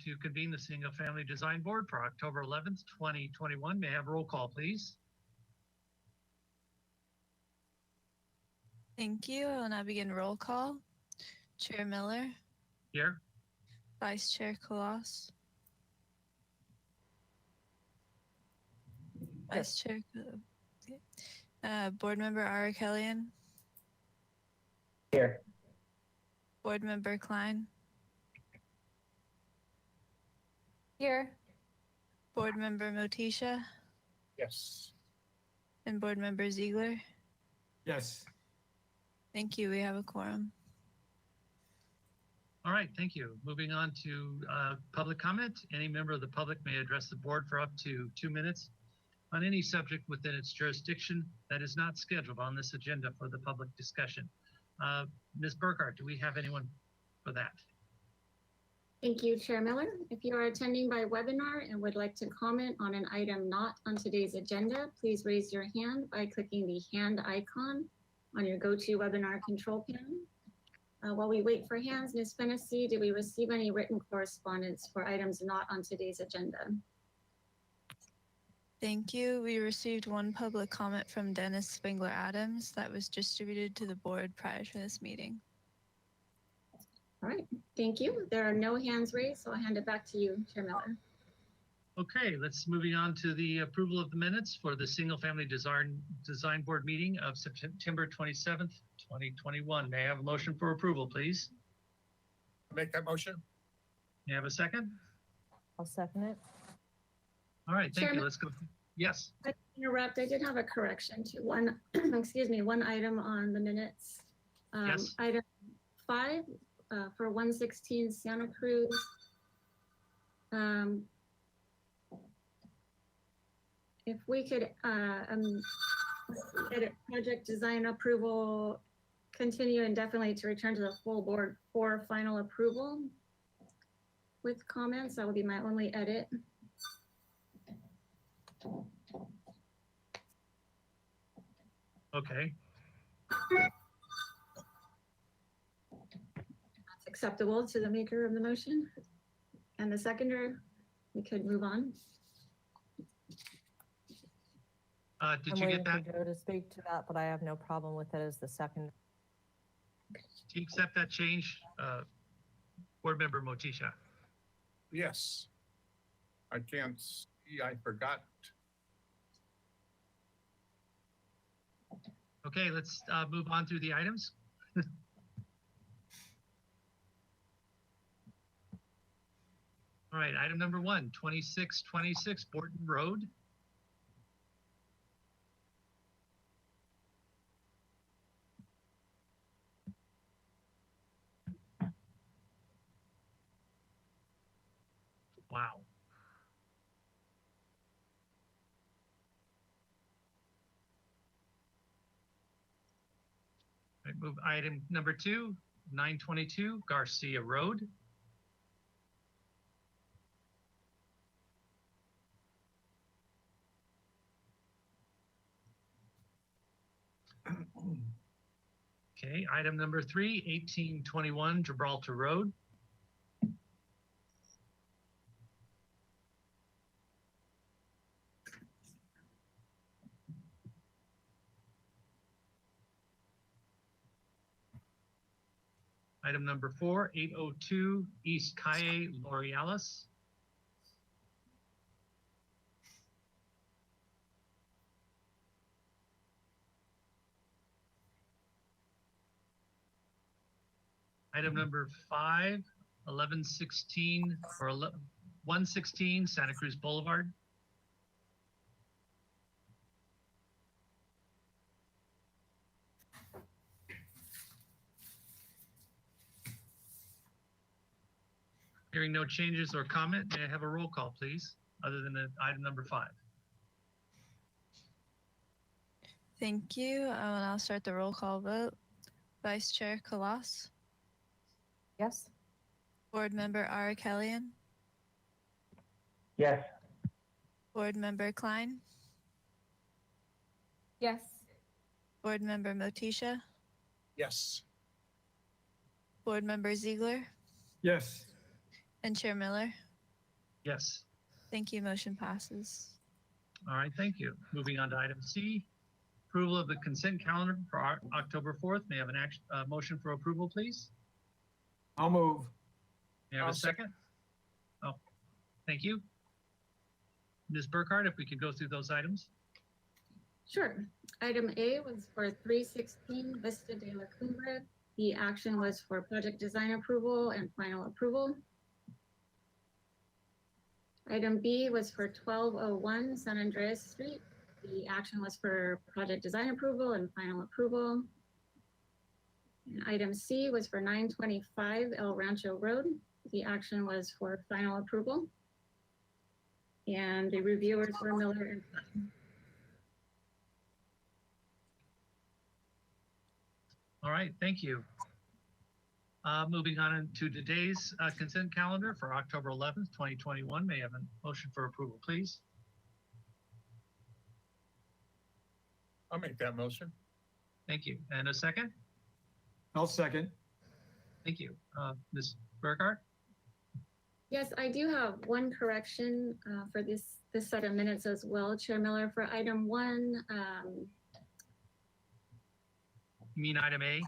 to convene the Single Family Design Board for October 11th, 2021. May I have a roll call, please? Thank you. I will now begin roll call. Chair Miller, Here. Vice Chair Kalas, Vice Chair, Board Member Arakelian, Here. Board Member Klein, Here. Board Member Motisha, Yes. and Board Member Ziegler. Yes. Thank you. We have a quorum. All right, thank you. Moving on to public comment. Any member of the public may address the board for up to 2 minutes on any subject within its jurisdiction that is not scheduled on this agenda for the public discussion. Ms. Burkhart, do we have anyone for that? Thank you, Chair Miller. If you are attending by webinar and would like to comment on an item not on today's agenda, please raise your hand by clicking the hand icon on your GoToWebinar control panel. While we wait for hands, Ms. Fennessy, did we receive any written correspondence for items not on today's agenda? Thank you. We received one public comment from Dennis Spengler Adams that was distributed to the board prior to this meeting. All right, thank you. There are no hands raised, so I'll hand it back to you, Chair Miller. Okay, let's moving on to the approval of the minutes for the Single Family Design Board meeting of September 27th, 2021. May I have a motion for approval, please? Make that motion. May I have a second? I'll second it. All right, thank you. Chairman. Let's go. Yes. I interrupt. I did have a correction to one, excuse me, one item on the minutes. Yes. Item 5 for 116 Santa Cruz. If we could edit project design approval, continue indefinitely to return to the full board for final approval with comments, that would be my only edit. Okay. That's acceptable to the maker of the motion and the seconder. We could move on. Did I'm you waiting get that? for Joe to speak to that, but I have no problem with it as the second. Do you accept that change, Board Member Motisha? Yes. I can't see, I forgot. Okay, let's move on through the items. All right, item number 1, 2626 Borton Road. Wow. All right, move item number 2, 922 Garcia Road. Okay, item number 3, 1821 Gibraltar Road. Item number 4, 802 East Calle L'Orealis. Item number 5, 1116 or 116 Santa Cruz Boulevard. Hearing no changes or comment, may I have a roll call, please, other than item number 5? Thank you. I will now start the roll call vote. Vice Chair Kalas, Yes. Board Member Arakelian, Yes. Board Member Klein, Yes. Board Member Motisha, Yes. Board Member Ziegler, Yes. and Chair Miller. Yes. Thank you. Motion passes. All right, thank you. Moving on to item C, approval of the consent calendar for October 4th. May I have an action, motion for approval, please? I'll move. May I have a I'll second? Oh, thank you. Ms. Burkhardt, if we could go through those items? Sure. Item A was for 316 Vista de la Cumbre. The action was for project design approval and final approval. Item B was for 1201 San Andreas Street. The action was for project design approval and final approval. And item C was for 925 El Rancho Road. The action was for final approval. And the reviewers were Miller and Klein. All right, thank you. Moving on to today's consent calendar for October 11th, 2021. May I have a motion for approval, please? I'll make that motion. Thank you. And a second? I'll second. Thank you. Ms. Burkhardt? Yes, I do have one correction for this set of minutes as well, Chair Miller. For item 1, You mean item A?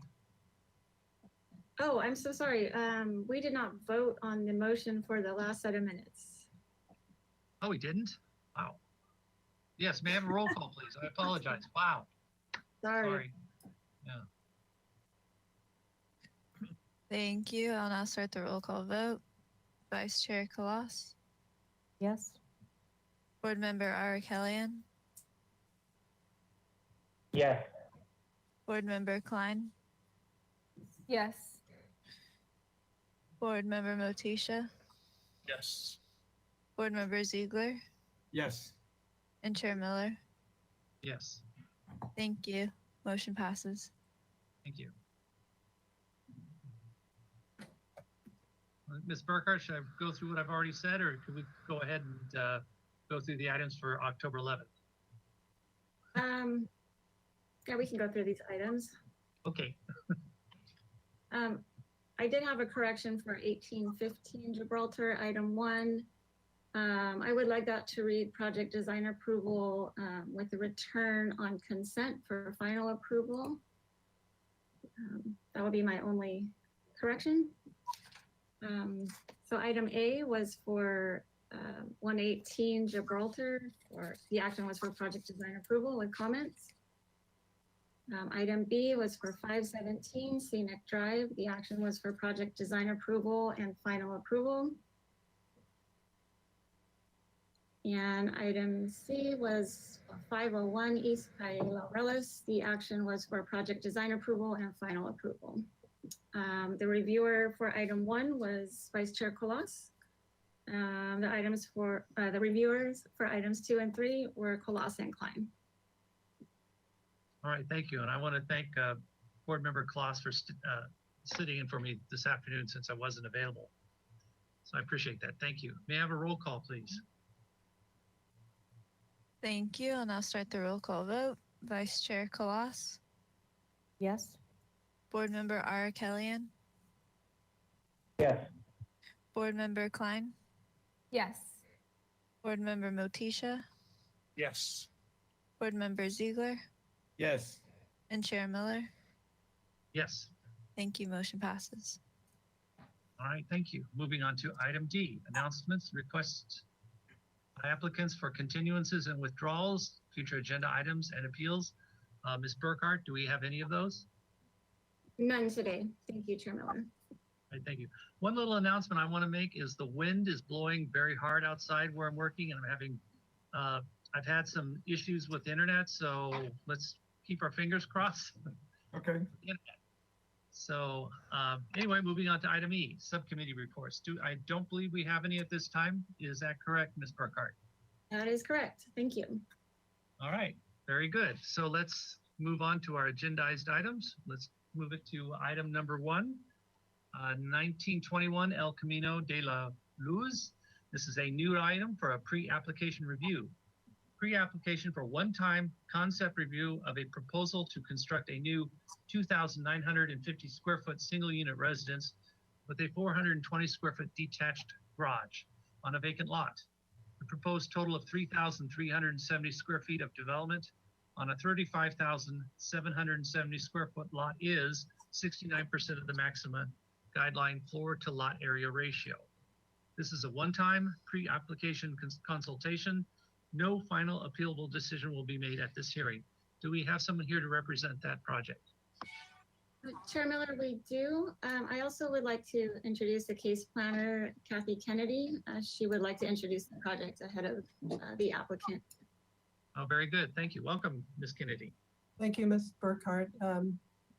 oh, I'm so sorry. We did not vote on the motion for the last set of minutes. Oh, we didn't? Wow. Yes, may I have a roll call, please? I apologize. Wow, Sorry. sorry. Thank you. I'll now start the roll call vote. Vice Chair Kalas, Yes. Board Member Arakelian, Yes. Board Member Klein, Yes. Board Member Motisha, Yes. Board Member Ziegler, Yes. and Chair Miller. Yes, Thank you. Motion passes. thank you. Ms. Burkhardt, should I go through what I've already said, or could we go ahead and go through the items for October 11th? Yeah, we can go through these items. Okay, I did have a correction for 1815 Gibraltar, item 1. I would like that to read project design approval with a return on consent for final approval. That would be my only correction. So item A was for 118 Gibraltar, or the action was for project design approval with comments. Item B was for 517 Scenic Drive. The action was for project design approval and final approval. And item C was 501 East Calle Laureles. The action was for project design approval and final approval. The reviewer for item 1 was Vice Chair Colas. The reviewers for items 2 and 3 were Colas and Klein. all right, thank you. And I want to thank Board Member Kloss for sitting in for me this afternoon since I wasn't available. So I appreciate that. Thank you. May I have a roll call, please? Thank you. I'll now start the roll call vote. Vice Chair Kalas, Yes. Board Member Arakelian, Yes. Board Member Klein, Yes. Board Member Motisha, Yes. Board Member Ziegler, Yes. and Chair Miller. Yes. Thank you. Motion passes. All right, thank you. Moving on to item D, announcements, requests by applicants for continuances and withdrawals, future agenda items and appeals. Ms. Burkhardt, do we have any of those? None today. Thank you, Chair Miller. All right, thank you. One little announcement I want to make is the wind is blowing very hard outside where I'm working, and I'm having, I've had some issues with the internet, so let's keep our fingers crossed. Okay. So anyway, moving on to item E, subcommittee reports. I don't believe we have any at this time. Is that correct, Ms. Burkhardt? That is correct. Thank you. All right, very good. So let's move on to our agendized items. Let's move it to item number 1, 1921 El Camino de la Luz. This is a new item for a pre-application review. Pre-application for one-time concept review of a proposal to construct a new 2,950 square foot single unit residence with a 420 square foot detached garage on a vacant lot. The proposed total of 3,370 square feet of development on a 35,770 square foot lot is 69% of the maximum guideline floor to lot area ratio. This is a one-time pre-application consultation. No final appealable decision will be made at this hearing. Do we have someone here to represent that project? Chair Miller, we do. I also would like to introduce the case planner, Kathy Kennedy. She would like to introduce the project ahead of the applicant. Oh, very good. Thank you. Welcome, Ms. Kennedy. Thank you, Ms. Burkhardt.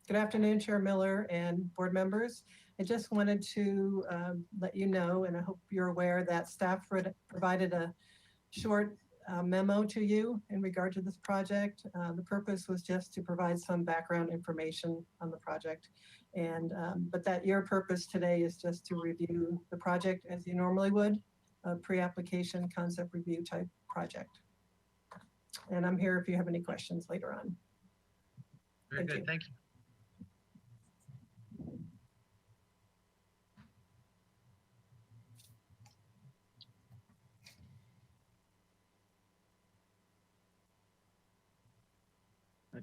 Good afternoon, Chair Miller and board members. I just wanted to let you know, and I hope you're aware that staff provided a short memo to you in regard to this project. The purpose was just to provide some background information on the project. And but that your purpose today is just to review the project as you normally would, a pre-application concept review type project. And I'm here if you have any questions later on. Very Thank good. you. Thank you.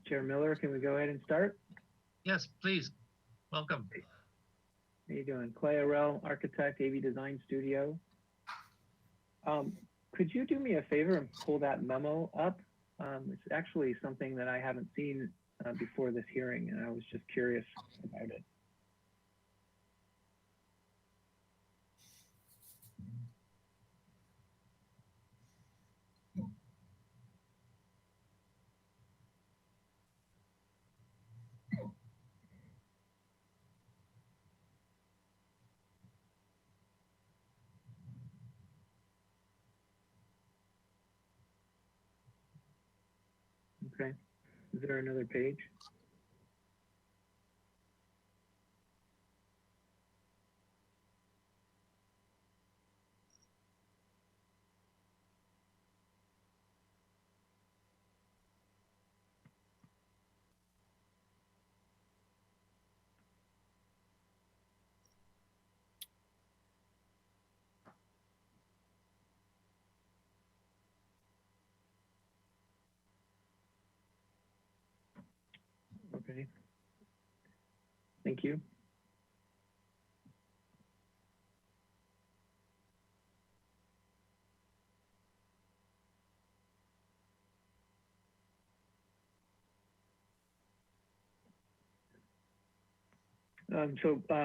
Chair Miller, can we go ahead and start? Yes, please. Welcome. How you doing? Clay Arell, architect, AV Design Studio. Could you do me a favor and pull that memo up? It's actually something that I haven't seen before this hearing, and I was just curious about it. Okay. Is there another page? Okay. Thank you.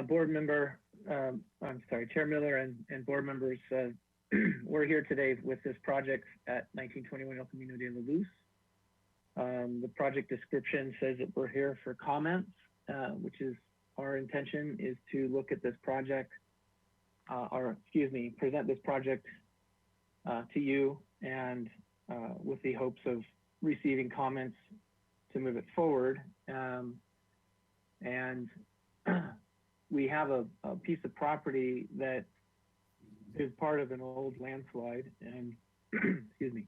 Board member, I'm sorry, Chair Miller and board members, we're here today with this project at 1921 El Camino de la Luz. The project description says that we're here for comments, which is our intention is to look at this project, present this project to you, and with the hopes of receiving comments to move it forward. And we have a piece of property that is part of an old landslide, and excuse me.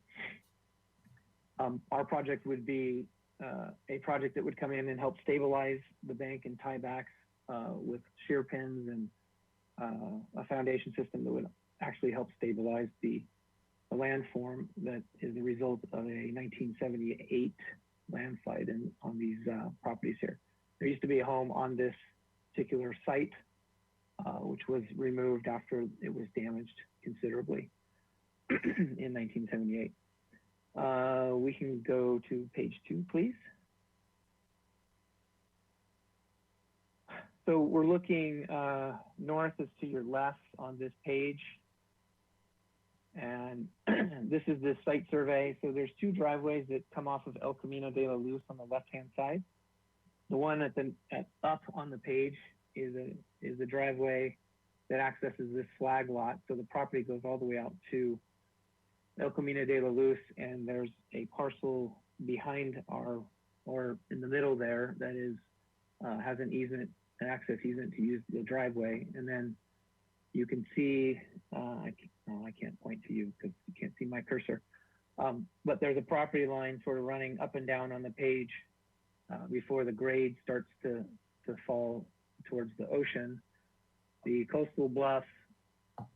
Our project would be a project that would come in and help stabilize the bank and tiebacks with shear pins and a foundation system that would actually help stabilize the landform that is the result of a 1978 landslide on these properties here. There used to be a home on this particular site, which was removed after it was damaged considerably in 1978. We can go to page 2, please. So we're looking north is to your left on this page. And this is the site survey. So there's 2 driveways that come off of El Camino de la Luz on the left-hand side. The one up on the page is a driveway that accesses this flag lot. So the property goes all the way out to El Camino de la Luz, and there's a parcel behind or in the middle there that is has an easement, an access easement to use the driveway. And then you can see, I can't point to you because you can't see my cursor, but there's a property line sort of running up and down on the page before the grade starts to fall towards the ocean. The coastal bluff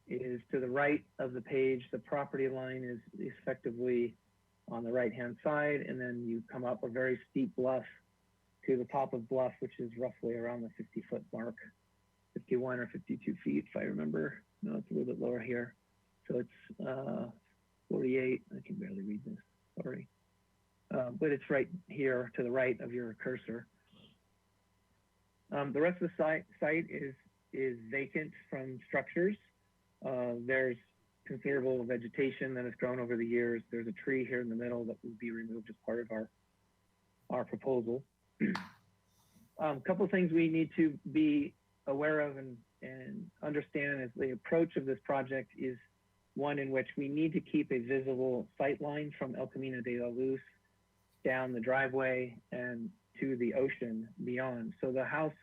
is to the right of the page. The property line is effectively on the right-hand side, and then you come up a very steep bluff to the top of bluff, which is roughly around the 50-foot mark, 51 or 52 feet, if I remember. No, it's a little bit lower here. So it's 48. I can barely read this, sorry. But it's right here to the right of your cursor. The rest of the site is vacant from structures. There's considerable vegetation that has grown over the years. There's a tree here in the middle that will be removed as part of our proposal. A couple of things we need to be aware of and understand is the approach of this project is one in which we need to keep a visible sight line from El Camino de la Luz down the driveway and to the ocean beyond. So the house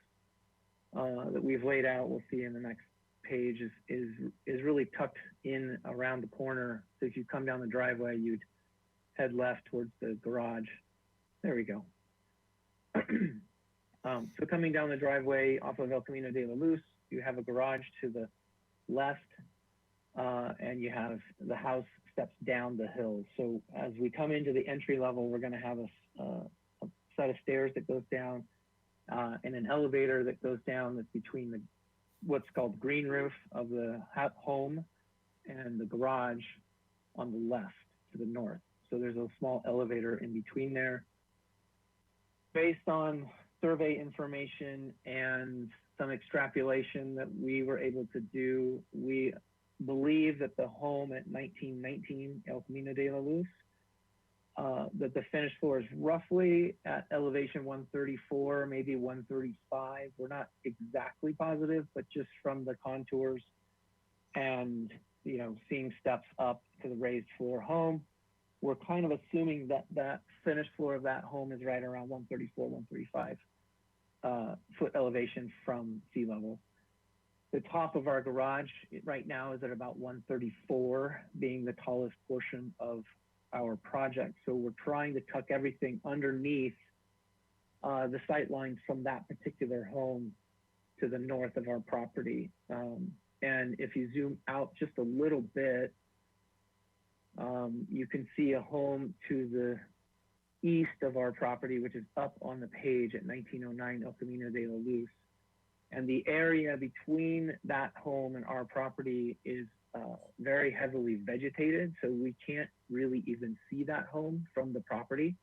that we've laid out, we'll see in the next page, is really tucked in around the corner. So if you come down the driveway, you'd head left towards the garage. There we go. So coming down the driveway off of El Camino de la Luz, you have a garage to the left, and you have the house steps down the hill. So as we come into the entry level, we're going to have a set of stairs that goes down and an elevator that goes down that's between what's called green roof of the home and the garage on the left to the north. So there's a small elevator in between there. Based on survey information and some extrapolation that we were able to do, we believe that the home at 1919 El Camino de la Luz, that the finished floor is roughly at elevation 134, maybe 135. We're not exactly positive, but just from the contours and, you know, seeing steps up to the raised floor home, we're kind of assuming that that finished floor of that home is right around 134, 135 foot elevation from sea level. The top of our garage right now is at about 134, being the tallest portion of our project. So we're trying to tuck everything underneath the sight lines from that particular home to the north of our property. And if you zoom out just a little bit, you can see a home to the east of our property, which is up on the page at 1909 El Camino de la Luz. And the area between that home and our property is very heavily vegetated, so we can't really even see that home from the property.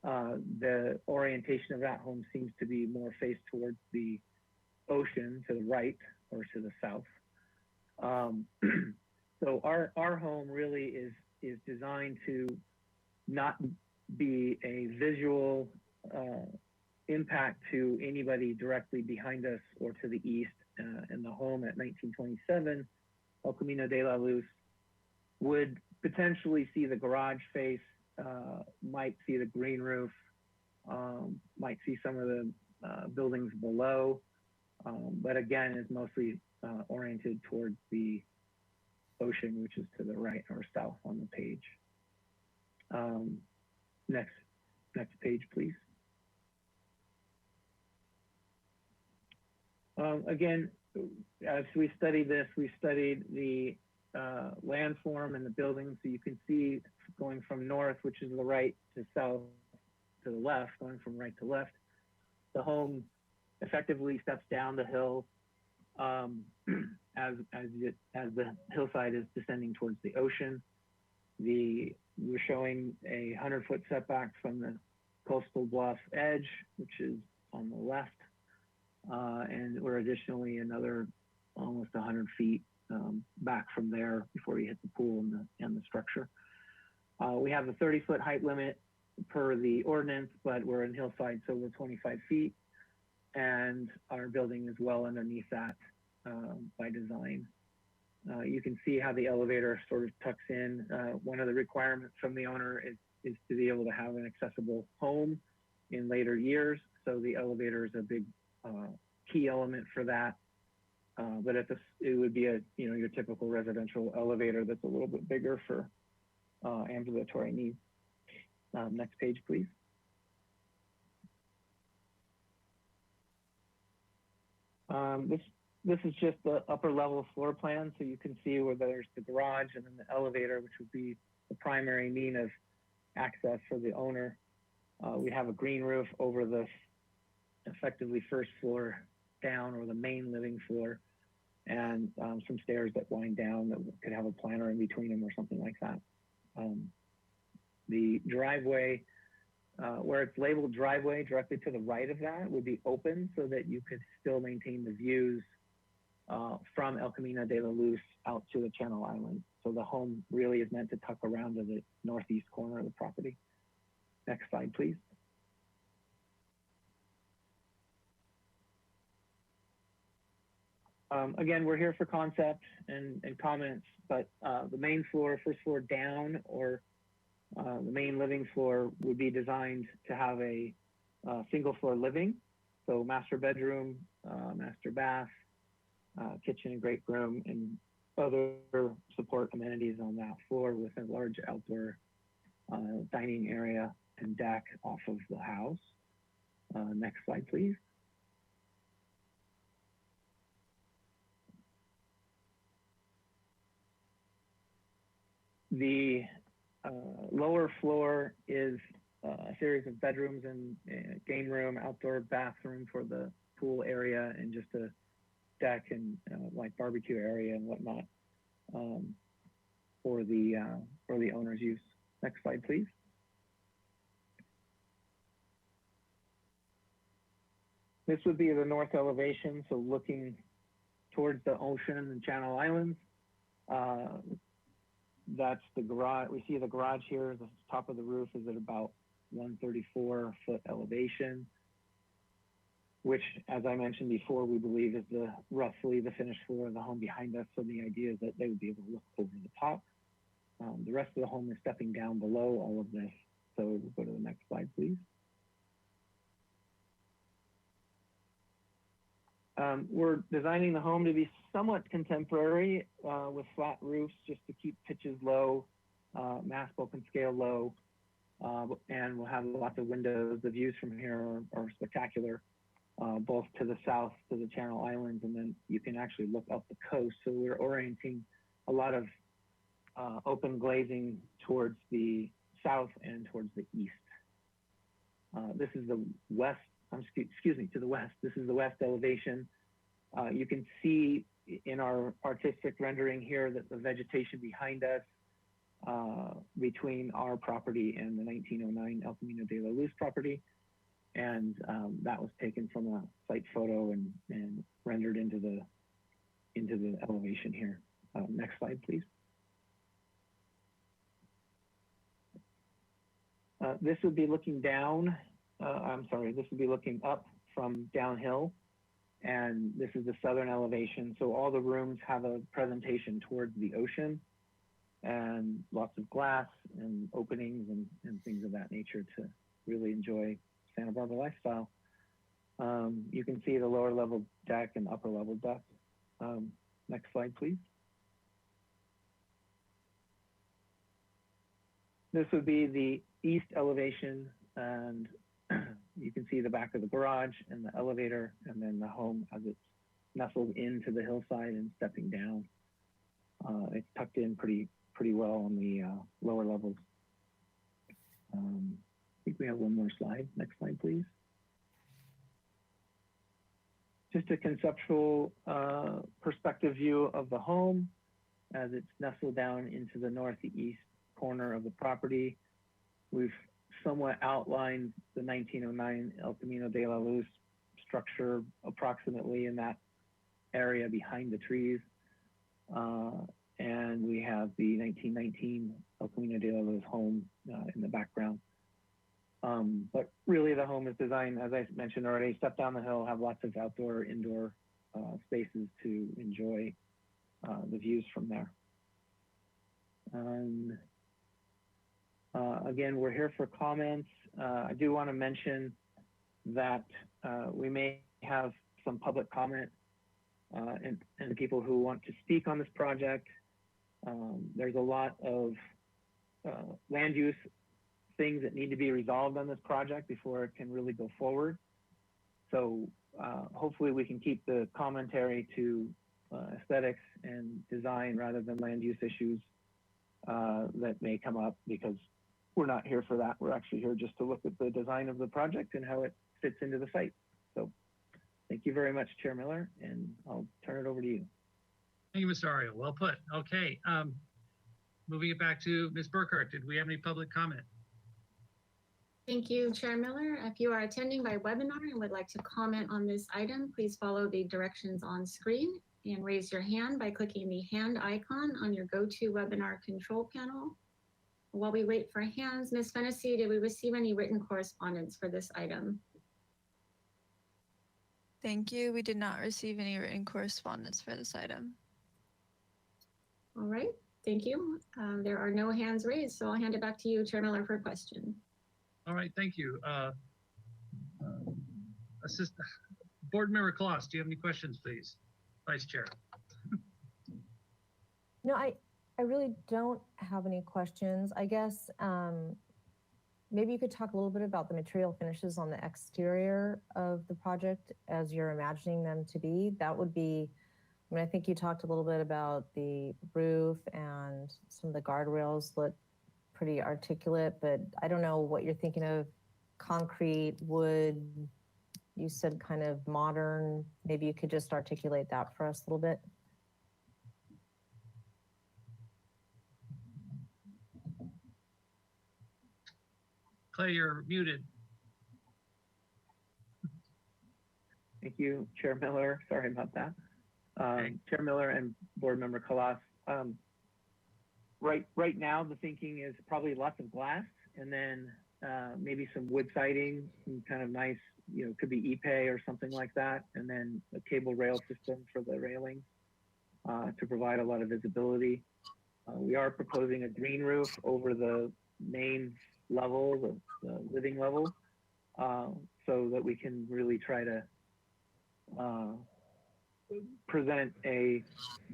The orientation of that home seems to be more faced towards the ocean to the right or to the south. So our home really is designed to not be a visual impact to anybody directly behind us or to the east. And the home at 1927, El Camino de la Luz, would potentially see the garage face, might see the green roof, might see some of the buildings below, but again, is mostly oriented towards the ocean, which is to the right or south on the page. Next page, please. Again, as we studied this, we studied the landform and the building. So you can see going from north, which is the right, to south, to the left, going from right to left. The home effectively steps down the hill as the hillside is descending towards the ocean. We're showing a 100-foot setback from the coastal bluff edge, which is on the left. And we're additionally another almost 100 feet back from there before you hit the pool and the structure. We have a 30-foot height limit per the ordinance, but we're in hillside, so we're 25 feet. And our building is well underneath that by design. You can see how the elevator sort of tucks in. One of the requirements from the owner is to be able to have an accessible home in later years. So the elevator is a big key element for that. But it would be your typical residential elevator that's a little bit bigger for ambulatory needs. Next page, please. This this is just the upper level floor plan, so you can see where there's the garage and then the elevator, which would be the primary mean of access for the owner. We have a green roof over the effectively first floor down, or the main living floor, and some stairs that wind down that could have a planter in between them or something like that. The driveway, where it's labeled driveway, directly to the right of that would be open so that you could still maintain the views from El Camino de la Luz out to the Channel Islands. So the home really is meant to tuck around to the northeast corner of the property. Next slide, please. Again, we're here for concept and comments, but the main floor, first floor down, or the main living floor would be designed to have a single floor living. So master bedroom, master bath, kitchen and great room, and other support amenities on that floor with a large outdoor dining area and deck off of the house. Next slide, please. The lower floor is a series of bedrooms and game room, outdoor bathroom for the pool area, and just a deck and like barbecue area and whatnot for the owner's use. Next slide, please. This would be the north elevation, so looking towards the ocean and Channel Islands. That's the garage. We see the garage here. The top of the roof is at about 134-foot elevation, which, as I mentioned before, we believe is roughly the finished floor of the home behind us. So the idea is that they would be able to look over the top. The rest of the home is stepping down below all of this. So we'll go to the next slide, please. We're designing the home to be somewhat contemporary with flat roofs just to keep pitches low, mass open scale low, and we'll have lots of windows. The views from here are spectacular, both to the south, to the Channel Islands, and then you can actually look up the coast. So we're orienting a lot of open glazing towards the south and towards the east. This is the west. Excuse me, to the west. This is the west elevation. You can see in our artistic rendering here that the vegetation behind us between our property and the 1909 El Camino de la Luz property. And that was taken from a site photo and rendered into the elevation here. Next slide, please. This would be looking down. This would be looking up from downhill, and this is the southern elevation. So all the rooms have a presentation towards the ocean, and lots of glass and openings and things of that nature to really enjoy Santa Barbara lifestyle. You can see the lower level deck and upper level deck. Next slide, please. This would be the east elevation, and you can see the back of the garage and the elevator, and then the home as it's nestled into the hillside and stepping down. It's tucked in pretty well on the lower levels. I think we have one more slide. Next slide, please. Just a conceptual perspective view of the home as it's nestled down into the northeast corner of the property. We've somewhat outlined the 1909 El Camino de la Luz structure approximately in that area behind the trees. And we have the 1919 El Camino de la Luz home in the background. But really the home is designed, as I mentioned already, step down the hill, have lots of outdoor, indoor spaces to enjoy the views from there. Again, we're here for comments. I do want to mention that we may have some public comment and people who want to speak on this project. There's a lot of land use things that need to be resolved on this project before it can really go forward. So hopefully we can keep the commentary to aesthetics and design rather than land use issues that may come up, because we're not here for that. We're actually here just to look at the design of the project and how it fits into the site. So thank you very much, Chair Miller, and I'll turn it over to you. Thank you, Mr. Ariel. Well put. Okay. Moving it back to Ms. Burkhardt, did we have any public comment? Thank you, Chair Miller. If you are attending by webinar and would like to comment on this item, please follow the directions on screen and raise your hand by clicking the hand icon on your GoToWebinar control panel. While we wait for hands, Ms. Fennessy, did we receive any written correspondence for this item? Thank you. We did not receive any written correspondence for this item. All right, thank you. There are no hands raised, so I'll hand it back to you, Chair Miller, for a question. All right, thank you. Board Member Kloss, do you have any questions, please? Vice Chair. No, I really don't have any questions. I guess maybe you could talk a little bit about the material finishes on the exterior of the project as you're imagining them to be. That would be, I mean, I think you talked a little bit about the roof and some of the guardrails look pretty articulate, but I don't know what you're thinking of. Concrete, wood, you said kind of modern. Maybe you could just articulate that for us a little bit. Clay, you're muted. Thank you, Chair Miller. Sorry about that. Okay. Chair Miller and Board Member Kalas. Right now, the thinking is probably lots of glass, and then maybe some wood siding, some kind of nice, you know, could be Ipe or something like that, and then a cable rail system for the railing to provide a lot of visibility. We are proposing a green roof over the main level, the living level, so that we can really try to present a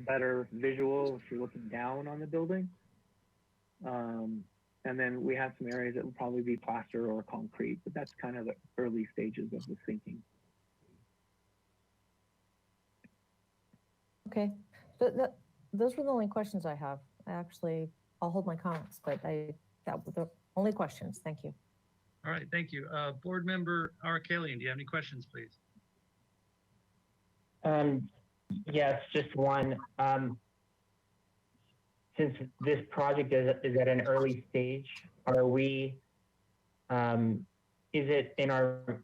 better visual if you're looking down on the building. And then we have some areas that will probably be plaster or concrete, but that's kind of the early stages of the thinking. Okay, those were the only questions I have. I'll hold my comments, but that were the only questions. Thank you. All right, thank you. Board Member Arkalian, do you have any questions, please? Yes, just one. Since this project is at an early stage, are we, is it in our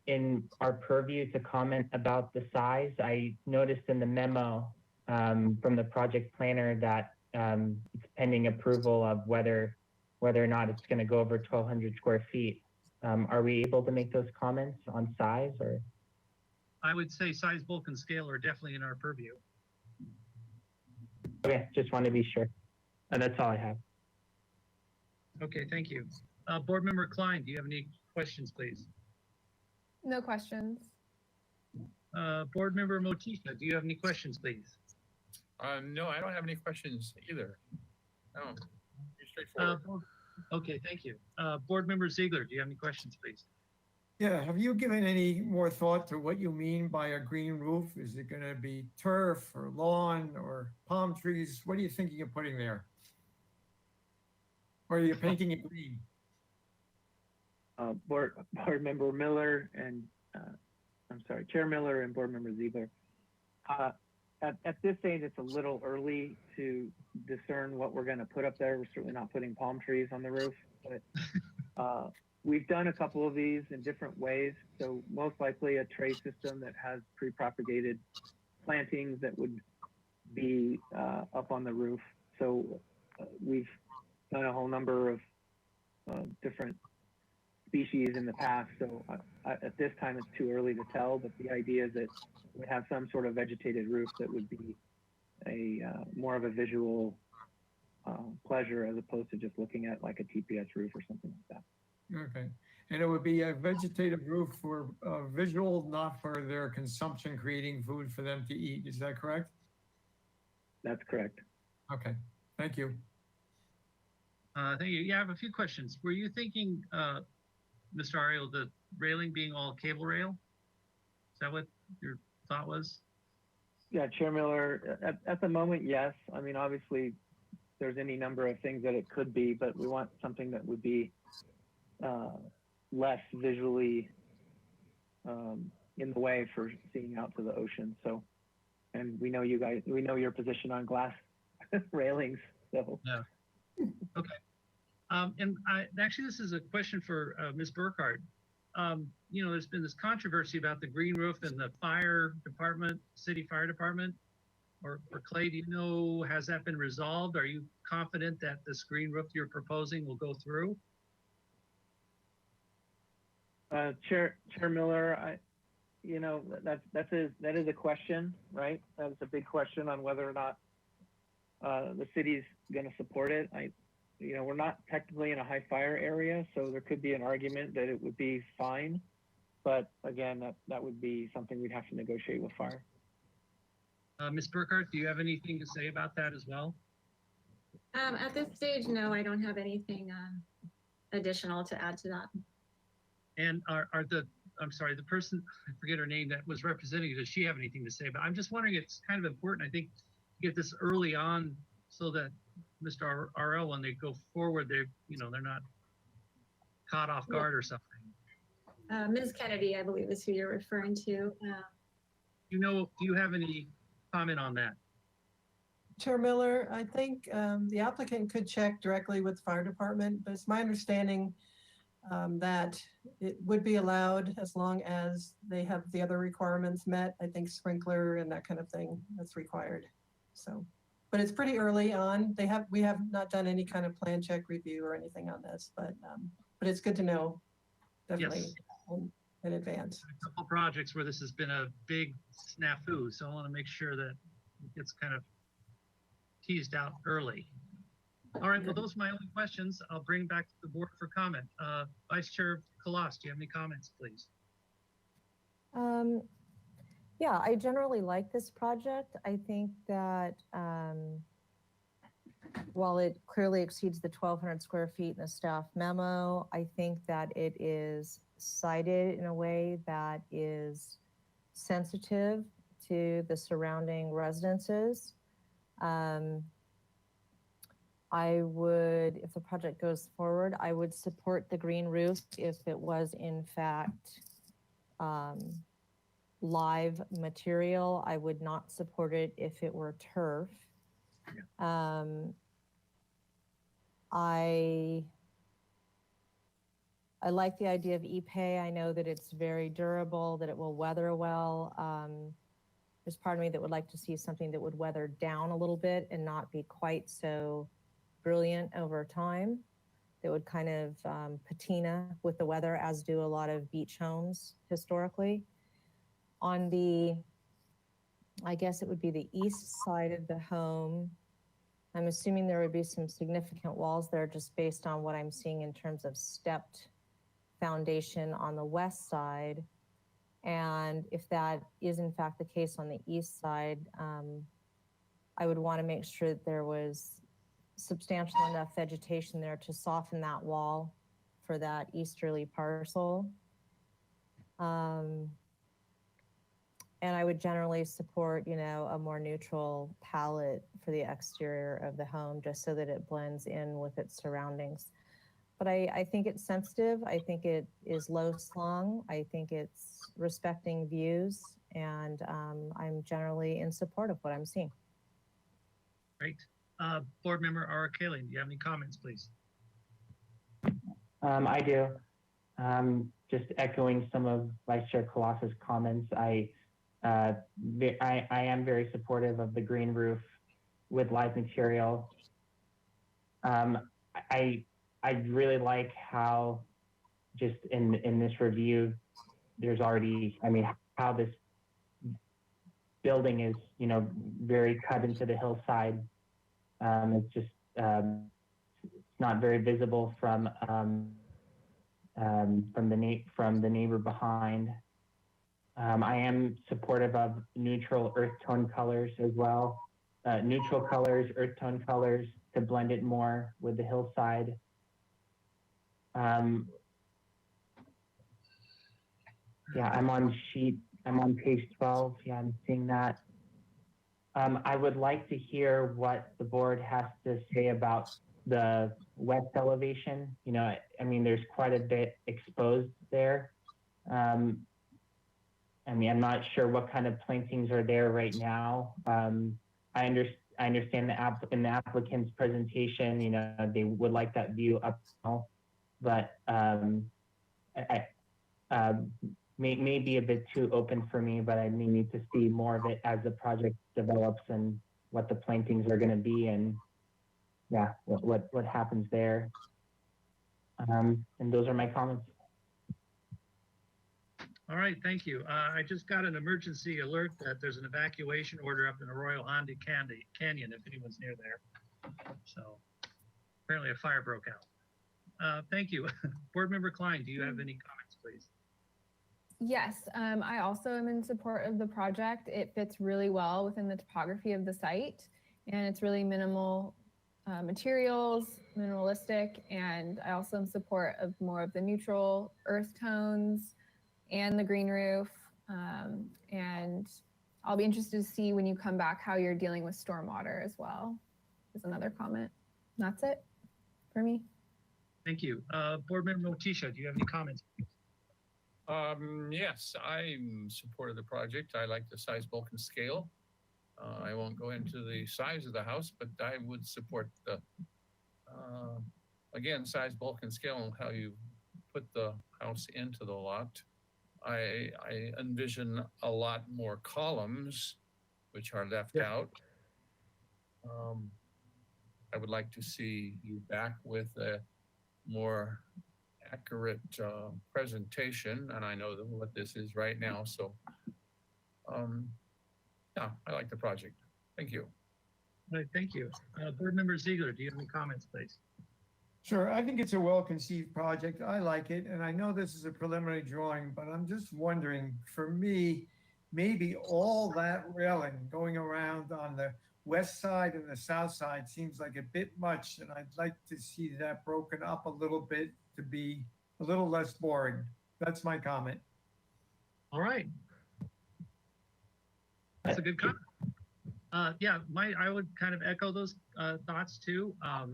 purview to comment about the size? I noticed in the memo from the project planner that it's pending approval of whether or not it's going to go over 1,200 square feet. Are we able to make those comments on size, or? I would say size, bulk, and scale are definitely in our purview. Okay, just want to be sure. And that's all I have. Okay, thank you. Board Member Klein, do you have any questions, please? No questions. Board Member Motifa, do you have any questions, please? No, I don't have any questions either. No, pretty straightforward. Okay, thank you. Board Member Ziegler, do you have any questions, please? Yeah, have you given any more thought to what you mean by a green roof? Is it going to be turf or lawn or palm trees? What are you thinking of putting there? Or are you painting it green? Board Member Miller and, I'm sorry, Chair Miller and Board Member Ziegler. At this stage, it's a little early to discern what we're going to put up there. We're certainly not putting palm trees on the roof, but we've done a couple of these in different ways. So most likely a tray system that has pre-propagated plantings that would be up on the roof. So we've done a whole number of different species in the past. So at this time, it's too early to tell, but the idea is that we have some sort of vegetated roof that would be a more of a visual pleasure as opposed to just looking at like a TPS roof or something like that. Okay. And it would be a vegetative roof for visual, not for their consumption, creating food for them to eat. Is that correct? That's correct. Okay. Thank you. Thank you. Yeah, I have a few questions. Were you thinking, Mr. Ariel, the railing being all cable rail? Is that what your thought was? Yeah, Chair Miller, at the moment, yes. I mean, obviously, there's any number of things that it could be, but we want something that would be less visually in the way for seeing out to the ocean. So, and we know you guys, we know your position on glass railings. So, Yeah. Okay. And actually, this is a question for Ms. Burkhardt. You know, there's been this controversy about the green roof and the fire department, city fire department. Or Clay, do you know, has that been resolved? Are you confident that this green roof you're proposing will go through? Chair Miller, you know, that is a question, right? That's a big question on whether or not the city's going to support it. You know, we're not technically in a high fire area, so there could be an argument that it would be fine. But again, that would be something we'd have to negotiate with fire. Ms. Burkhardt, do you have anything to say about that as well? At this stage, no, I don't have anything additional to add to that. And I'm sorry, the person, I forget her name, that was representing you, does she have anything to say? But I'm just wondering, it's kind of important, I think, to get this early on so that Mr. RL, when they go forward, they're not caught off guard or something. Ms. Kennedy, I believe, is who you're referring to. Do you have any comment on that? Chair Miller, I think the applicant could check directly with the fire department, but it's my understanding that it would be allowed as long as they have the other requirements met. I think sprinkler and that kind of thing that's required. So, but it's pretty early on. We have not done any kind of plan check review or anything on this, but it's good to know definitely in advance. A couple projects where this has been a big snafu, so I want to make sure that it gets kind of teased out early. All right, well, those are my only questions. I'll bring back to the board for comment. Vice Chair Kalas, do you have any comments, please? Yeah, I generally like this project. I think that while it clearly exceeds the 1,200 square feet in the staff memo, I think that it is cited in a way that is sensitive to the surrounding residences. I would, if the project goes forward, I would support the green roof if it was in fact live material. I would not support it if it were turf. I like the idea of Ipe. I know that it's very durable, that it will weather well. There's part of me that would like to see something that would weather down a little bit and not be quite so brilliant over time. That would kind of patina with the weather, as do a lot of beach homes historically. On the, I guess it would be the east side of the home, I'm assuming there would be some significant walls there just based on what I'm seeing in terms of stepped foundation on the west side. And if that is in fact the case on the east side, I would want to make sure that there was substantial enough vegetation there to soften that wall for that easterly parcel. And I would generally support, a more neutral palette for the exterior of the home, just so that it blends in with its surroundings. But I think it's sensitive. I think it is low slung. I think it's respecting views, and I'm generally in support of what I'm seeing. Great. Board Member Ara Kaling, do you have any comments, please? I do. Just echoing some of Vice Chair Kalas's comments. I am very supportive of the green roof with live material. I really like how just in this review, there's already, how this building is, very cut into the hillside. It's just, it's not very visible from the neighbor behind. I am supportive of neutral earth tone colors as well. Neutral colors, earth tone colors to blend it more with the hillside. Yeah, I'm on sheet I'm on page 12. Yeah, I'm seeing that. I would like to hear what the board has to say about the west elevation. You know, I mean, there's quite a bit exposed there. I mean, I'm not sure what kind of plantings are there right now. I understand in the applicant's presentation, you know, they would like that view up, but may be a bit too open for me, but I may need to see more of it as the project develops and what the plantings are going to be, and yeah, what happens there. And those are my comments. All right, thank you. I just got an emergency alert that there's an evacuation order up in Arroyo Hondo Canyon, if anyone's near there. So apparently a fire broke out. Thank you. Board Member Klein, do you have any comments, please? Yes, I also am in support of the project. It fits really well within the topography of the site, and it's really minimal materials, minimalistic, and I also am in support of more of the neutral earth tones and the green roof. And I'll be interested to see when you come back how you're dealing with stormwater as well, is another comment. That's it for me. Thank you. Board Member Motisha, do you have any comments? Yes, I'm supportive of the project. I like the size, bulk, and scale. I won't go into the size of the house, but I would support the, again, size, bulk, and scale and how you put the house into the lot. I envision a lot more columns, which are left out. I would like to see you back with a more accurate presentation, and I know what this is right now. So, yeah, I like the project. Thank you. All right, thank you. Board Member Ziegler, do you have any comments, please? Sure, I think it's a well-conceived project. I like it, and I know this is a preliminary drawing, but I'm just wondering, for me, maybe all that railing going around on the west side and the south side seems like a bit much, and I'd like to see that broken up a little bit to be a little less boring. That's my comment. All right. That's a good comment. Yeah, I would kind of echo those thoughts too. I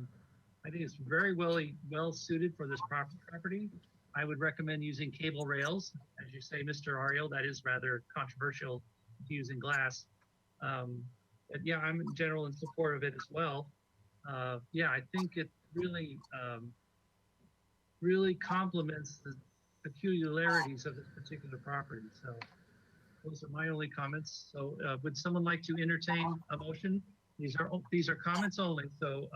think it's very well suited for this property. I would recommend using cable rails. As you say, Mr. Ariel, that is rather controversial using glass. But yeah, I'm in general in support of it as well. Yeah, I think it really, really complements the peculiarities of this particular property. So those are my only comments. So would someone like to entertain a motion? These are comments only, so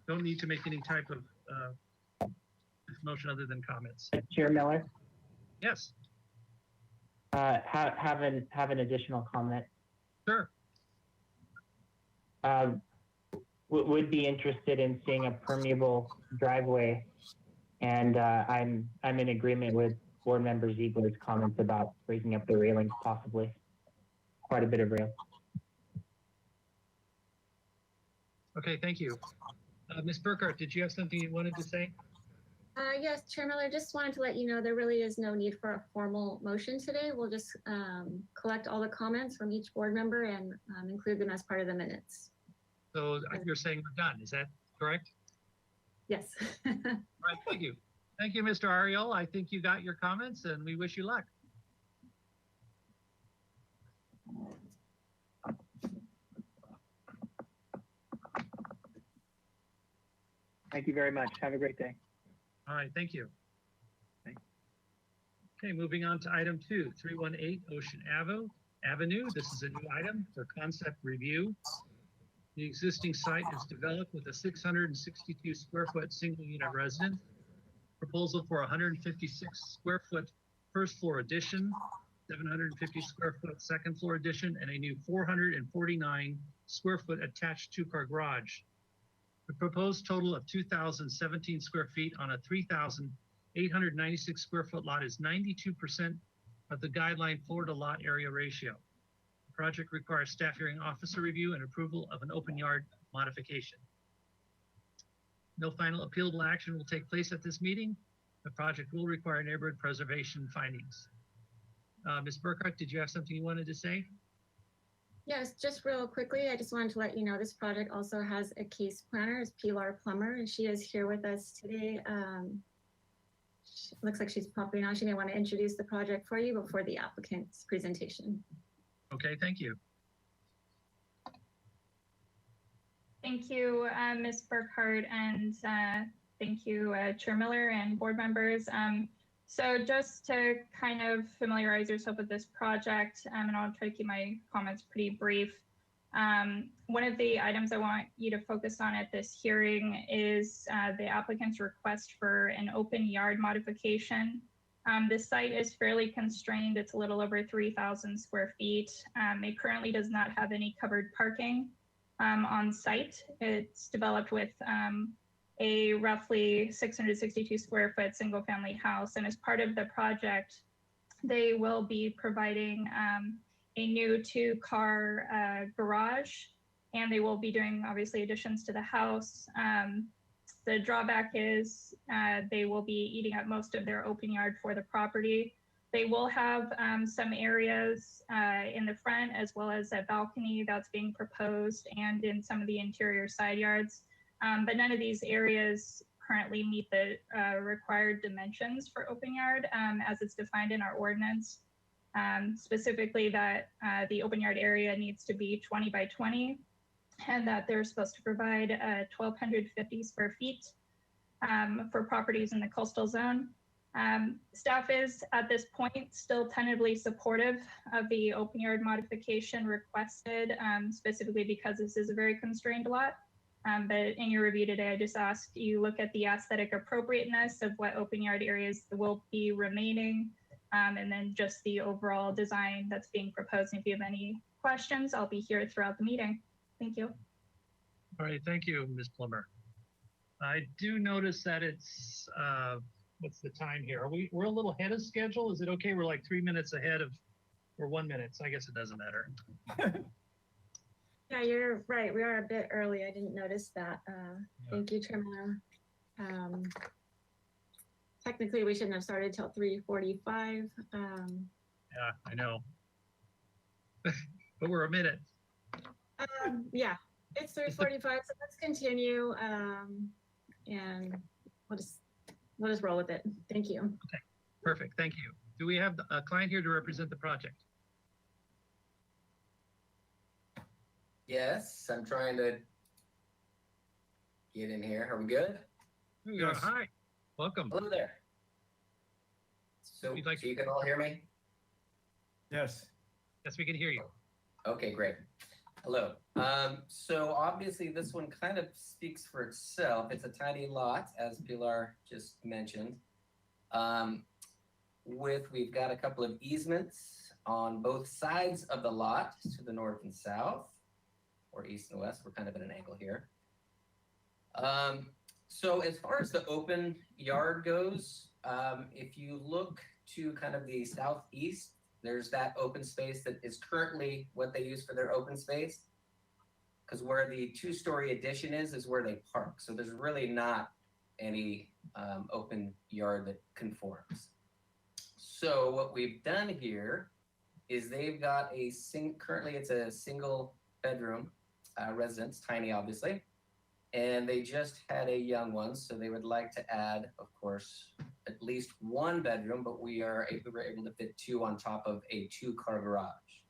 don't need to make any type of motion other than comments. Chair Miller? Yes. Have an additional comment. Sure. Would be interested in seeing a permeable driveway, and I'm in agreement with Board Member Ziegler's comments about raising up the railings, possibly quite a bit of rail. Okay, thank you. Ms. Burkhart, did you have something you wanted to say? Yes, Chair Miller, just wanted to let you know there really is no need for a formal motion today. We'll just collect all the comments from each board member and include them as part of the minutes. So you're saying we're done, is that correct? Yes. All right, thank you. Thank you, Mr. Ariel. I think you got your comments and we wish you luck. Thank you very much. Have a great day. All right, thank you. Thanks. Okay, moving on to item 2, 318 Ocean Avenue. This is a new item for concept review. The existing site is developed with a 662 square foot single unit residence. Proposal for 156 square foot first floor addition, 750 square foot second floor addition, and a new 449 square foot attached 2-car garage. The proposed total of 2,017 square feet on a 3,896 square foot lot is 92% of the guideline floor to lot area ratio. The project requires staff hearing officer review and approval of an open yard modification. No final appealable action will take place at this meeting. The project will require neighborhood preservation findings. Ms. Burkhart, did you have something you wanted to say? Yes, just real quickly, I just wanted to let you know this project also has a case planner, is Pilar Plummer, and she is here with us today. Looks like she's popping on. She may want to introduce the project for you before the applicant's presentation. Okay, thank you. Thank you, Ms. Burkhardt, and thank you, Chair Miller and board members. So just to kind of familiarize yourself with this project, and I'll try to keep my comments pretty brief. One of the items I want you to focus on at this hearing is the applicant's request for an open yard modification. This site is fairly constrained. It's a little over 3,000 square feet. It currently does not have any covered parking on site. It's developed with a roughly 662 square foot single family house. And as part of the project, they will be providing a new 2-car garage, and they will be doing obviously additions to the house. The drawback is they will be eating up most of their open yard for the property. They will have some areas in the front as well as a balcony that's being proposed and in some of the interior side yards. But none of these areas currently meet the required dimensions for open yard as it's defined in our ordinance. Specifically that the open yard area needs to be 20 by 20 and that they're supposed to provide 1,250 square feet for properties in the coastal zone. Staff is at this point still tentatively supportive of the open yard modification requested, specifically because this is a very constrained lot. But in your review today, I just asked you look at the aesthetic appropriateness of what open yard areas will be remaining, and then just the overall design that's being proposed. And if you have any questions, I'll be here throughout the meeting. Thank you. All right, thank you, Ms. Plummer. I do notice that it's, what's the time here? We're a little ahead of schedule. Is it okay? We're like 3 minutes ahead of, or 1 minute. So I guess it doesn't matter. Yeah, you're right. We are a bit early. I didn't notice that. Thank you, Chair Miller. Technically, we shouldn't have started till 3:45. Yeah, I know. But we're a minute. Yeah, it's 3:45, so let's continue. And we'll just roll with it. Thank you. Okay, perfect. Thank you. Do we have a client here to represent the project? Yes, I'm trying to get in here. Are we good? Here we go. Yes. Hi, welcome. Hello there. So, We'd like so you can all hear me? Yes. Yes, we can hear you. Okay, great. Hello. So obviously this one kind of speaks for itself. It's a tiny lot, as Pilar just mentioned. We've got a couple of easements on both sides of the lot to the north and south, or east and west. We're kind of at an angle here. So as far as the open yard goes, if you look to kind of the southeast, there's that open space that is currently what they use for their open space. Because where the 2-story addition is where they park. So there's really not any open yard that conforms. So what we've done here is they've got currently it's a single bedroom residence, tiny obviously, and they just had a young one, so they would like to add, of course, at least 1 bedroom, but we were able to fit 2 on top of a 2-car garage,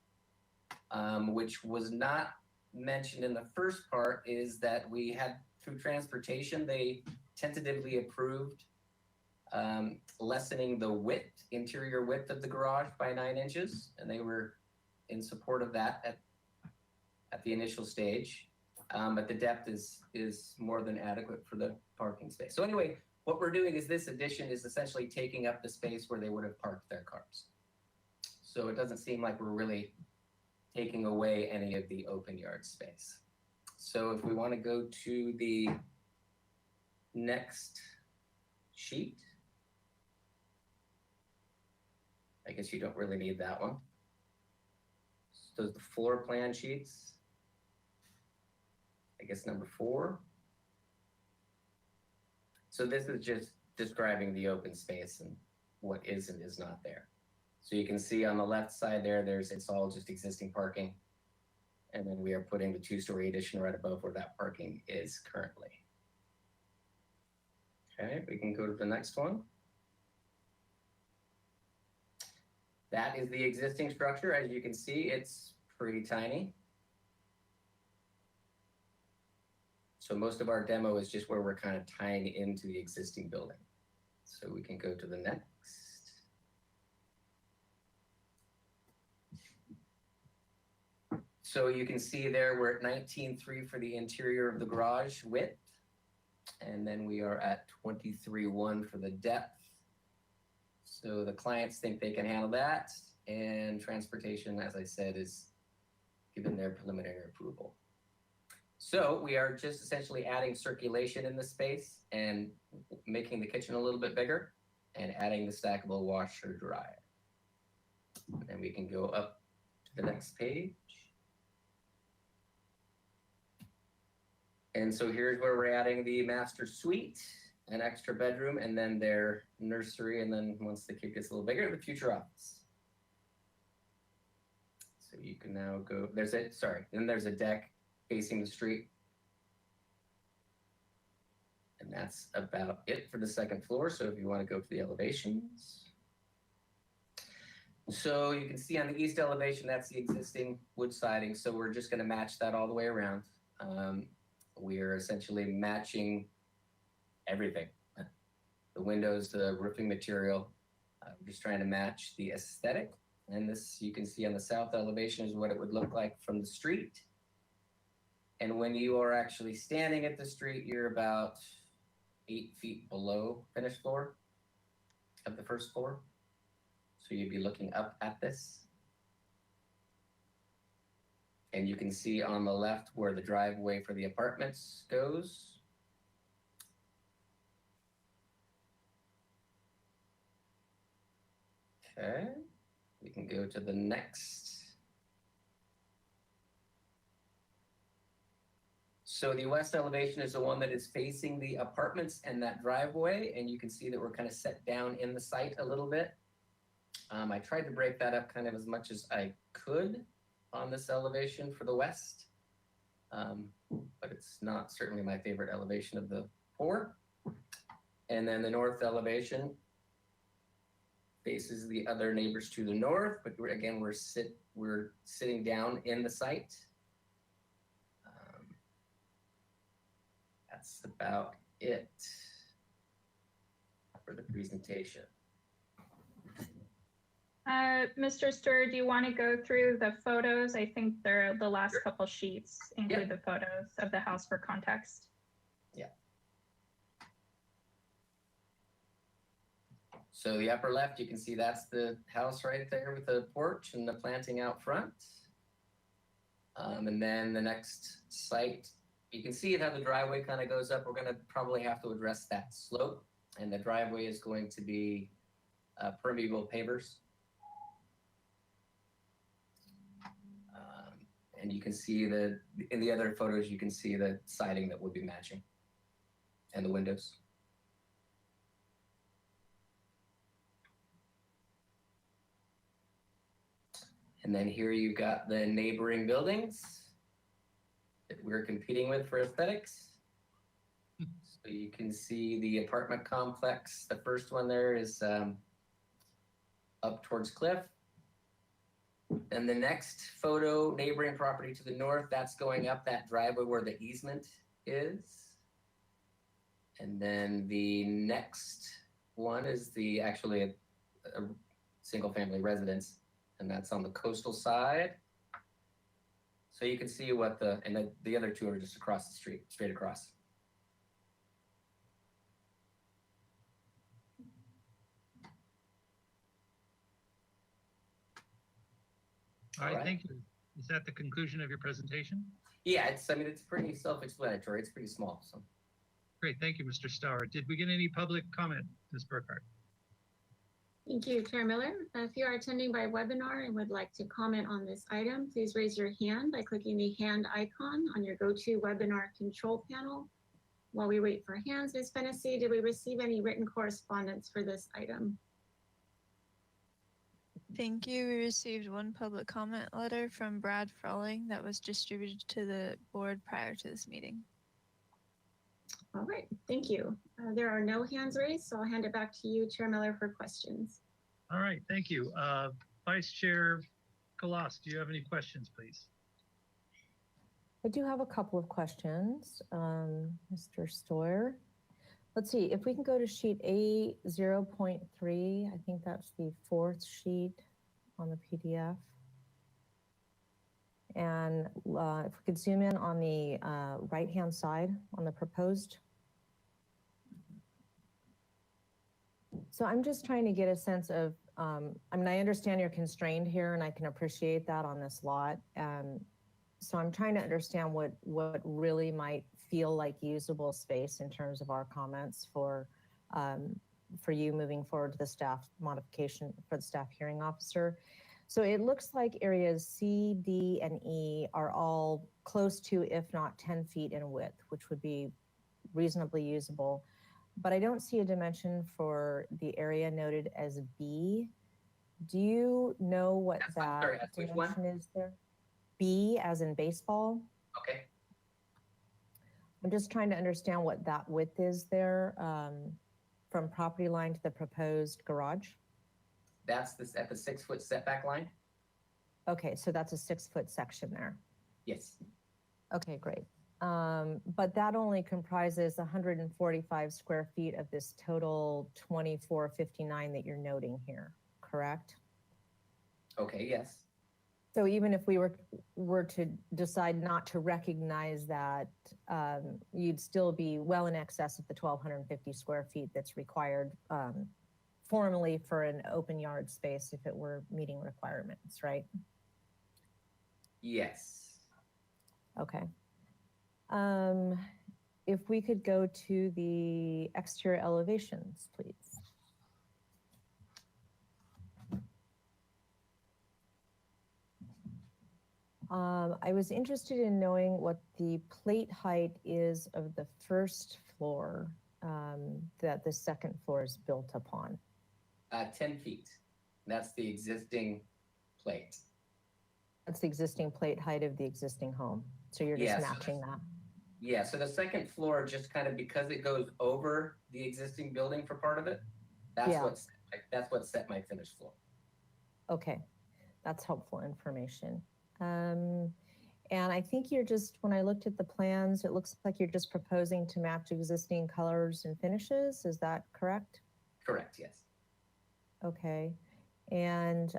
which was not mentioned in the first part. Is that we had, through transportation, they tentatively approved lessening the interior width of the garage by 9 inches, and they were in support of that at the initial stage. But the depth is more than adequate for the parking space. So anyway, what we're doing is this addition is essentially taking up the space where they would have parked their cars. So it doesn't seem like we're really taking away any of the open yard space. So if we want to go to the next sheet, I guess you don't really need that one. So the floor plan sheets, I guess number 4. So this is just describing the open space and what is and is not there. So you can see on the left side there, it's all just existing parking. And then we are putting the 2-story addition right above where that parking is currently. Okay, we can go to the next one. That is the existing structure. As you can see, it's pretty tiny. So most of our demo is just where we're kind of tying into the existing building. So we can go to the next. So you can see there we're at 19.3 for the interior of the garage width. And then we are at 23.1 for the depth. So the clients think they can handle that. And transportation, as I said, is given their preliminary approval. So we are just essentially adding circulation in the space and making the kitchen a little bit bigger and adding the stackable washer dryer. And we can go up to the next page. And so here's where we're adding the master suite, an extra bedroom, and then their nursery. And then once the kid gets a little bigger, the future office. So you can now go, then there's a deck facing the street. And that's about it for the second floor. So if you want to go to the elevations. So you can see on the east elevation, that's the existing wood siding. So we're just going to match that all the way around. We're essentially matching everything. The windows, the roofing material. We're just trying to match the aesthetic. And this, you can see on the south elevation, is what it would look like from the street. And when you are actually standing at the street, you're about 8 feet below finished floor of the first floor. So you'd be looking up at this. And you can see on the left where the driveway for the apartments goes. Okay, we can go to the next. So the west elevation is the one that is facing the apartments and that driveway. And you can see that we're kind of set down in the site a little bit. I tried to break that up kind of as much as I could on this elevation for the west. But it's not certainly my favorite elevation of the 4. And then the north elevation faces the other neighbors to the north, but we're sitting down in the site. That's about it for the presentation. Mr. Stewart, do you want to go through the photos? I think they're the last couple sheets include the photos of the house for context. Yeah. So the upper left, you can see that's the house right there with the porch and the planting out front. And then the next site, you can see how the driveway kind of goes up. We're going to probably have to address that slope. And the driveway is going to be permeable pavers. And you can see in the other photos, you can see the siding that would be matching and the windows. And then here you've got the neighboring buildings that we're competing with for aesthetics. So you can see the apartment complex. The first one there is up towards Cliff. And the next photo, neighboring property to the north, that's going up that driveway where the easement is. And then the next one is actually a single family residence, and that's on the coastal side. So you can see what the other two are just across the street, straight across. All right, thank you. Is that the conclusion of your presentation? Yeah, it's pretty self-explanatory. It's pretty small. So great, thank you, Mr. Stauer. Did we get any public comment, Ms. Burkhardt? Thank you, Chair Miller. If you are attending by webinar and would like to comment on this item, please raise your hand by clicking the hand icon on your GoToWebinar control panel. While we wait for hands, Ms. Fennessy, did we receive any written correspondence for this item? Thank you. We received one public comment letter from Brad Froling that was distributed to the board prior to this meeting. All right, thank you. There are no hands raised, so I'll hand it back to you, Chair Miller, for questions. All right, thank you. Vice Chair Kalas, do you have any questions, please? I do have a couple of questions, Mr. Stoyer. Let's see, if we can go to sheet A0.3, I think that's the fourth sheet on the PDF. And if we could zoom in on the right-hand side on the proposed. So I'm just trying to get a sense of, I mean, I understand you're constrained here and I can appreciate that on this lot. So I'm trying to understand what really might feel like usable space in terms of our comments for you moving forward to the staff modification for the staff hearing officer. So it looks like areas C, D, and E are all close to, if not 10 feet in width, which would be reasonably usable. But I don't see a dimension for the area noted as B. Do you know what that dimension is there? B as in baseball? Okay. I'm just trying to understand what that width is there from property line to the proposed garage. That's at the 6 foot setback line? Okay, so that's a 6 foot section there. Yes. Okay, great. But that only comprises 145 square feet of this total 2459 that you're noting here, correct? Okay, yes. So even if we were to decide not to recognize that, you'd still be well in excess of the 1,250 square feet that's required formally for an open yard space if it were meeting requirements, right? Yes. Okay. If we could go to the exterior elevations, please. I was interested in knowing what the plate height is of the first floor that the second floor is built upon. 10 feet. That's the existing plate. That's the existing plate height of the existing home. So you're just matching that. Yeah, so the second floor, just kind of because it goes over the existing building for part of it, that's what set my finished floor. Okay, that's helpful information. And I think you're just, when I looked at the plans, it looks like you're just proposing to match existing colors and finishes. Is that correct? Correct, yes. Okay. And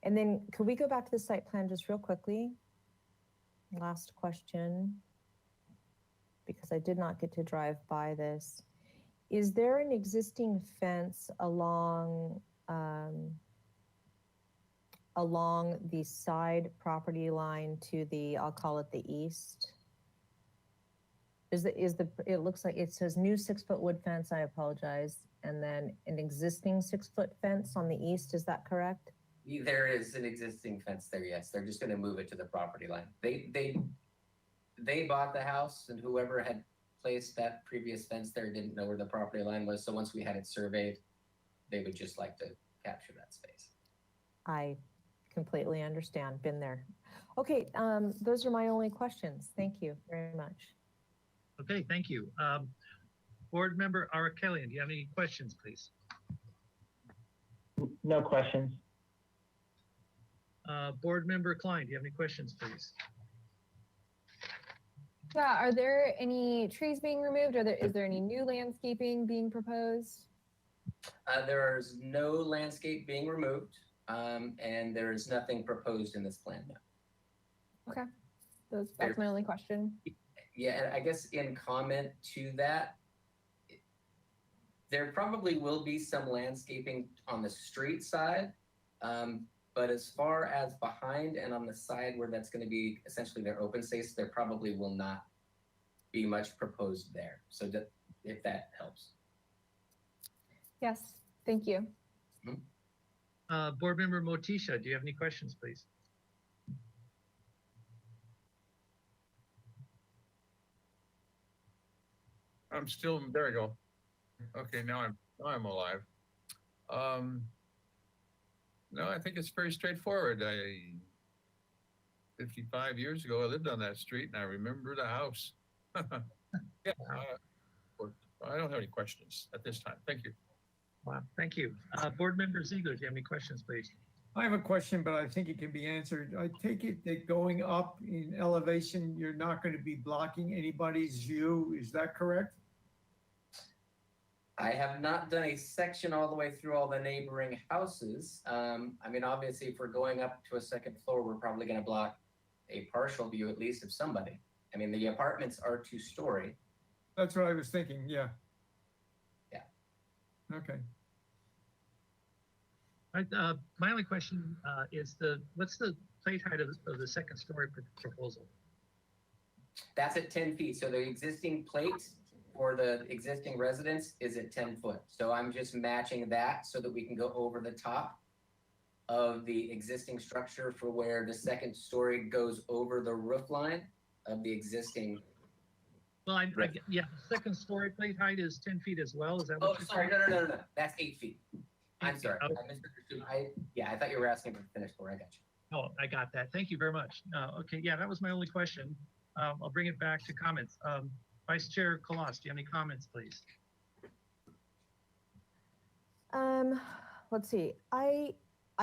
then could we go back to the site plan just real quickly? Last question, because I did not get to drive by this. Is there an existing fence along the side property line to the, I'll call it the east? It looks like it says new 6 foot wood fence, I apologize. And then an existing 6 foot fence on the east, is that correct? There is an existing fence there, yes. They're just gonna move it to the property line. They bought the house, and whoever had placed that previous fence there didn't know where the property line was. So once we had it surveyed, they would just like to capture that space. I completely understand, been there. Okay, those are my only questions. Thank you very much. Okay, thank you. Board Member Arakelian, do you have any questions, please? No questions. Board Member Klein, do you have any questions, please? Yeah, are there any trees being removed? Is there any new landscaping being proposed? There's no landscape being removed, and there is nothing proposed in this plan now. Okay, that's my only question. Yeah, and I guess in comment to that, there probably will be some landscaping on the street side, but as far as behind and on the side where that's going to be essentially their open space, there probably will not be much proposed there. So that, if that helps. Yes, thank you. Board Member Motisha, do you have any questions, please? I'm still, there we go. Okay, now I'm alive. No, I think it's very straightforward. 55 years ago, I lived on that street and I remember the house. Yeah, I don't have any questions at this time. Thank you. Wow, thank you. Board Member Ziegler, do you have any questions, please? I have a question, but I think it can be answered. I take it that going up in elevation, you're not going to be blocking anybody's view. Is that correct? I have not done a section all the way through all the neighboring houses. I mean, obviously, if we're going up to a second floor, we're probably going to block a partial view, at least of somebody. I mean, the apartments are 2-story. That's what I was thinking, yeah. Yeah. Okay. My only question is what's the plate height of the second story proposal? That's at 10 feet. So the existing plate for the existing residence is at 10 foot. So I'm just matching that so that we can go over the top of the existing structure for where the second story goes over the roof line of the existing. Well, yeah, second story plate height is 10 feet as well. Is that what Oh, you're sorry, saying? no. That's 8 feet. I'm sorry, Okay. I misunderstood. I thought you were asking for the finished floor. I got you. Oh, I got that. Thank you very much. Okay, yeah, that was my only question. I'll bring it back to comments. Vice Chair Colas, do you have any comments, please? Let's see. I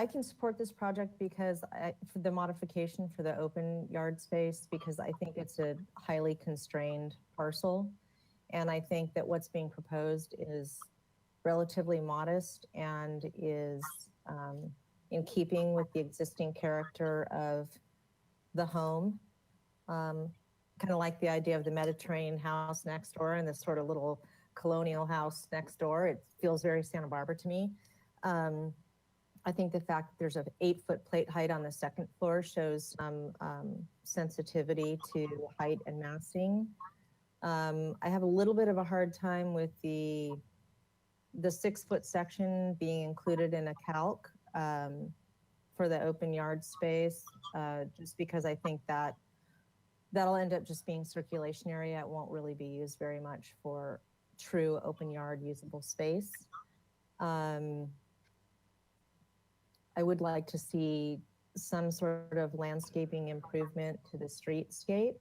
can support this project because for the modification for the open yard space, because I think it's a highly constrained parcel. And I think that what's being proposed is relatively modest and is in keeping with the existing character of the home. Kind of like the idea of the Mediterranean house next door and this sort of little colonial house next door. It feels very Santa Barbara to me. I think the fact that there's an 8-foot plate height on the second floor shows some sensitivity to height and massing. I have a little bit of a hard time with the 6-foot section being included in a calc for the open yard space, just because I think that that'll end up just being circulation area. It won't really be used very much for true open yard usable space. I would like to see some sort of landscaping improvement to the streetscape.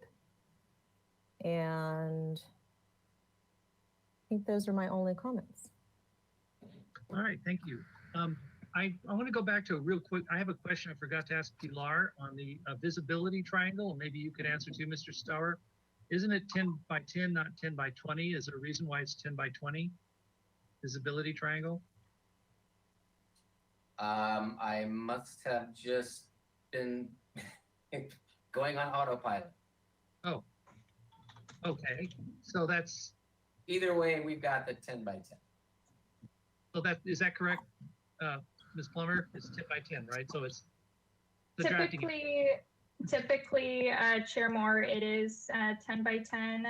And I think those are my only comments. All right, thank you. I want to go back to a real quick, I have a question I forgot to ask Pilar on the visibility triangle. Maybe you could answer to Mr. Stour. Isn't it 10 by 10, not 10 by 20? Is there a reason why it's 10 by 20? Visibility triangle? I must have just been going on autopilot. Oh, okay. So that's, Either way, we've got the 10 by 10. so that, is that correct? Ms. Plummer, it's 10 by 10, right? So it's the drafting. Typically, Chair Moore, it is 10 by 10.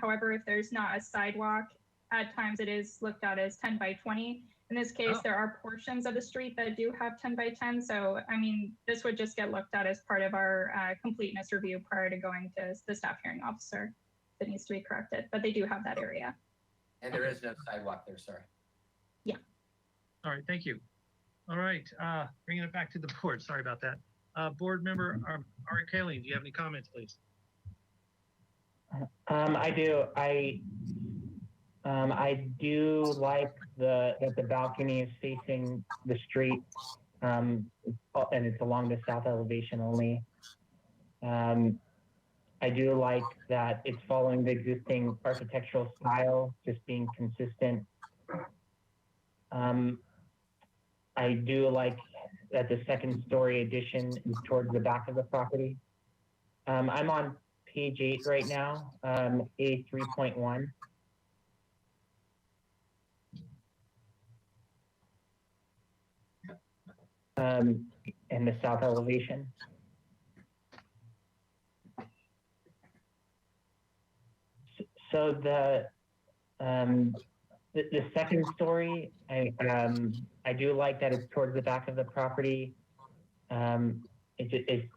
However, if there's not a sidewalk, at times it is looked at as 10 by 20. In this case, there are portions of the street that do have 10 by 10. So, I mean, this would just get looked at as part of our completeness review prior to going to the staff hearing officer that needs to be corrected. But they do have that area. And there is no sidewalk there, sorry. Yeah. All right, thank you. All right, bringing it back to the board. Sorry about that. Board member Ari Kaling, do you have any comments, please? I do. I do like that the balcony is facing the street, and it's along the south elevation only. I do like that it's following the existing architectural style, just being consistent. I do like that the second story addition is towards the back of the property. I'm on page 8 right now, A3.1. And the south elevation. So the second story, I do like that it's towards the back of the property. It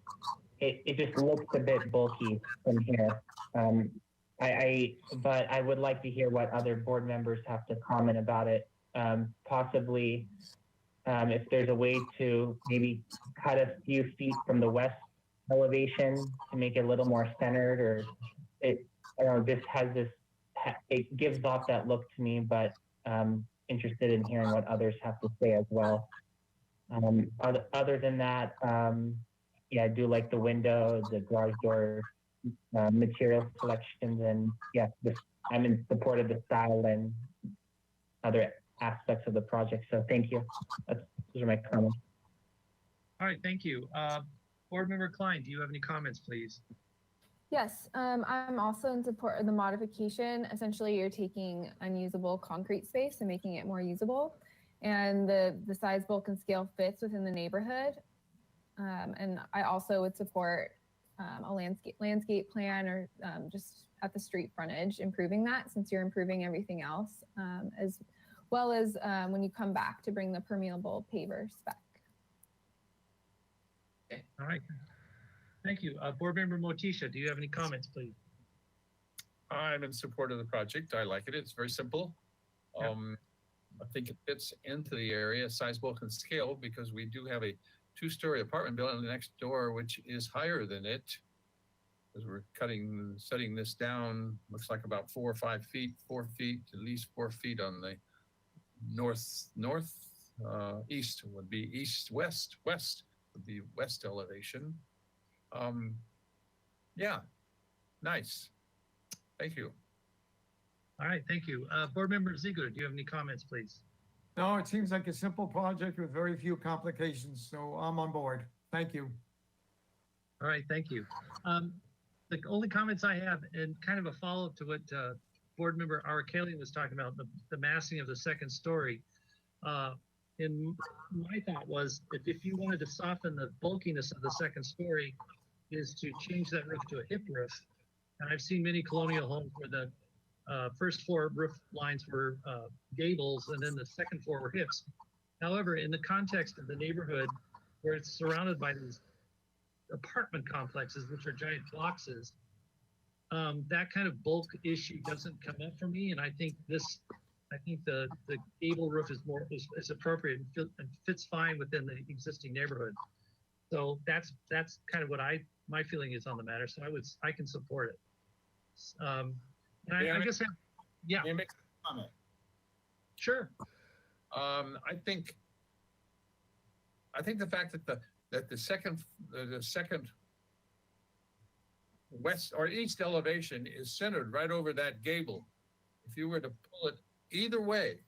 just looks a bit bulky from here. But I would like to hear what other board members have to comment about it. Possibly if there's a way to maybe cut a few feet from the west elevation to make it a little more centered, or it, I don't know, this has this, it gives off that look to me, but interested in hearing what others have to say as well. Other than that, yeah, I do like the window, the garage door material selections, and yeah, I'm in support of the style and other aspects of the project. So thank you. Those are my comments. All right, thank you. Board Member Klein, do you have any comments, please? Yes, I'm also in support of the modification. Essentially, you're taking unusable concrete space and making it more usable. And the size, bulk, and scale fits within the neighborhood. And I also would support a landscape plan, or just at the street frontage, improving that, since you're improving everything else, as well as when you come back to bring the permeable paver spec. All right. Thank you. Board Member Motisha, do you have any comments, please? I'm in support of the project. I like it. It's very simple. I think it fits into the area, size, bulk, and scale, because we do have a 2-story apartment building next door, which is higher than it. Because we're setting this down, looks like about 4 or 5 feet, 4 feet, at least 4 feet on the east would be east, west would be west elevation. Yeah, nice. Thank you. All right, thank you. Board Member Ziegler, do you have any comments, please? No, it seems like a simple project with very few complications, so I'm on board. Thank you. All right, thank you. The only comments I have, and kind of a follow-up to what Board Member Arakalian was talking about, the massing of the second story. And my thought was, if you wanted to soften the bulkiness of the second story, is to change that roof to a hip roof. And I've seen many colonial homes where the first floor roof lines were gables, and then the second floor were hips. However, in the context of the neighborhood, where it's surrounded by these apartment complexes, which are giant boxes, that kind of bulk issue doesn't come up for me. And I think the gable roof is appropriate and fits fine within the existing neighborhood. So that's kind of what my feeling is on the matter. So I can support it. And I guess, yeah. May I make a comment? Sure. I think the fact that the second west or east elevation is centered right over that gable. If you were to pull it either way,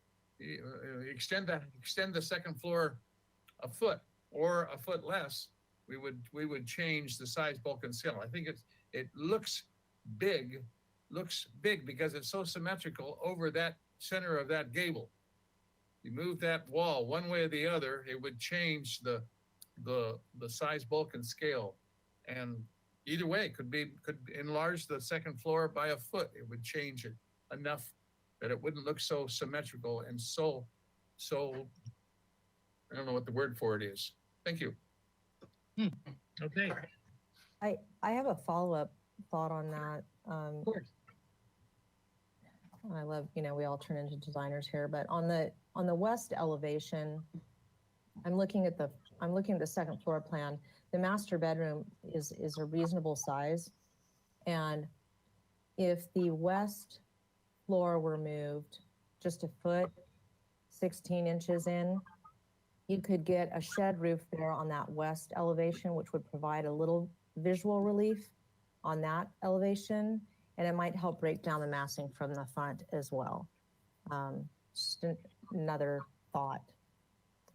extend the second floor a foot or a foot less, we would change the size, bulk, and scale. I think it looks big because it's so symmetrical over that center of that gable. You move that wall one way or the other, it would change the size, bulk, and scale. And either way, could enlarge the second floor by a foot. It would change it enough that it wouldn't look so symmetrical and so I don't know what the word for it is. Thank you. Okay. I have a follow-up thought on that. Of course. I love, we all turn into designers here, but on the west elevation, I'm looking at the second floor plan. The master bedroom is a reasonable size. And if the west floor were moved just a foot, 16 inches in, you could get a shed roof there on that west elevation, which would provide a little visual relief on that elevation. And it might help break down the massing from the front as well. Just another thought.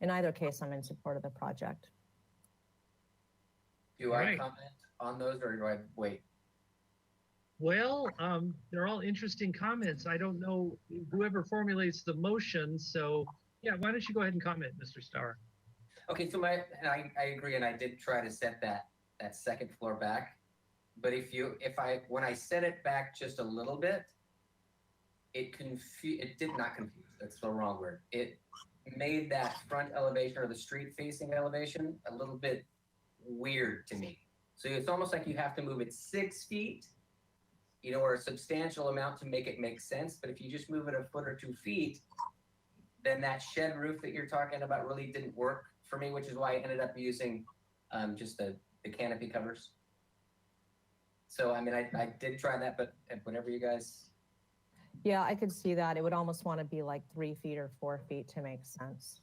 In either case, I'm in support of the project. Do I comment on those, or do I wait? Well, they're all interesting comments. I don't know whoever formulates the motion. So yeah, why don't you go ahead and comment, Mr. Starr? Okay, so I agree, and I did try to set that second floor back. But when I set it back just a little bit, it did not confuse. That's the wrong word. It made that front elevation or the street facing elevation a little bit weird to me. So it's almost like you have to move it 6 feet, or a substantial amount to make it make sense. But if you just move it a foot or 2 feet, then that shed roof that you're talking about really didn't work for me, which is why I ended up using just the canopy covers. So, I mean, I did try that, but whatever you guys. Yeah, I could see that. It would almost want to be like 3 feet or 4 feet to make sense.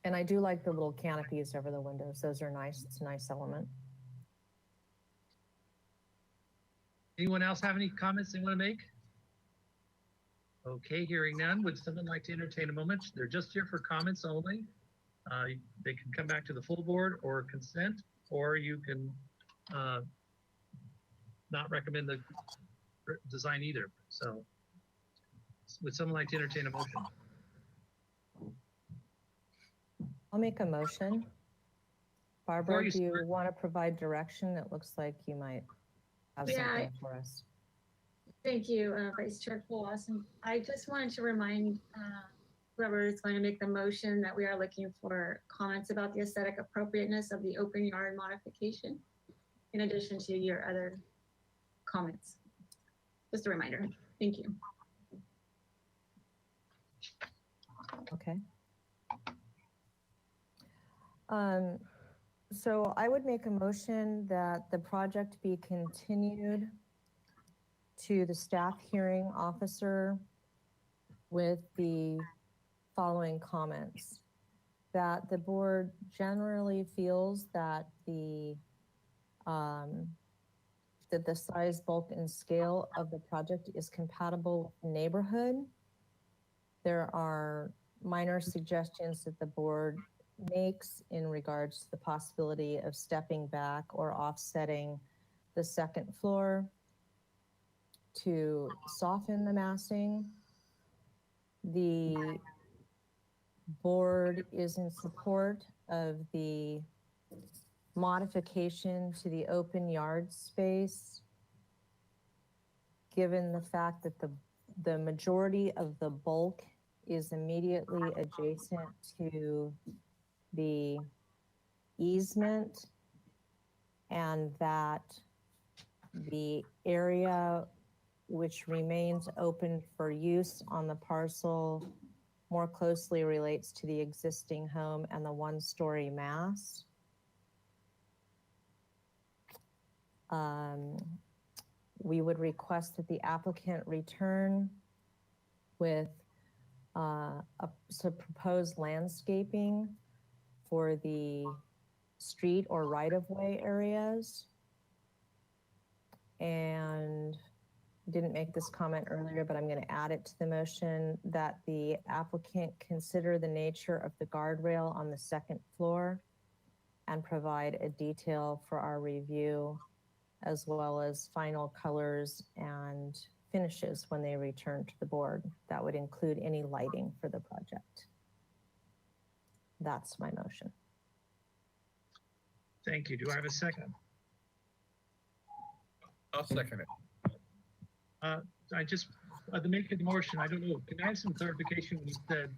And I do like the little canopies over the windows. Those are nice. It's a nice element. Anyone else have any comments they want to make? Okay, hearing none, would someone like to entertain a moment? They're just here for comments only. They can come back to the full board or consent, or you can not recommend the design either. So would someone like to entertain a motion? I'll make a motion. Barbara, you do you start- want to provide direction? It looks like you might have Yeah, something for us. Thank you, Vice Chair Colas. And I just wanted to remind whoever is going to make the motion that we are looking for comments about the aesthetic appropriateness of the open yard modification, in addition to your other comments. Just a reminder. Thank you. Okay. So I would make a motion that the project be continued to the staff hearing officer with the following comments. That the board generally feels that the size, bulk, and scale of the project is compatible with the neighborhood. There are minor suggestions that the board makes in regards to the possibility of stepping back or offsetting the second floor to soften the massing. The board is in support of the modification to the open yard space, given the fact that the majority of the bulk is immediately adjacent to the easement, and that the area which remains open for use on the parcel more closely relates to the existing home and the one-story mass. We would request that the applicant return with some proposed landscaping for the street or right-of-way areas. And didn't make this comment earlier, but I'm going to add it to the motion that the applicant consider the nature of the guardrail on the second floor and provide a detail for our review, as well as final colors and finishes when they return to the board. That would include any lighting for the project. That's my motion. Thank you. Do I have a second? I'll second it. I just, the make of the motion, I don't know, can I have some clarification when you said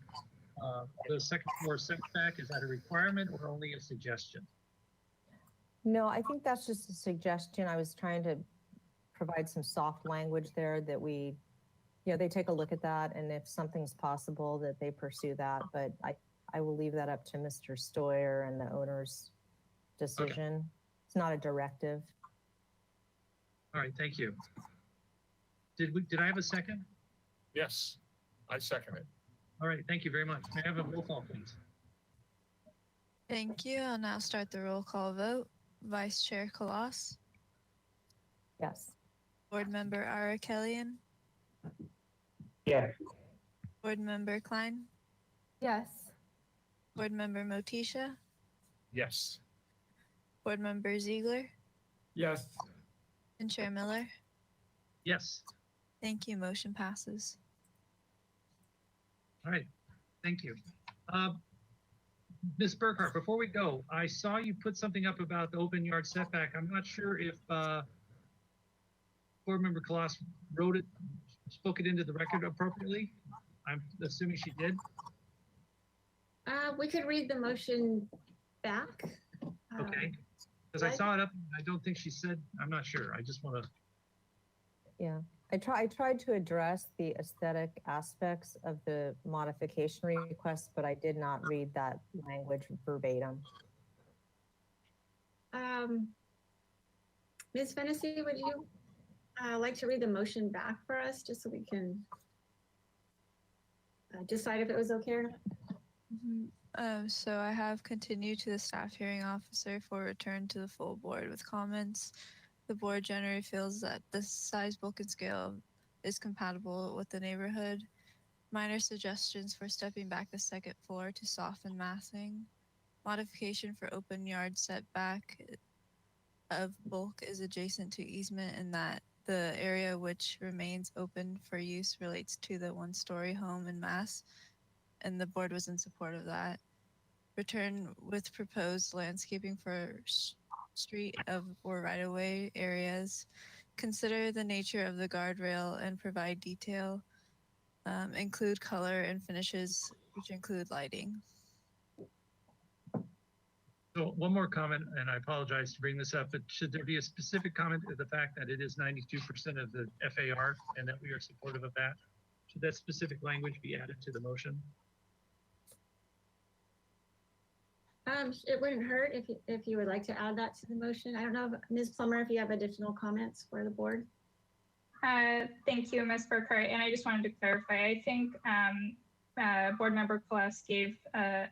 the second floor setback, is that a requirement or only a suggestion? No, I think that's just a suggestion. I was trying to provide some soft language there that we, they take a look at that, and if something's possible, that they pursue that. But I will leave that up to Mr. Stoyer and the owner's decision. Okay. It's not a directive. All right, thank you. Did I have a second? Yes, I second it. All right, thank you very much. May I have a roll call, please? Thank you. I'll now start the roll call vote. Vice Chair Colas, Yes. Board Member Ara Kellian, Yes. Board Member Klein, Yes. Board Member Motisha, Yes. Board Member Ziegler, Yes. and Chair Miller. Yes. Thank you. Motion passes. All right, thank you. Ms. Burkhart, before we go, I saw you put something up about the open yard setback. I'm not sure if Board Member Colas spoke it into the record appropriately. I'm assuming she did. We could read the motion back. Okay, because I saw it up. I don't think she said, I'm not sure. I just want to. Yeah. I tried to address the aesthetic aspects of the modification request, but I did not read that language verbatim. Ms. Fennessy, would you like to read the motion back for us, just so we can decide if it was okay or not? So I have continued to the staff hearing officer for return to the full board with comments. The board generally feels that the size, bulk, and scale is compatible with the neighborhood. Minor suggestions for stepping back the second floor to soften massing. Modification for open yard setback of bulk is adjacent to easement in that the area which remains open for use relates to the one-story home in mass, and the board was in support of that. Return with proposed landscaping for street of or right-of-way areas. Consider the nature of the guardrail and provide detail. Include color and finishes, which include lighting. So one more comment, and I apologize to bring this up, but should there be a specific comment to the fact that it is 92% of the FAR and that we are supportive of that? Should that specific language be added to the motion? It wouldn't hurt if you would like to add that to the motion. I don't know, Ms. Plummer, if you have additional comments for the board. Thank you, Ms. Burkhart. And I just wanted to clarify, I think Board Member Kolas gave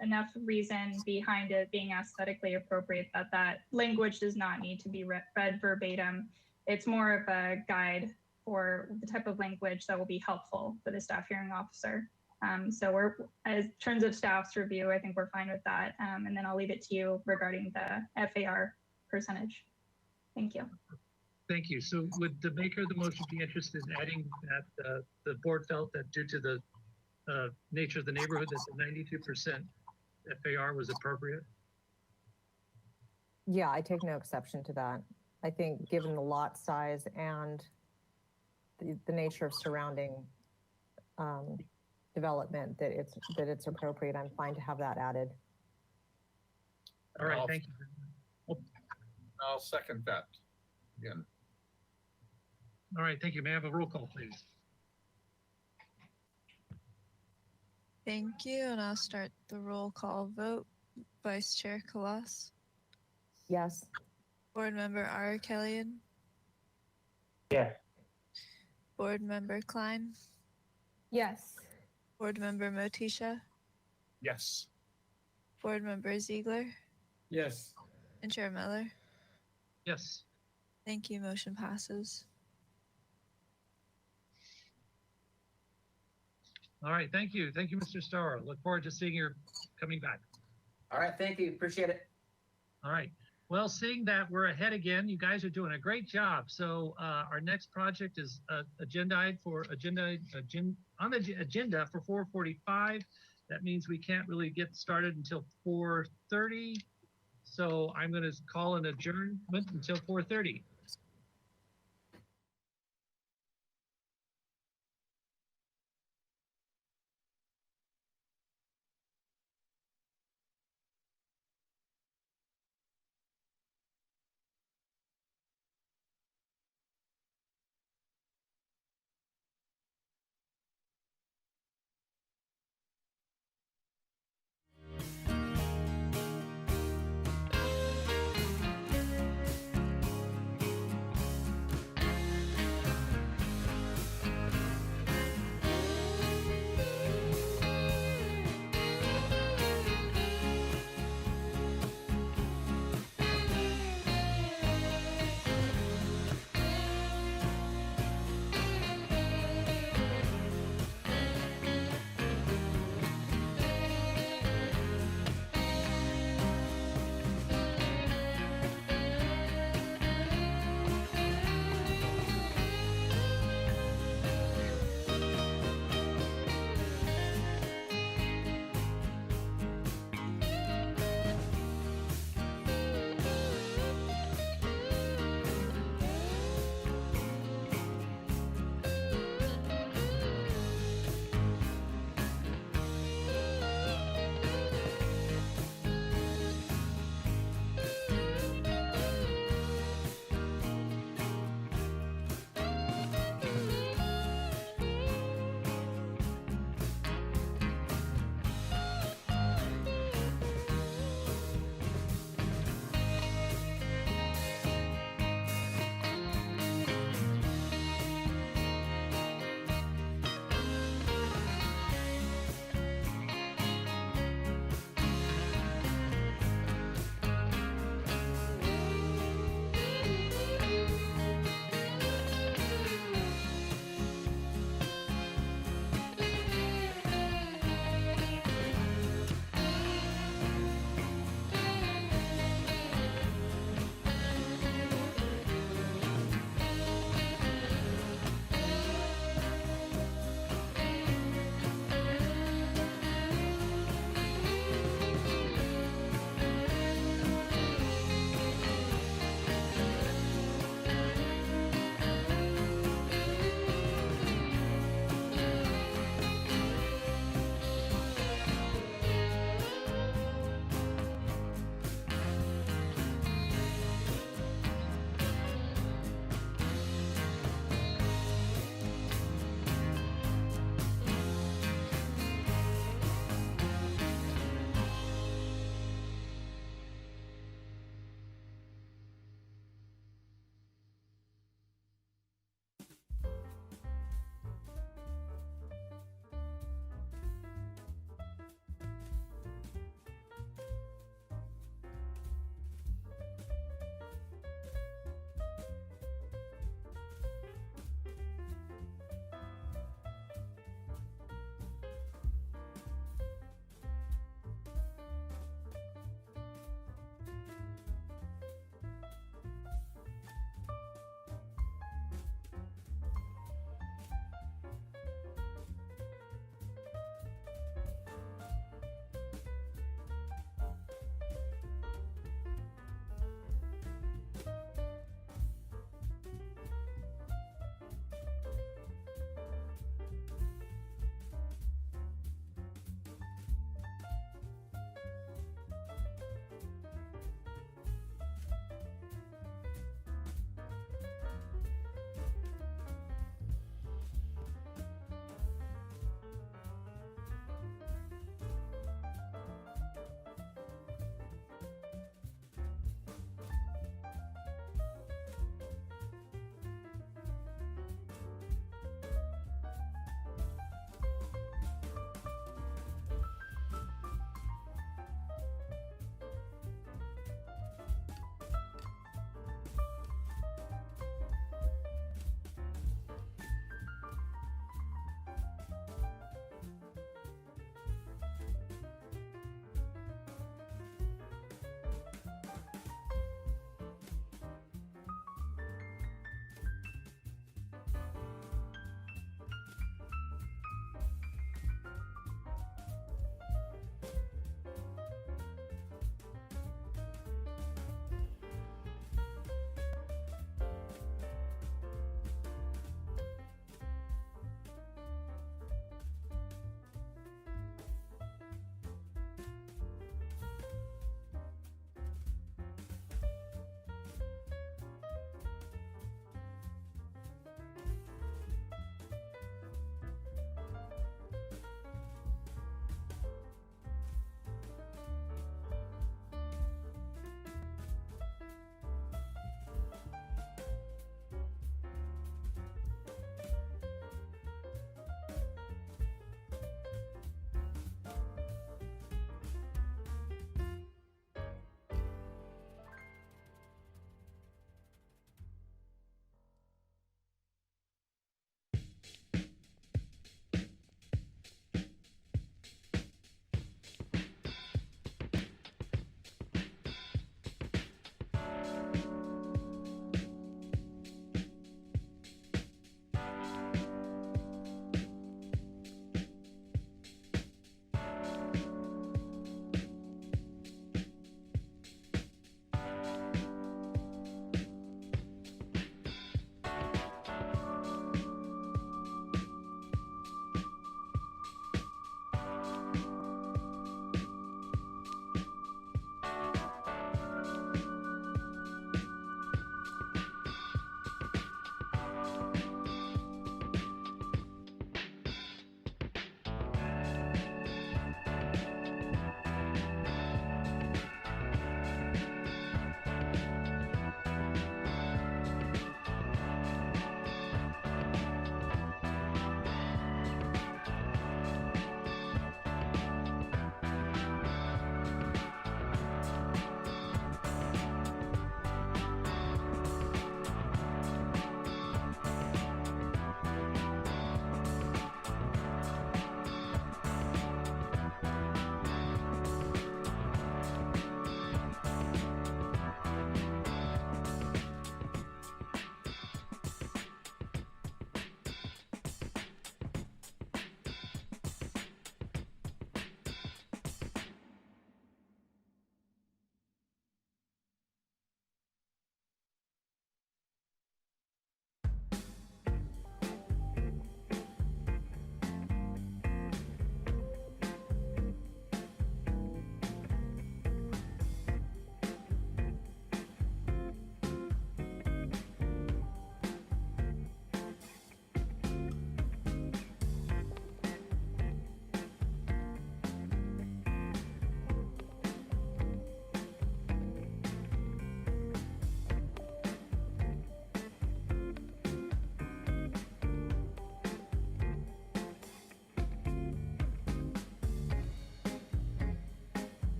enough reason behind it being aesthetically appropriate that language does not need to be read verbatim. It's more of a guide for the type of language that will be helpful for the staff hearing officer. So we're, as terms of staff's review, I think we're fine with that. And then I'll leave it to you regarding the FAR percentage. Thank you. Thank you. So would the maker of the motion be interested in adding that the board felt that due to the nature of the neighborhood that the 92% FAR was appropriate? Yeah, I take no exception to that. I think given the lot size and the nature of surrounding development, that it's appropriate. I'm fine to have that added. All right, thank you. I'll second that again. All right, thank you. May I have a roll call, please? Thank you, and I'll start the roll call vote. Vice Chair Kolas, Yes. Board Member R. Kellyan, Yes. Board Member Klein, Yes. Board Member Motisha, Yes. Board Member Ziegler, Yes. and Chair Miller. Yes. Thank you. Motion passes. All right, thank you. Thank you, Mr. Starr. Look forward to seeing you coming back. All right, thank you. Appreciate it. All right. Well, seeing that we're ahead again, you guys are doing a great job. So our next project is on the agenda for 4:45. That means we can't really get started until 4:30. So I'm going to call an adjournment until 4:30.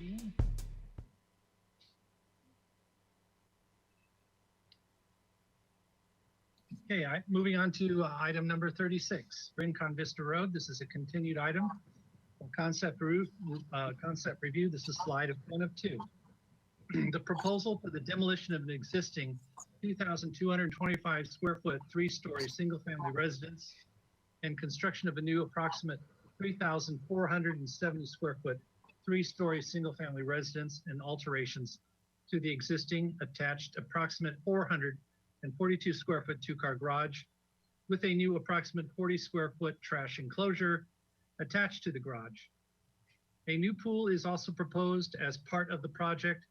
Dean? Okay, moving on to item number 36, Rincon Vista Road. This is a continued item. Concept review. This is slide of 1 of 2. The proposal for the demolition of an existing 2,225 square foot, 3-story single-family residence and construction of a new approximate 3,470 square foot, 3-story single-family residence and alterations to the existing attached approximate 442 square foot 2-car garage with a new approximate 40 square foot trash enclosure attached to the garage. A new pool is also proposed as part of the project.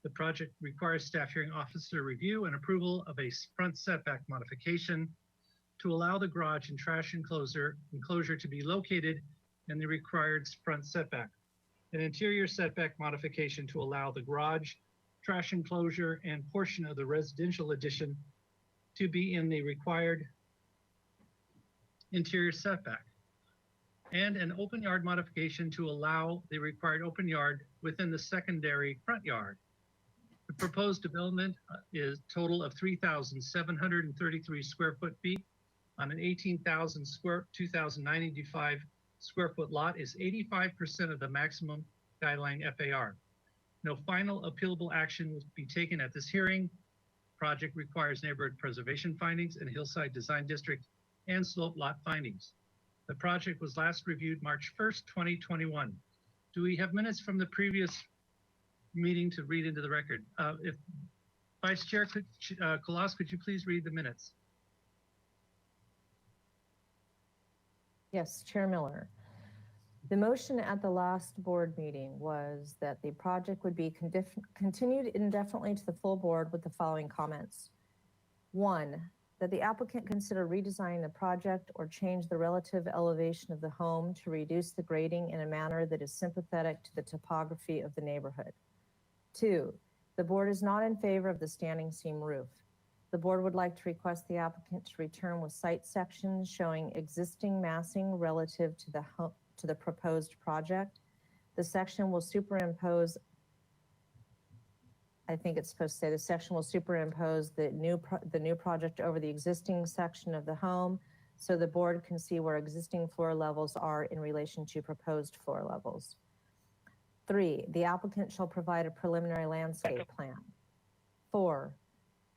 The project requires staff hearing officer review and approval of a front setback modification to allow the garage and trash enclosure to be located in the required front setback. An interior setback modification to allow the garage, trash enclosure, and portion of the residential addition to be in the required interior setback. And an open yard modification to allow the required open yard within the secondary front yard. The proposed development is total of 3,733 square foot feet on an 2,095 square foot lot is 85% of the maximum guideline FAR. No final appealable action will be taken at this hearing. Project requires neighborhood preservation findings and hillside design district and slope lot findings. The project was last reviewed March 1st, 2021. Do we have minutes from the previous meeting to read into the record? If Vice Chair Kolas, could you please read the minutes? Yes, Chair Miller. The motion at the last board meeting was that the project would be continued indefinitely to the full board with the following comments. 1, that the applicant consider redesigning the project or change the relative elevation of the home to reduce the grading in a manner that is sympathetic to the topography of the neighborhood. 2, the board is not in favor of the standing seam roof. The board would like to request the applicant to return with site sections showing existing massing relative to the proposed project. The section will superimpose, I think it's supposed to say the section will superimpose the new project over the existing section of the home so the board can see where existing floor levels are in relation to proposed floor levels. 3, the applicant shall provide a preliminary landscape plan. 4,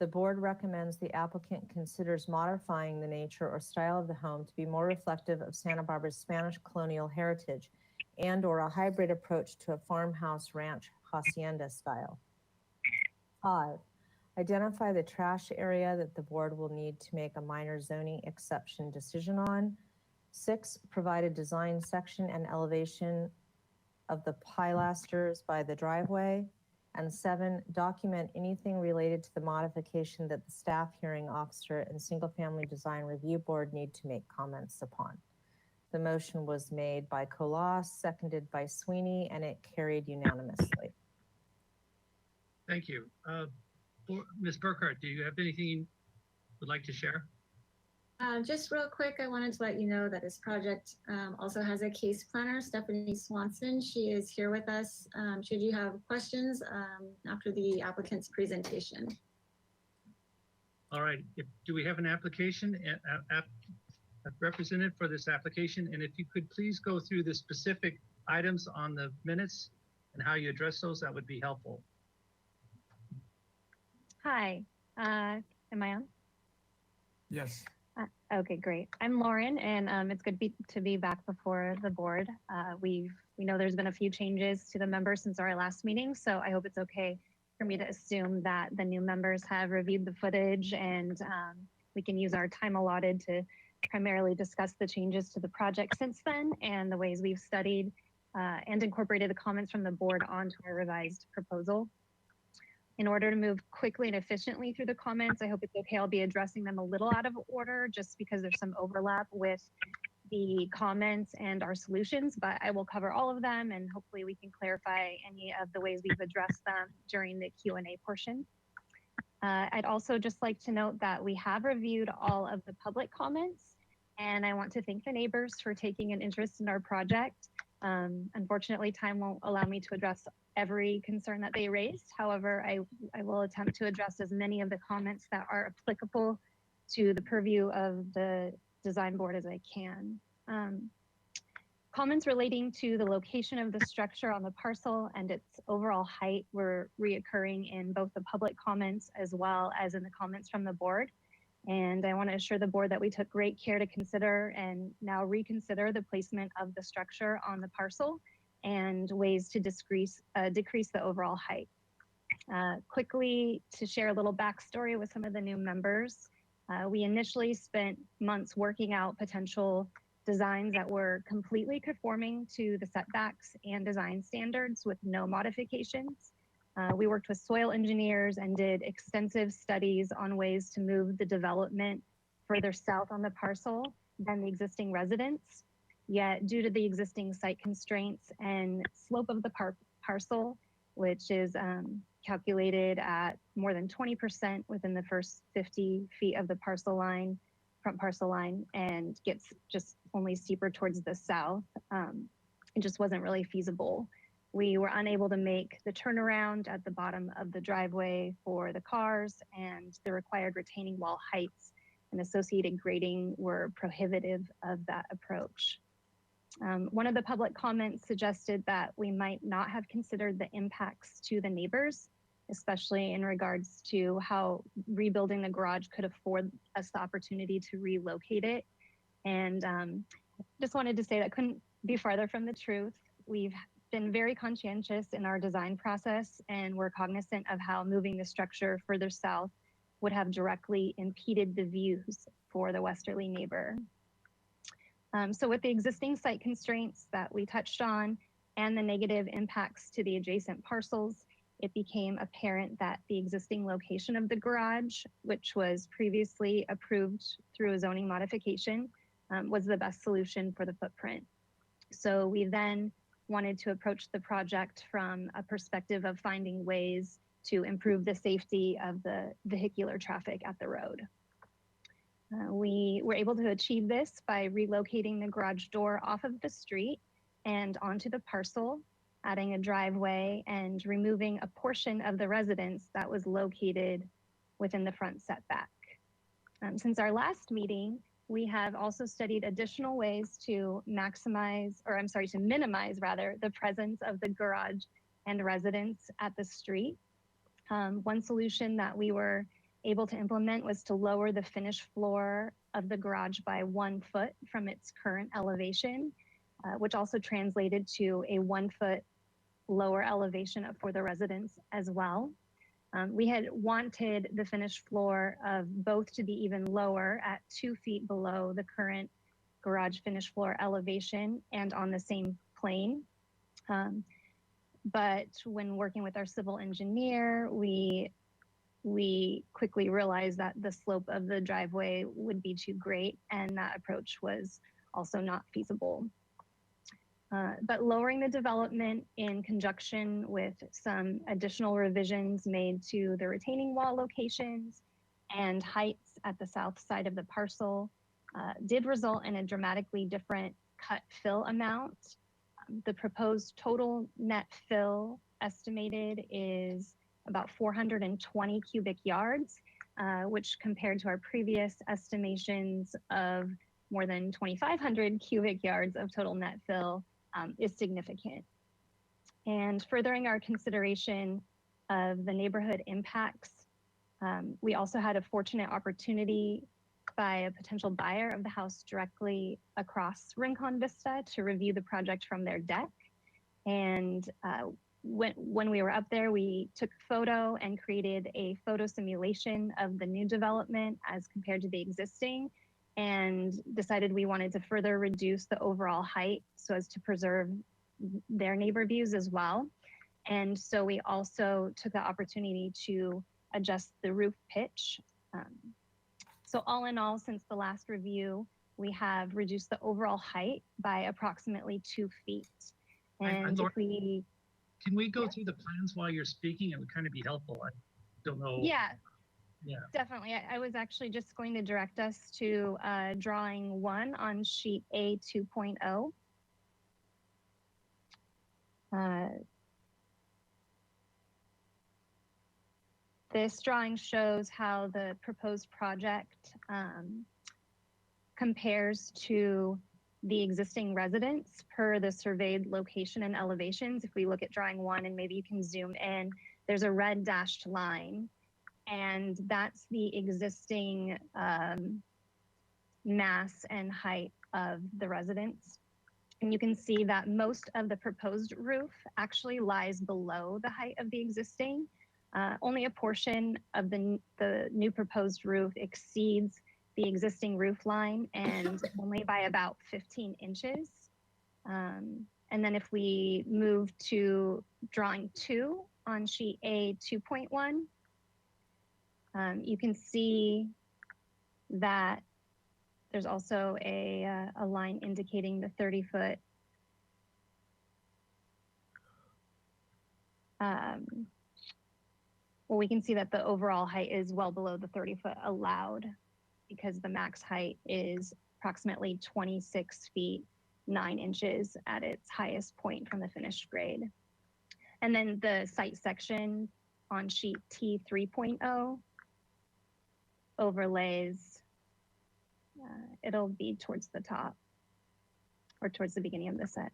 the board recommends the applicant considers modifying the nature or style of the home to be more reflective of Santa Barbara's Spanish colonial heritage and or a hybrid approach to a farmhouse ranch hacienda style. 5, identify the trash area that the board will need to make a minor zoning exception decision on. 6, provide a design section and elevation of the pilasters by the driveway. And 7, document anything related to the modification that the staff hearing officer and single family design review board need to make comments upon. The motion was made by Kolas, seconded by Sweeney, and it carried unanimously. Thank you. Ms. Burkhart, do you have anything you would like to share? Just real quick, I wanted to let you know that this project also has a case planner, Stephanie Swanson. She is here with us. Should you have questions after the applicant's presentation. All right. Do we have an application represented for this application? And if you could please go through the specific items on the minutes and how you address those, that would be helpful. Hi, am I on? Yes. Okay, great. I'm Lauren, and it's good to be back before the board. We know there's been a few changes to the members since our last meeting, so I hope it's okay for me to assume that the new members have reviewed the footage and we can use our time allotted to primarily discuss the changes to the project since then and the ways we've studied and incorporated the comments from the board onto our revised proposal. In order to move quickly and efficiently through the comments, I hope it's okay. I'll be addressing them a little out of order just because there's some overlap with the comments and our solutions, but I will cover all of them and hopefully we can clarify any of the ways we've addressed them during the Q&A portion. I'd also just like to note that we have reviewed all of the public comments and I want to thank the neighbors for taking an interest in our project. Unfortunately, time won't allow me to address every concern that they raised. However, I will attempt to address as many of the comments that are applicable to the purview of the design board as I can. Comments relating to the location of the structure on the parcel and its overall height were reoccurring in both the public comments as well as in the comments from the board. And I want to assure the board that we took great care to consider and now reconsider the placement of the structure on the parcel and ways to decrease the overall height. Quickly, to share a little backstory with some of the new members, we initially spent months working out potential designs that were completely conforming to the setbacks and design standards with no modifications. We worked with soil engineers and did extensive studies on ways to move the development further south on the parcel than the existing residents. Yet due to the existing site constraints and slope of the parcel, which is calculated at more than 20% within the first 50 feet of the parcel line, front parcel line, and gets just only steeper towards the south, it just wasn't really feasible. We were unable to make the turnaround at the bottom of the driveway for the cars, and the required retaining wall heights and associated grading were prohibitive of that approach. One of the public comments suggested that we might not have considered the impacts to the neighbors, especially in regards to how rebuilding the garage could afford us the opportunity to relocate it. And just wanted to say that couldn't be farther from the truth. We've been very conscientious in our design process, and we're cognizant of how moving the structure further south would have directly impeded the views for the westerly neighbor. So with the existing site constraints that we touched on and the negative impacts to the adjacent parcels, it became apparent that the existing location of the garage, which was previously approved through a zoning modification, was the best solution for the footprint. So we then wanted to approach the project from a perspective of finding ways to improve the safety of the vehicular traffic at the road. We were able to achieve this by relocating the garage door off of the street and onto the parcel, adding a driveway and removing a portion of the residence that was located within the front setback. Since our last meeting, we have also studied additional ways to minimize the presence of the garage and residence at the street. One solution that we were able to implement was to lower the finished floor of the garage by 1 foot from its current elevation, which also translated to a 1 foot lower elevation for the residents as well. We had wanted the finished floor of both to be even lower at 2 feet below the current garage finished floor elevation and on the same plane. But when working with our civil engineer, we quickly realized that the slope of the driveway would be too great, and that approach was also not feasible. But lowering the development in conjunction with some additional revisions made to the retaining wall locations and heights at the south side of the parcel did result in a dramatically different cut fill amount. The proposed total net fill estimated is about 420 cubic yards, which compared to our previous estimations of more than 2,500 cubic yards of total net fill is significant. And furthering our consideration of the neighborhood impacts, we also had a fortunate opportunity by a potential buyer of the house directly across Rincon Vista to review the project from their deck. And when we were up there, we took a photo and created a photo simulation of the new development as compared to the existing, and decided we wanted to further reduce the overall height so as to preserve their neighbor views as well. And so we also took the opportunity to adjust the roof pitch. So all in all, since the last review, we have reduced the overall height by approximately 2 feet. And if we... Can we go through the plans while you're speaking? It would kind of be helpful. I don't know. Yeah. Yeah. Definitely. I was actually just going to direct us to drawing 1 on sheet A 2.0. This drawing shows how the proposed project compares to the existing residence per the surveyed location and elevations. If we look at drawing 1, and maybe you can zoom in, there's a red dashed line, and that's the existing mass and height of the residence. And you can see that most of the proposed roof actually lies below the height of the existing. Only a portion of the new proposed roof exceeds the existing roof line, and only by about 15 inches. And then if we move to drawing 2 on sheet A 2.1, you can see that there's also a line indicating the 30-foot well, we can see that the overall height is well below the 30-foot allowed, because the max height is approximately 26 feet 9 inches at its highest point from the finished grade. And then the site section on sheet T 3.0 overlays, it'll be towards the top or towards the beginning of the set.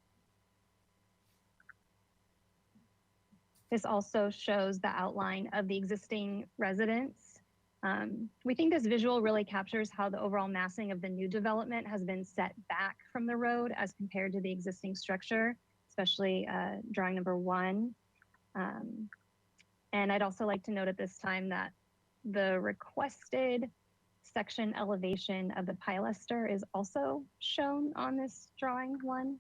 This also shows the outline of the existing residence. We think this visual really captures how the overall massing of the new development has been set back from the road as compared to the existing structure, especially drawing number 1. And I'd also like to note at this time that the requested section elevation of the pilaster is also shown on this drawing 1.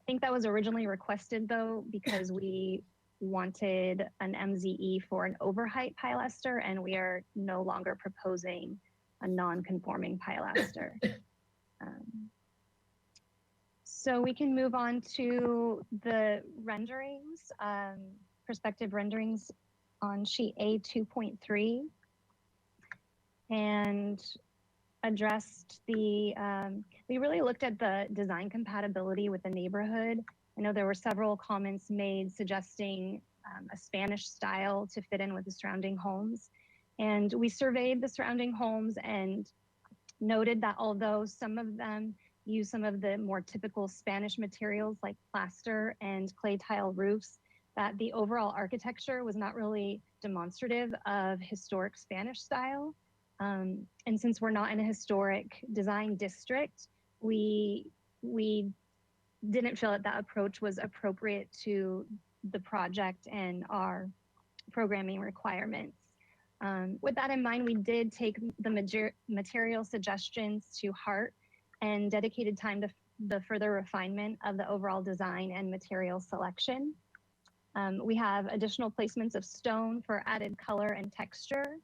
I think that was originally requested though, because we wanted an MZE for an overheight pilaster, and we are no longer proposing a non-conforming pilaster. So we can move on to the renderings, perspective renderings on sheet A 2.3, and addressed the, we really looked at the design compatibility with the neighborhood. I know there were several comments made suggesting a Spanish style to fit in with the surrounding homes. And we surveyed the surrounding homes and noted that although some of them use some of the more typical Spanish materials like plaster and clay tile roofs, that the overall architecture was not really demonstrative of historic Spanish style. And since we're not in a historic design district, we didn't feel that that approach was appropriate to the project and our programming requirements. With that in mind, we did take the material suggestions to heart and dedicated time to the further refinement of the overall design and material selection. We have additional placements of stone for added color and texture.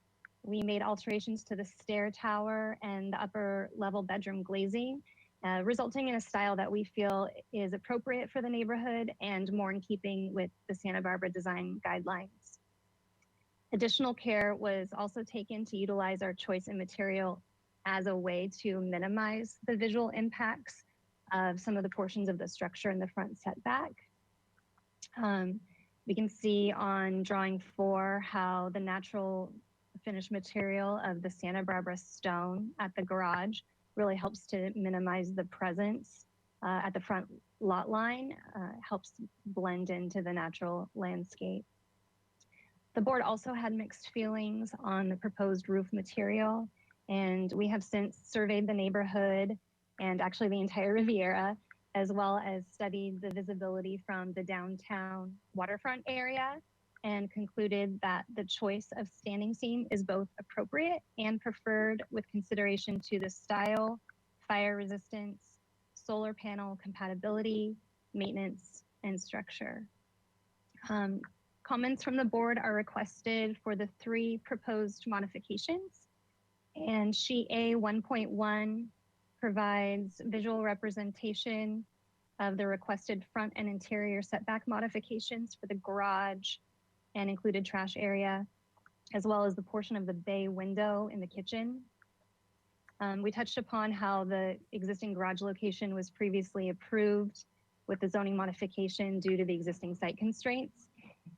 We made alterations to the stair tower and the upper level bedroom glazing, resulting in a style that we feel is appropriate for the neighborhood and more in keeping with the Santa Barbara design guidelines. Additional care was also taken to utilize our choice in material as a way to minimize the visual impacts of some of the portions of the structure in the front setback. We can see on drawing 4 how the natural finish material of the Santa Barbara stone at the garage really helps to minimize the presence at the front lot line, helps blend into the natural landscape. The board also had mixed feelings on the proposed roof material, and we have since surveyed the neighborhood and actually the entire Riviera, as well as studied the visibility from the downtown waterfront area, and concluded that the choice of standing seam is both appropriate and preferred with consideration to the style, fire resistance, solar panel compatibility, maintenance, and structure. Comments from the board are requested for the 3 proposed modifications. And sheet A 1.1 provides visual representation of the requested front and interior setback modifications for the garage and included trash area, as well as the portion of the bay window in the kitchen. We touched upon how the existing garage location was previously approved with the zoning modification due to the existing site constraints.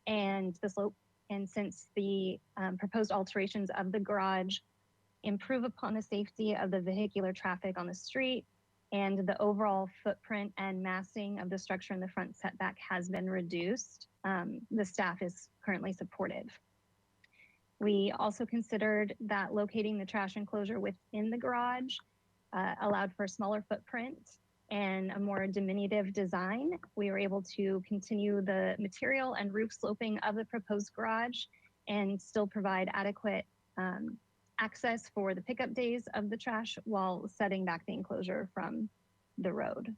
And the slope And since the proposed alterations of the garage improve upon the safety of the vehicular traffic on the street, and the overall footprint and massing of the structure in the front setback has been reduced, the staff is currently supportive. We also considered that locating the trash enclosure within the garage allowed for a smaller footprint and a more diminutive design. We were able to continue the material and roof sloping of the proposed garage and still provide adequate access for the pickup days of the trash while setting back the enclosure from the road.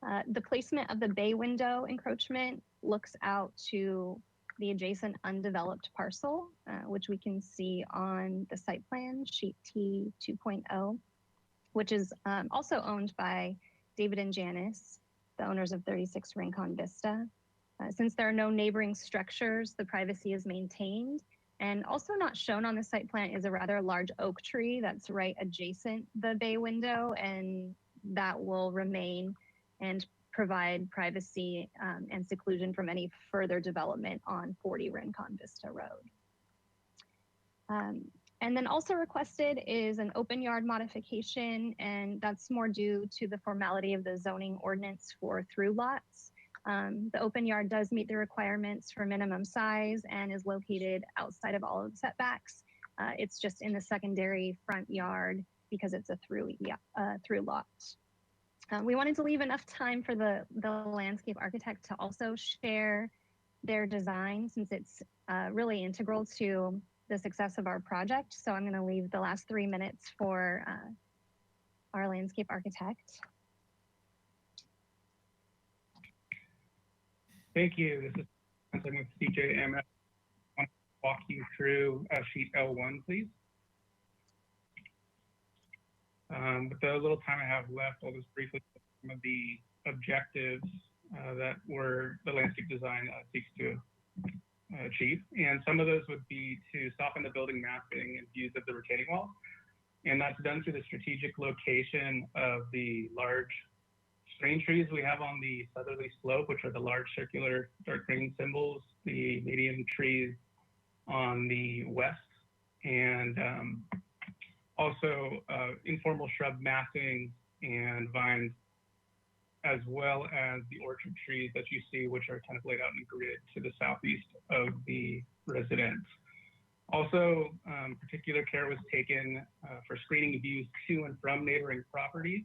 The placement of the bay window encroachment looks out to the adjacent undeveloped parcel, which we can see on the site plan, sheet T 2.0, which is also owned by David and Janice, the owners of 36 Rincon Vista. Since there are no neighboring structures, the privacy is maintained. And also not shown on the site plan is a rather large oak tree that's right adjacent the bay window, and that will remain and provide privacy and seclusion from any further development on 40 Rincon Vista Road. And then also requested is an open yard modification, and that's more due to the formality of the zoning ordinance for through lots. The open yard does meet the requirements for minimum size and is located outside of all of the setbacks. It's just in the secondary front yard because it's a through lot. We wanted to leave enough time for the landscape architect to also share their design, since it's really integral to the success of our project. So I'm going to leave the last 3 minutes for our landscape architect. Thank you. This is I'm with CJMS. I want to walk you through sheet L1, please. With the little time I have left, I'll just briefly put some of the objectives that the landscape design seeks to achieve. And some of those would be to soften the building mapping and views of the retaining wall. And that's done through the strategic location of the large screen trees we have on the southerly slope, which are the large circular dark green symbols, the medium trees on the west, and also informal shrub massing and vines, as well as the orchard trees that you see, which are kind of laid out in a grid to the southeast of the residence. Also, particular care was taken for screening views to and from neighboring properties,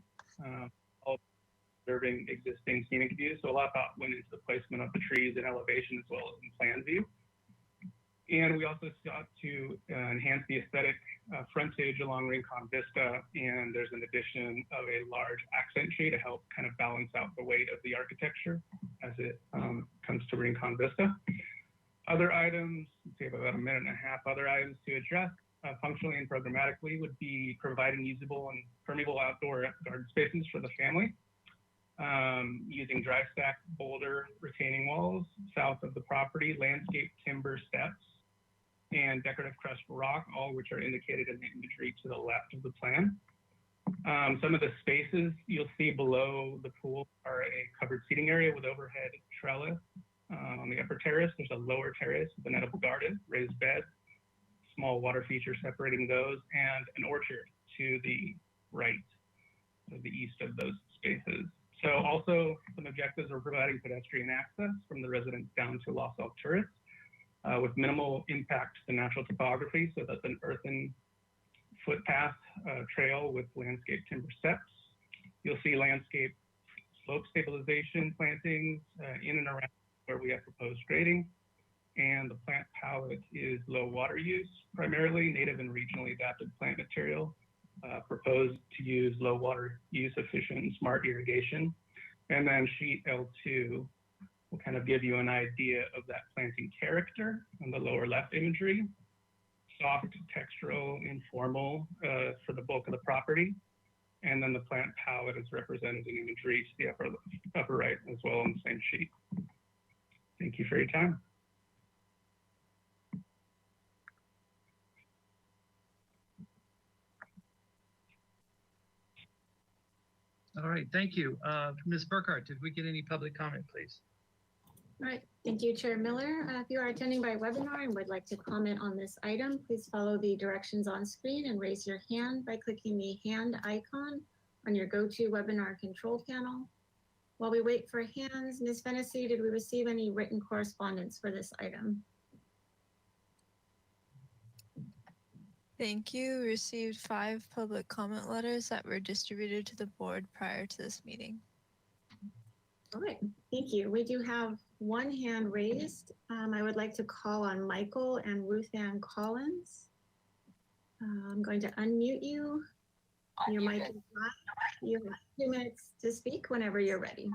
observing existing scenic views. So a lot of thought went into the placement of the trees in elevation as well as in plan view. And we also sought to enhance the aesthetic frontage along Rincon Vista, and there's an addition of a large accent tree to help kind of balance out the weight of the architecture as it comes to Rincon Vista. Other items, we have about a minute and a half, other items to address functionally and programmatically would be providing usable and permeable outdoor garden spaces for the family, using dry stack boulder retaining walls south of the property, landscape timber steps, and decorative crushed rock, all which are indicated in the imagery to the left of the plan. Some of the spaces you'll see below the pool are a covered seating area with overhead trellis. On the upper terrace, there's a lower terrace with an edible garden, raised bed, small water feature separating those, and an orchard to the right, to the east of those spaces. So also some objectives are providing pedestrian access from the residents down to Los Alturas with minimal impact to the natural topography. So that's an earthen footpath trail with landscape timber steps. You'll see landscape slope stabilization plantings in and around where we have proposed grading. And the plant palette is low water use, primarily native and regionally adapted plant material, proposed to use low water use efficient and smart irrigation. And then sheet L2 will kind of give you an idea of that planting character on the lower left imagery. Soft, textural, informal for the bulk of the property. And then the plant palette is represented in imagery to the upper right as well on the same sheet. Thank you for your time. All right, thank you. Ms. Burkhardt, did we get any public comment, please? All right, thank you, Chair Miller. If you are attending by webinar and would like to comment on this item, please follow the directions on screen and raise your hand by clicking the hand icon on your GoToWebinar control panel. While we wait for hands, Ms. Fennessy, did we receive any written correspondence for this item? Thank you. We received 5 public comment letters that were distributed to the board prior to this meeting. All right, thank you. We do have one hand raised. I would like to call on Michael and Ruth Ann Collins. I'm going to unmute you. Your mic is live. You have 2 minutes to speak whenever you're ready.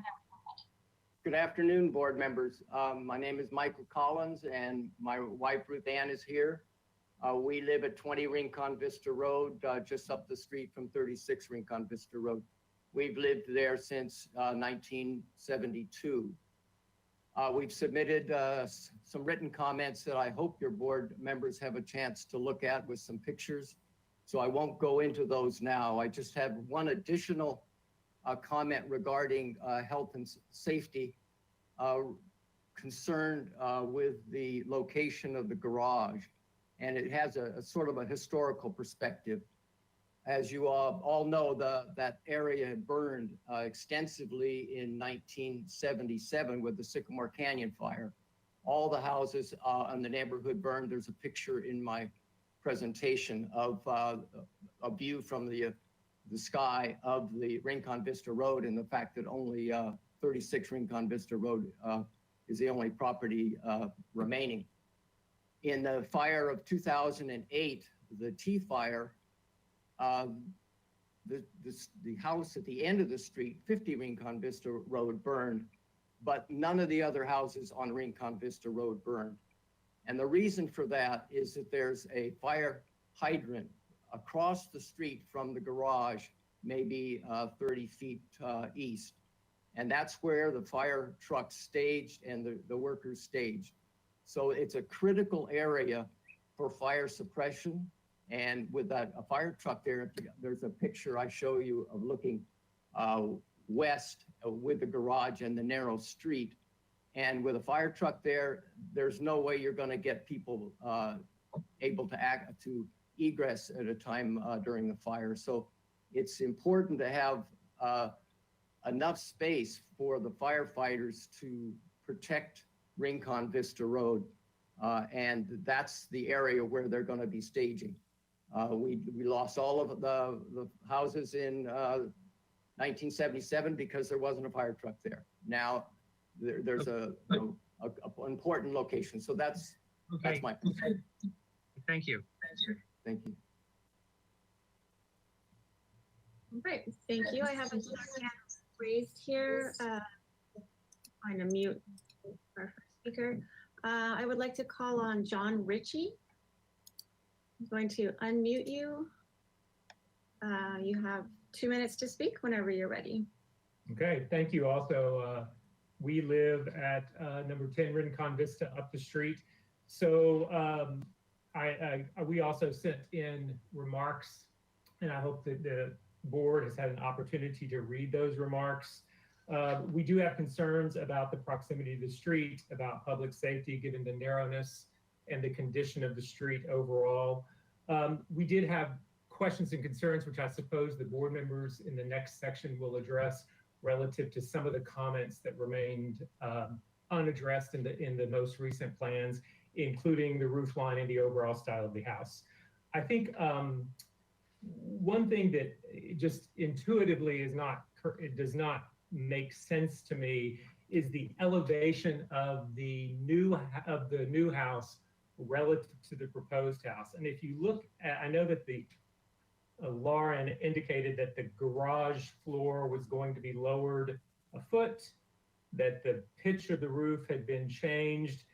Good afternoon, board members. My name is Michael Collins and my wife Ruth Ann is here. We live at 20 Rincon Vista Road, just up the street from 36 Rincon Vista Road. We've lived there since 1972. We've submitted some written comments that I hope your board members have a chance to look at with some pictures. So I won't go into those now. I just have one additional comment regarding health and safety, concerned with the location of the garage. And it has a sort of a historical perspective. As you all know, that area had burned extensively in 1977 with the Sycamore Canyon fire. All the houses in the neighborhood burned. There's a picture in my presentation of a view from the sky of the Rincon Vista Road, and the fact that only 36 Rincon Vista Road is the only property remaining. In the fire of 2008, the T fire, the house at the end of the street, 50 Rincon Vista Road, burned, but none of the other houses on Rincon Vista Road burned. And the reason for that is that there's a fire hydrant across the street from the garage, maybe 30 feet east. And that's where the fire truck staged and the workers staged. So it's a critical area for fire suppression. And with a fire truck there, there's a picture I show you of looking west with the garage and the narrow street. And with a fire truck there, there's no way you're going to get people able to egress at a time during the fire. So it's important to have enough space for the firefighters to protect Rincon Vista Road. And that's the area where they're going to be staging. We lost all of the houses in 1977 because there wasn't a fire truck there. Now there's an important location. So that's my point. Thank you. Thank you. All right, thank you. I have a few hands raised here. I'm going to mute our first speaker. I would like to call on John Ritchie. I'm going to unmute you. You have 2 minutes to speak whenever you're ready. Okay, thank you. Also, we live at number 10 Rincon Vista up the street. So we also sent in remarks, and I hope that the board has had an opportunity to read those remarks. We do have concerns about the proximity to the street, about public safety, given the narrowness and the condition of the street overall. We did have questions and concerns, which I suppose the board members in the next section will address relative to some of the comments that remained unaddressed in the most recent plans, including the roof line and the overall style of the house. I think one thing that just intuitively does not make sense to me is the elevation of the new house relative to the proposed house. And if you look at, I know that Lauren indicated that the garage floor was going to be lowered a foot, that the pitch of the roof had been changed.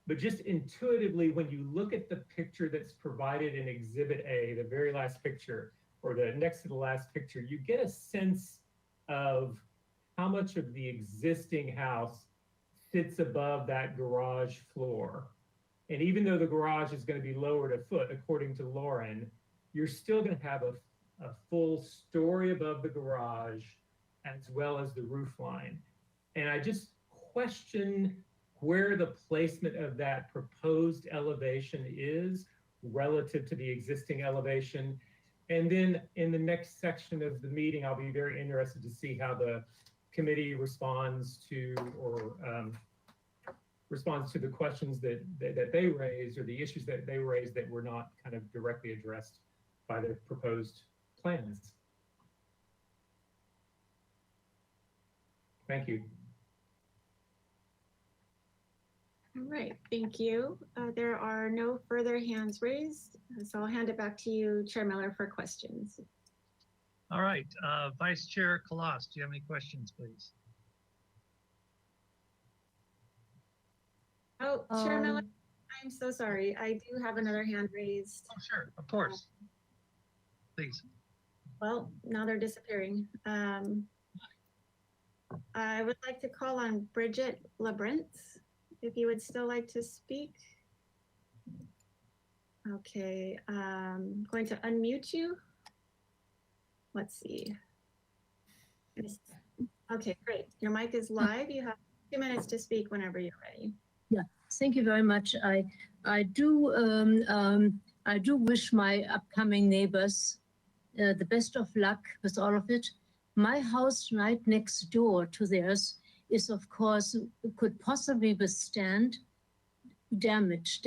But just intuitively, when you look at the picture that's provided in Exhibit A, the very last picture, or the next to the last picture, you get a sense of how much of the existing house sits above that garage floor. And even though the garage is going to be lowered a foot, according to Lauren, you're still going to have a full story above the garage as well as the roof line. And I just question where the placement of that proposed elevation is relative to the existing elevation. And then in the next section of the meeting, I'll be very interested to see how the committee responds to the questions that they raised, or the issues that they raised that were not kind of directly addressed by the proposed plans. Thank you. All right, thank you. There are no further hands raised, so I'll hand it back to you, Chair Miller, for questions. All right, Vice Chair Kalas, do you have any questions, please? Oh, Chair Miller, I'm so sorry. I do have another hand raised. Oh, sure, of course. Please. Well, now they're disappearing. I would like to call on Bridget Labrentz, if you would still like to speak. Okay, I'm going to unmute you. Let's see. Okay, great. Your mic is live. You have 2 minutes to speak whenever you're ready. Yeah, thank you very much. I do wish my upcoming neighbors the best of luck with all of it. My house right next door to theirs is, of course, could possibly withstand damage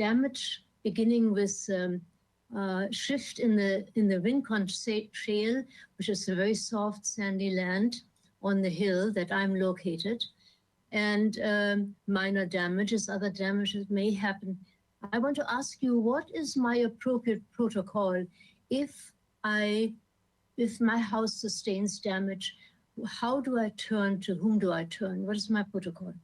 beginning with shift in the Rincon Shale, which is a very soft sandy land on the hill that I'm located, and minor damages, other damages may happen. I want to ask you, what is my appropriate protocol if my house sustains damage? How do I turn? To whom do I turn? What is my protocol?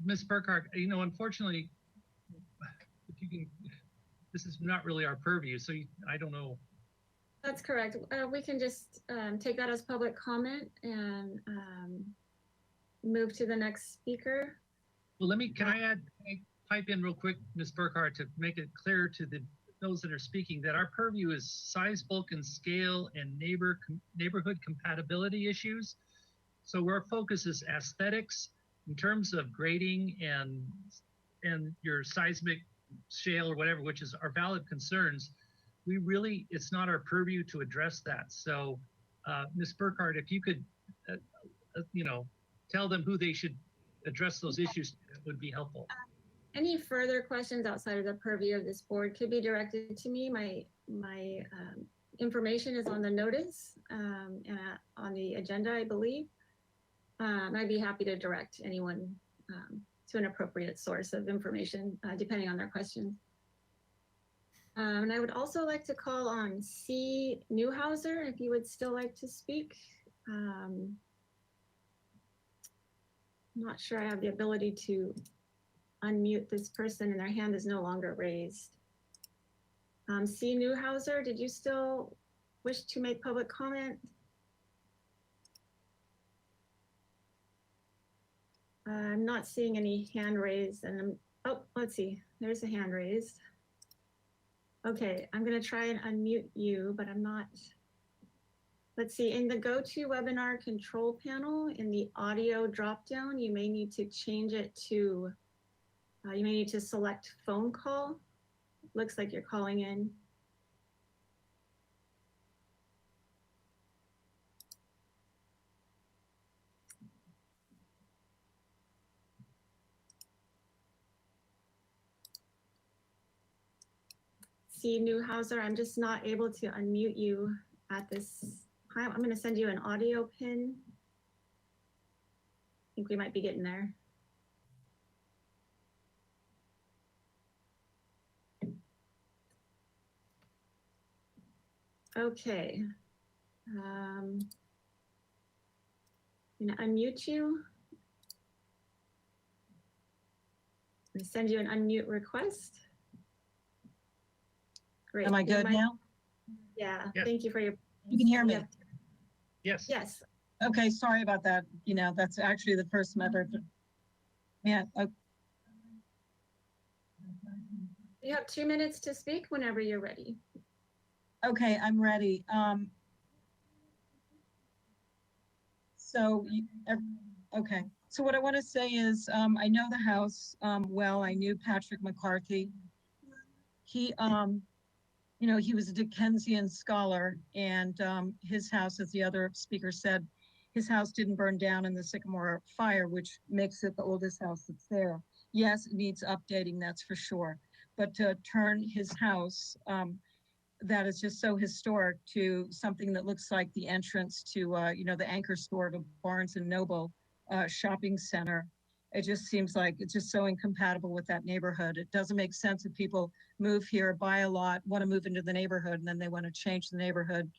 Ms. Burkhardt, you know, unfortunately, if you can, this is not really our purview, so I don't know. That's correct. We can just take that as public comment and move to the next speaker. Well, can I pipe in real quick, Ms. Burkhardt, to make it clear to those that are speaking that our purview is size, bulk, and scale and neighborhood compatibility issues. So our focus is aesthetics in terms of grading and your seismic shale or whatever, which is our valid concerns. It's not our purview to address that. So Ms. Burkhardt, if you could, tell them who they should address those issues, it would be helpful. Any further questions outside of the purview of this board could be directed to me. My information is on the notice and on the agenda, I believe. I'd be happy to direct anyone to an appropriate source of information, depending on their questions. And I would also like to call on C. Newhouser, if you would still like to speak. I'm not sure I have the ability to unmute this person and their hand is no longer raised. C. Newhouser, did you still wish to make public comment? I'm not seeing any hand raised and oh, let's see, there's a hand raised. Okay, I'm gonna try and unmute you, but I'm not. Let's see, in the GoToWebinar control panel, in the audio dropdown, you may need to change it to, you may need to select phone call. Looks like you're calling in. C. Newhouser, I'm just not able to unmute you at this time. I'm going to send you an audio pin. I think we might be getting there. Okay. I'm going to unmute you. I'm going to send you an unmute request. Great. Am I good now? Yeah, yes. Thank you for your. You can hear me? Yes. Yes. Okay, sorry about that. You know, that's actually the first time I've ever. Yeah. You have 2 minutes to speak whenever you're ready. Okay, I'm ready. Okay, So what I want to say is, I know the house well. I knew Patrick McCarthy. He, he was a Dickensian scholar, and his house, as the other speaker said, his house didn't burn down in the Sycamore fire, which makes it the oldest house that's there. Yes, it needs updating, that's for sure. But to turn his house, that is just so historic, to something that looks like the entrance to, the anchor store of a Barnes and Noble shopping center. It just seems like it's just so incompatible with that neighborhood. It doesn't make sense if people move here, buy a lot, want to move into the neighborhood, and then they want to change the neighborhood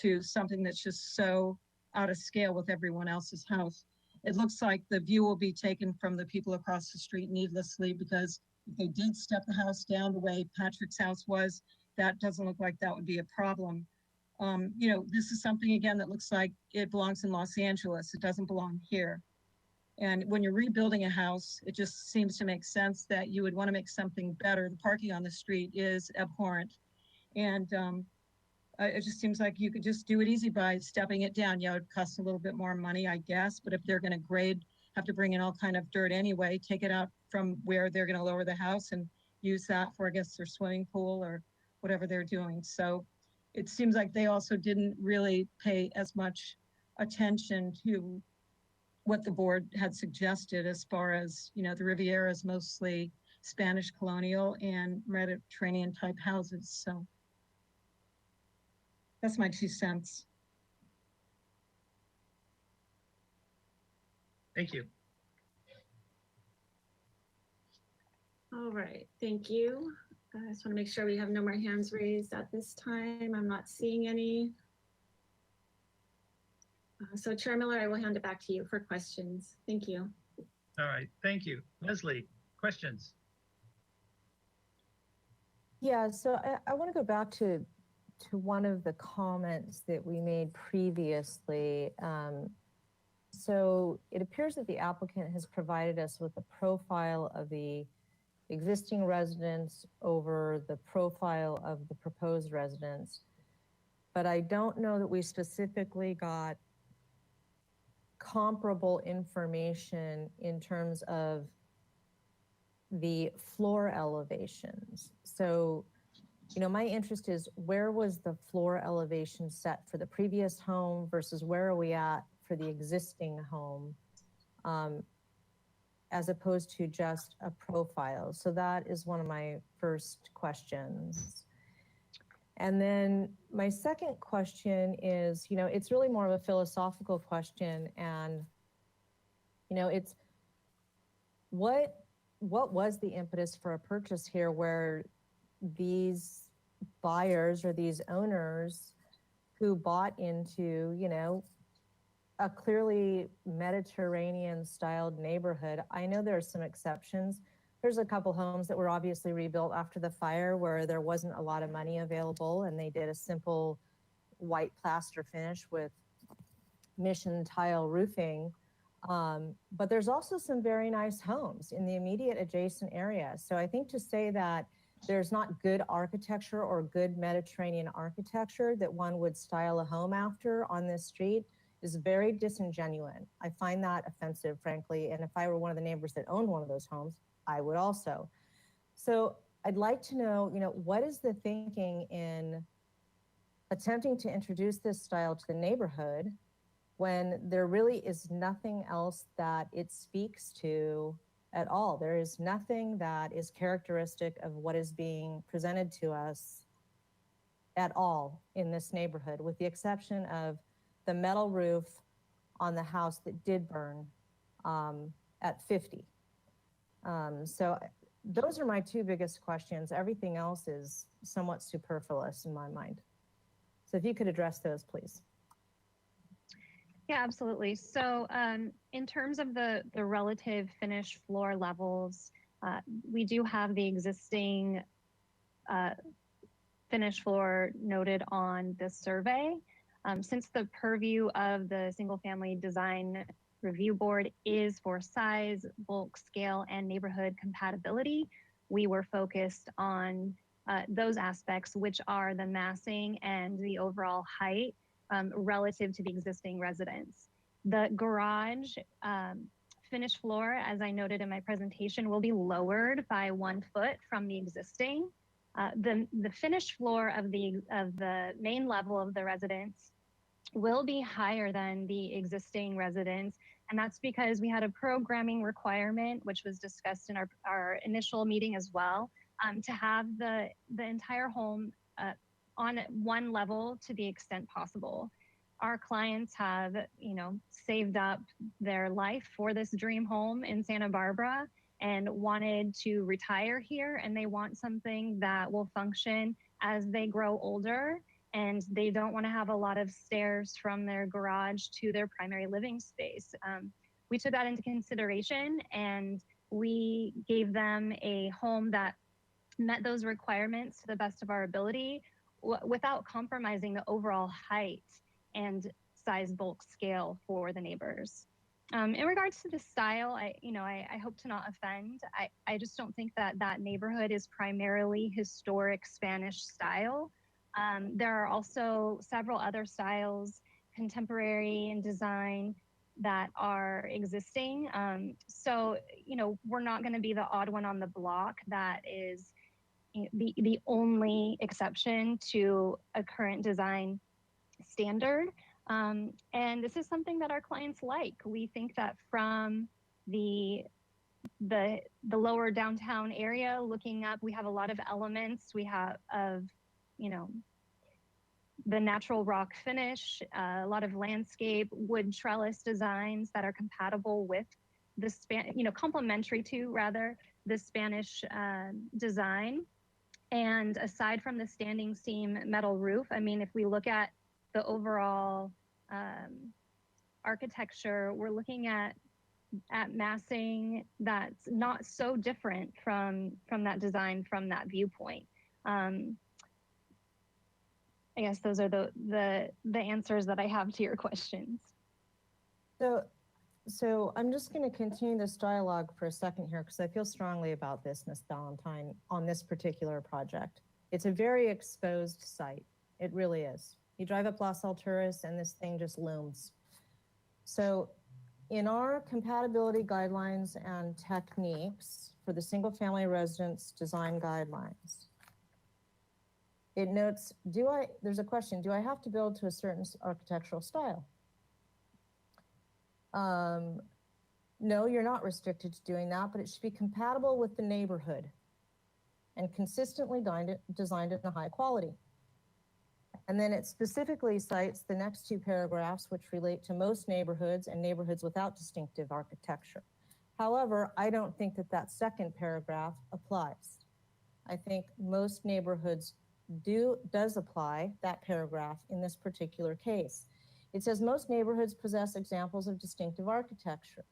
to something that's just so out of scale with everyone else's house. It looks like the view will be taken from the people across the street needlessly, because if they did step the house down the way Patrick's house was, that doesn't look like that would be a problem. This is something, again, that looks like it belongs in Los Angeles. It doesn't belong here. And when you're rebuilding a house, it just seems to make sense that you would want to make something better. The parking on the street is abhorrent. And it just seems like you could just do it easy by stepping it down. Yeah, it would cost a little bit more money, I guess. But if they're going to grade, have to bring in all kind of dirt anyway, take it out from where they're going to lower the house and use that for, I guess, their swimming pool or whatever they're doing. So it seems like they also didn't really pay as much attention to what the board had suggested, as far as, the Riviera is mostly Spanish colonial and Mediterranean type houses. So that's my 2 cents. Thank you. All right, thank you. I just want to make sure we have no more hands raised at this time. I'm not seeing any. So Chair Miller, I will hand it back to you for questions. Thank you. All right, thank you. Leslie, questions? Yeah, so I want to go back to one of the comments that we made previously. So it appears that the applicant has provided us with a profile of the existing residence over the profile of the proposed residence. But I don't know that we specifically got comparable information in terms of the floor elevations. So, my interest is, where was the floor elevation set for the previous home versus where are we at for the existing home, as opposed to just a profile? So that is one of my first questions. And then my second question is, it's really more of a philosophical question. And, it's what was the impetus for a purchase here, where these buyers or these owners who bought into, a clearly Mediterranean styled neighborhood? I know there are some exceptions. There's a couple homes that were obviously rebuilt after the fire where there wasn't a lot of money available, and they did a simple white plaster finish with mission tile roofing. But there's also some very nice homes in the immediate adjacent area. So I think to say that there's not good architecture or good Mediterranean architecture that one would style a home after on this street is very disingenuous. I find that offensive, frankly. And if I were one of the neighbors that owned one of those homes, I would also. So I'd like to know, what is the thinking in attempting to introduce this style to the neighborhood when there really is nothing else that it speaks to at all? There is nothing that is characteristic of what is being presented to us at all in this neighborhood, with the exception of the metal roof on the house that did burn at 50. So those are my 2 biggest questions. Everything else is somewhat superfluous in my mind. So if you could address those, please. Yeah, absolutely. So in terms of the relative finished floor levels, we do have the existing finished floor noted on the survey. Since the purview of the Single Family Design Review Board is for size, bulk, scale, and neighborhood compatibility, we were focused on those aspects, which are the massing and the overall height relative to the existing residence. The garage finished floor, as I noted in my presentation, will be lowered by 1 foot from the existing. The finished floor of the main level of the residence will be higher than the existing residence. And that's because we had a programming requirement, which was discussed in our initial meeting as well, to have the entire home on 1 level to the extent possible. Our clients have, saved up their life for this dream home in Santa Barbara and wanted to retire here, and they want something that will function as they grow older, and they don't want to have a lot of stairs from their garage to their primary living space. We took that into consideration, and we gave them a home that met those requirements to the best of our ability without compromising the overall height and size bulk scale for the neighbors. In regards to the style, I hope to not offend. I just don't think that neighborhood is primarily historic Spanish style. There are also several other styles, contemporary in design, that are existing. So, we're not going to be the odd one on the block that is the only exception to a current design standard. And this is something that our clients like. We think that from the lower downtown area looking up, we have a lot of elements. We have the natural rock finish, a lot of landscape wood trellis designs that are compatible with the complementary to rather the Spanish design. And aside from the standing seam metal roof, if we look at the overall architecture, we're looking at massing that's not so different from that design, from that viewpoint. I guess those are the answers that I have to your questions. So I'm just going to continue this dialogue for a second here, because I feel strongly about this, Ms. Ballantyne, on this particular project. It's a very exposed site. It really is. You drive up Las Alturas and this thing just looms. So in our compatibility guidelines and techniques for the single family residence design guidelines, it notes, there's a question, do I have to build to a certain architectural style? No, you're not restricted to doing that, but it should be compatible with the neighborhood and consistently designed in a high quality. And then it specifically cites the next 2 paragraphs, which relate to most neighborhoods and neighborhoods without distinctive architecture. However, I don't think that second paragraph applies. I think most neighborhoods does apply that paragraph in this particular case. It says most neighborhoods possess examples of distinctive architecture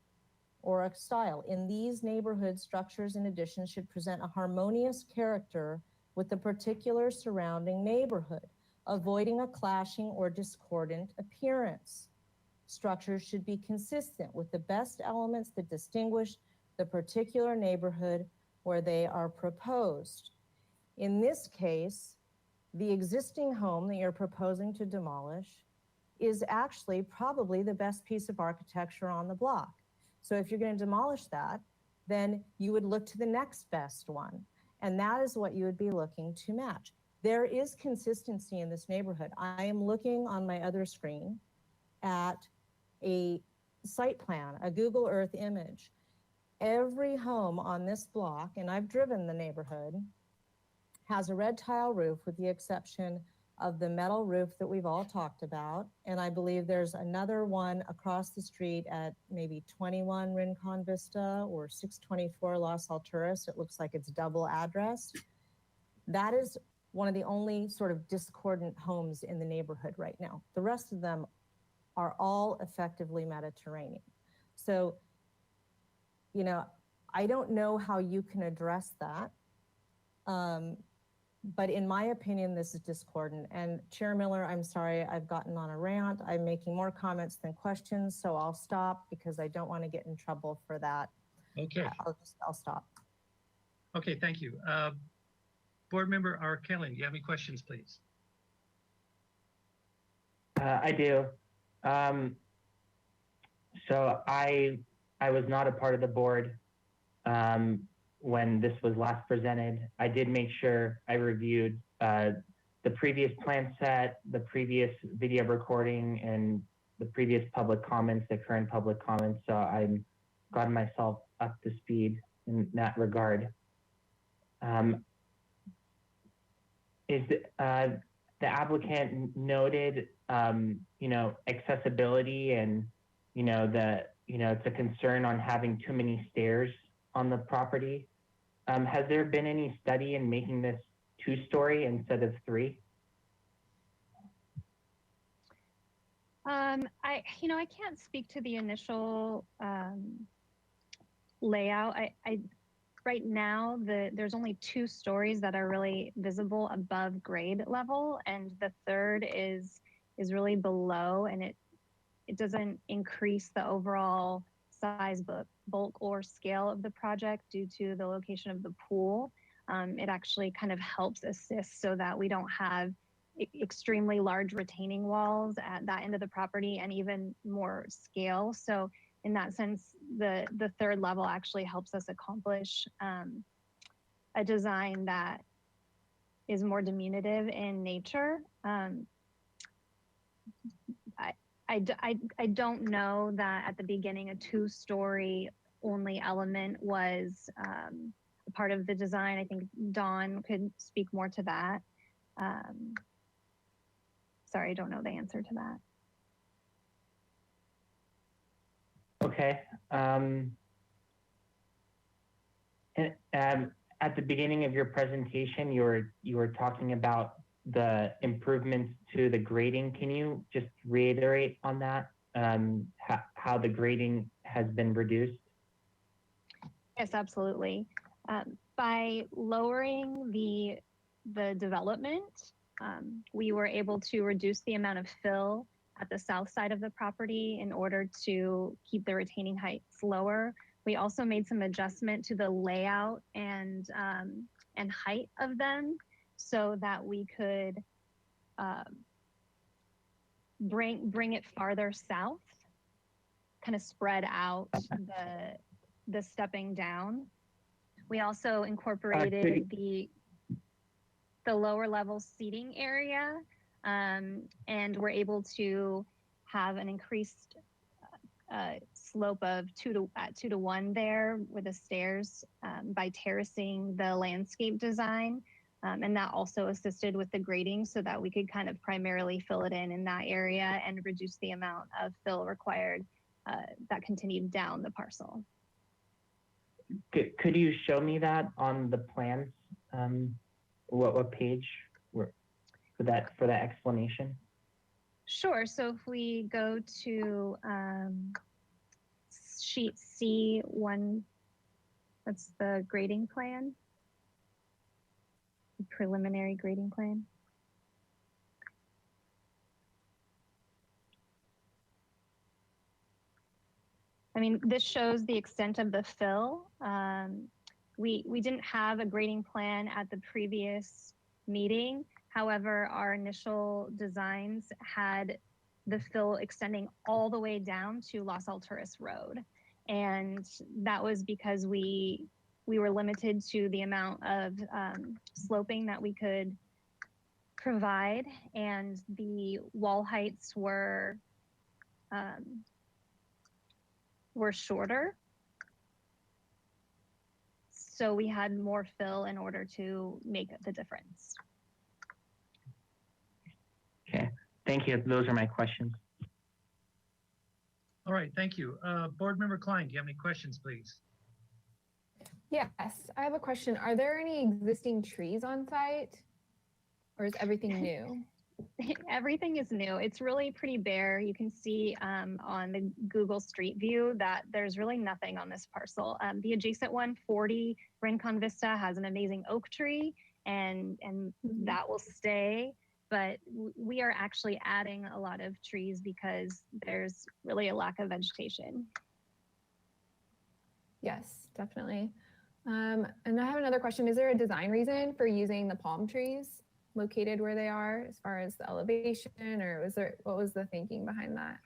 or a style. In these neighborhoods, structures in addition should present a harmonious character with the particular surrounding neighborhood, avoiding a clashing or discordant appearance. Structures should be consistent with the best elements that distinguish the particular neighborhood where they are proposed. In this case, the existing home that you're proposing to demolish is actually probably the best piece of architecture on the block. So if you're going to demolish that, then you would look to the next best one. And that is what you would be looking to match. There is consistency in this neighborhood. I am looking on my other screen at a site plan, a Google Earth image. Every home on this block, and I've driven the neighborhood, has a red tile roof with the exception of the metal roof that we've all talked about. And I believe there's another one across the street at maybe 21 Rincon Vista or 624 Las Alturas. It looks like it's double address. That is one of the only sort of discordant homes in the neighborhood right now. The rest of them are all effectively Mediterranean. So, I don't know how you can address that. But in my opinion, this is discordant. And Chair Miller, I'm sorry, I've gotten on a rant. I'm making more comments than questions, so I'll stop because I don't want to get in trouble for that. Okay. I'll stop. Okay, thank you. Board Member Kelly, do you have any questions, please? I do. So I I was not a part of the board when this was last presented. I did make sure I reviewed the previous plan set, the previous video recording, and the previous public comments, the current public comments. So I'm got myself up to speed in that regard. Is the applicant noted, accessibility and, it's a concern on having too many stairs on the property. Has there been any study in making this 2-story instead of 3? I can't speak to the initial layout. Right now, there's only 2 stories that are really visible above grade level, and the third is really below, and it doesn't increase the overall size, bulk, or scale of the project due to the location of the pool. It actually kind of helps assist so that we don't have extremely large retaining walls at that end of the property and even more scale. So in that sense, the third level actually helps us accomplish a design that is more diminutive in nature. I don't know that at the beginning a 2-story only element was a part of the design. I think Dawn could speak more to that. Sorry, I don't know the answer to that. Okay. At the beginning of your presentation, you were talking about the improvements to the grading. Can you just reiterate on that? How the grading has been reduced? Yes, absolutely. By lowering the development, we were able to reduce the amount of fill at the south side of the property in order to keep the retaining heights lower. We also made some adjustment to the layout and height of them so that we could bring it farther south, kind of spread out the stepping down. We also incorporated the lower level seating area, and we're able to have an increased slope of 2 to 1 there with the stairs by terracing the landscape design. And that also assisted with the grading so that we could kind of primarily fill it in that area and reduce the amount of fill required that continued down the parcel. Could you show me that on the plans? What page for that explanation? Sure. So if we go to sheet C1, that's the grading plan, the preliminary grading plan. I mean, this shows the extent of the fill. We didn't have a grading plan at the previous meeting. However, our initial designs had the fill extending all the way down to Los Alturas Road. And that was because we were limited to the amount of sloping that we could provide, and the wall heights were shorter. So we had more fill in order to make the difference. Okay, thank you. Those are my questions. All right, thank you. Board Member Klein, do you have any questions, please? Yes, I have a question. Are there any existing trees on site, or is everything new? Everything is new. It's really pretty bare. You can see on the Google Street View that there's really nothing on this parcel. The adjacent one, 40 Rincon Vista, has an amazing oak tree, and that will stay. But we are actually adding a lot of trees because there's really a lack of vegetation. Yes, definitely. And I have another question. Is there a design reason for using the palm trees located where they are as far as the elevation, or what was the thinking behind that?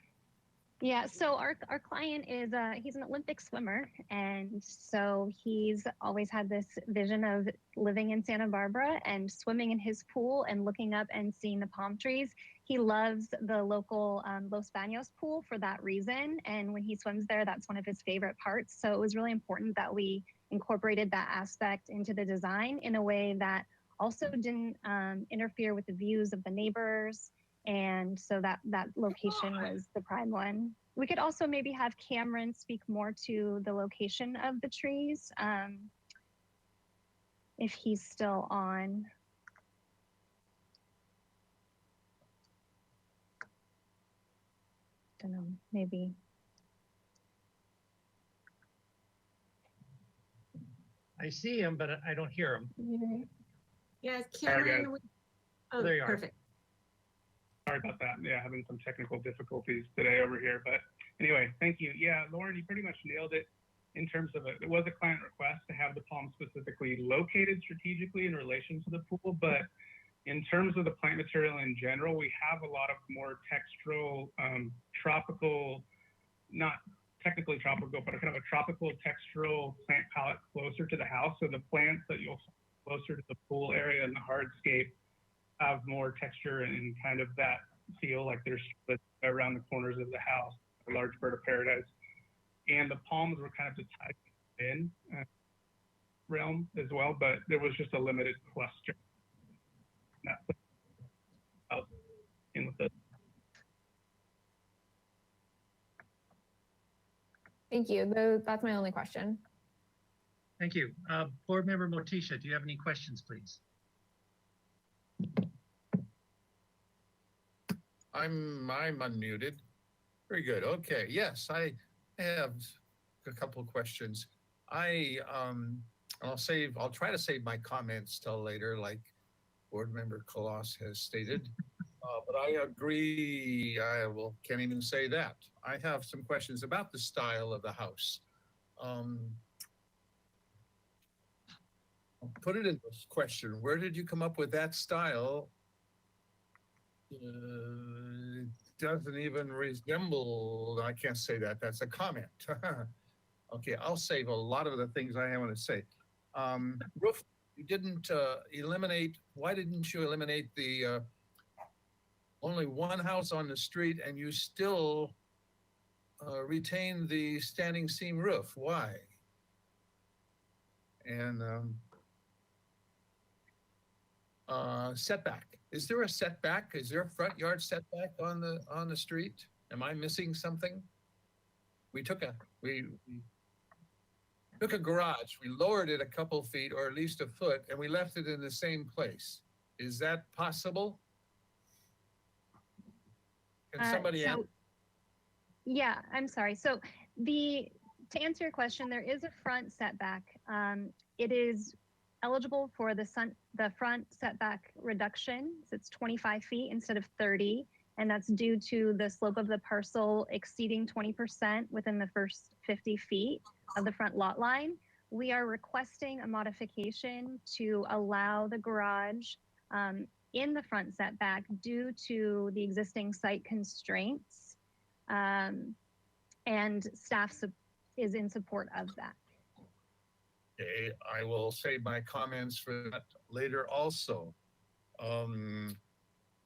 Yeah, so our client is he's an Olympic swimmer, and so he's always had this vision of living in Santa Barbara and swimming in his pool and looking up and seeing the palm trees. He loves the local Los Baños pool for that reason, and when he swims there, that's one of his favorite parts. So it was really important that we incorporated that aspect into the design in a way that also didn't interfere with the views of the neighbors. And so that location was the prime one. We could also maybe have Cameron speak more to the location of the trees, if he's still on. Don't know, maybe. I see him, but I don't hear him. Yes, Sorry, guys. Cameron. Oh, There you are. perfect. Sorry about that. Yeah, having some technical difficulties today over here. But anyway, thank you. Yeah, Lauren, you pretty much nailed it in terms of it was a client request to have the palm specifically located strategically in relation to the pool. But in terms of the plant material in general, we have a lot of more textural, tropical, not technically tropical, but kind of a tropical textural plant palette closer to the house. So the plants that you'll find closer to the pool area and the hardscape have more texture and kind of that feel like there's around the corners of the house, a large bird of paradise. And the palms were kind of the type in realm as well, but there was just a limited cluster. In with it. Thank you. That's my only question. Thank you. Board Member Motisha, do you have any questions, please? I'm unmuted. Very good. Okay. Yes, I have a couple of questions. I'll try to save my comments till later, like Board Member Colossus has stated. But I agree. Can't even say that. I have some questions about the style of the house. I'll put it in this question. Where did you come up with that style? Doesn't even resemble, I can't say that, that's a comment. Okay, I'll save a lot of the things I want to say. Roof, you didn't eliminate, why didn't you eliminate the only one house on the street and you still retain the standing seam roof? Why? And setback. Is there a setback? Is there a front yard setback on the street? Am I missing something? We took a garage, we lowered it a couple feet or at least a foot, and we left it in the same place. Is that possible? Can somebody answer? Yeah, I'm sorry. So to answer your question, there is a front setback. It is eligible for the front setback reduction. So it's 25 feet instead of 30. And that's due to the slope of the parcel exceeding 20% within the first 50 feet of the front lot line. We are requesting a modification to allow the garage in the front setback due to the existing site constraints. And staff is in support of that. Okay, I will save my comments for that later also. When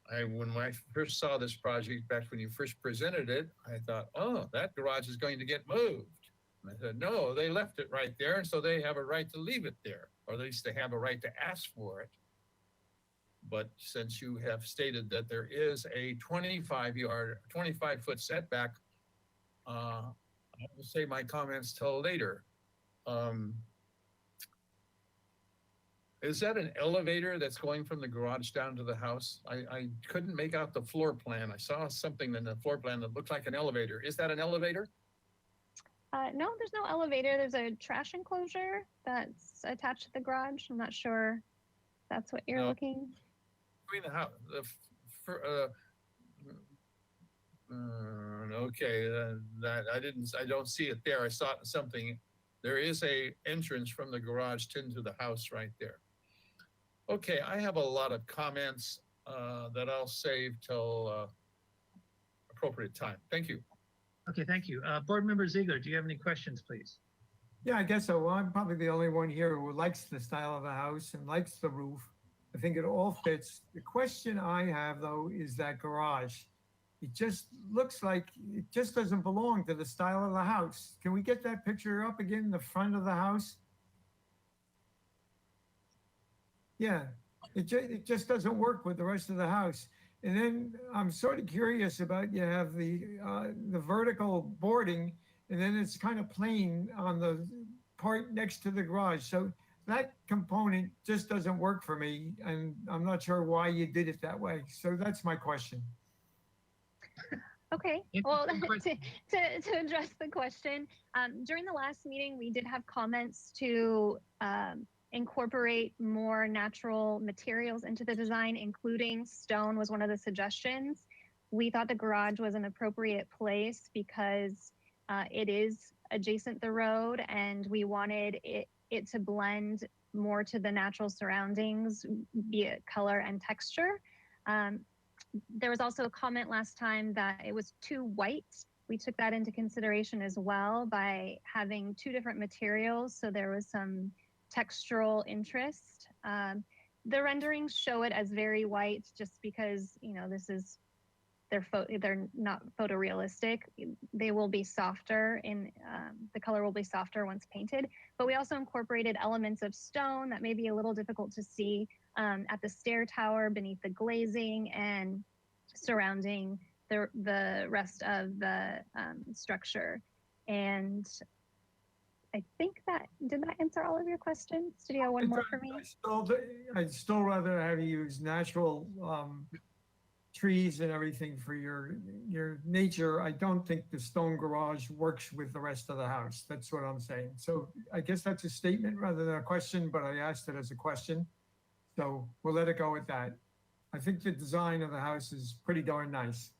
I first saw this project back when you first presented it, I thought, oh, that garage is going to get moved. And I said, no, they left it right there, and so they have a right to leave it there, or at least they have a right to ask for it. But since you have stated that there is a 25-foot setback, I will save my comments till later. Is that an elevator that's going from the garage down to the house? I couldn't make out the floor plan. I saw something in the floor plan that looked like an elevator. Is that an elevator? No, there's no elevator. There's a trash enclosure that's attached to the garage. I'm not sure if that's what you're looking. Between the house, okay, I don't see it there. I saw it in something. There is a entrance from the garage into the house right there. Okay, I have a lot of comments that I'll save till appropriate time. Thank you. Okay, thank you. Board Member Ziegler, do you have any questions, please? Yeah, I guess so. Well, I'm probably the only one here who likes the style of the house and likes the roof. I think it all fits. The question I have though is that garage. It just looks like it just doesn't belong to the style of the house. Can we get that picture up again, the front of the house? Yeah, it just doesn't work with the rest of the house. And then I'm sort of curious about, you have the vertical boarding, and then it's kind of plain on the part next to the garage. So that component just doesn't work for me, and I'm not sure why you did it that way. So that's my question. Okay, well, to address the question, during the last meeting, we did have comments to incorporate more natural materials into the design, including stone was one of the suggestions. We thought the garage was an appropriate place because it is adjacent the road, and we wanted it to blend more to the natural surroundings, be it color and texture. There was also a comment last time that it was too white. We took that into consideration as well by having two different materials, so there was some textural interest. The renderings show it as very white just because, you know, this is they're not photorealistic. They will be softer in the color will be softer once painted, but we also incorporated elements of stone that may be a little difficult to see at the stair tower beneath the glazing and surrounding the rest of the structure. And I think did that answer all of your questions? Did you have one more for me? I'd still rather have you use natural trees and everything for your nature. I don't think the stone garage works with the rest of the house. That's what I'm saying. So I guess that's a statement rather than a question, but I asked it as a question. So we'll let it go at that. I think the design of the house is pretty darn nice.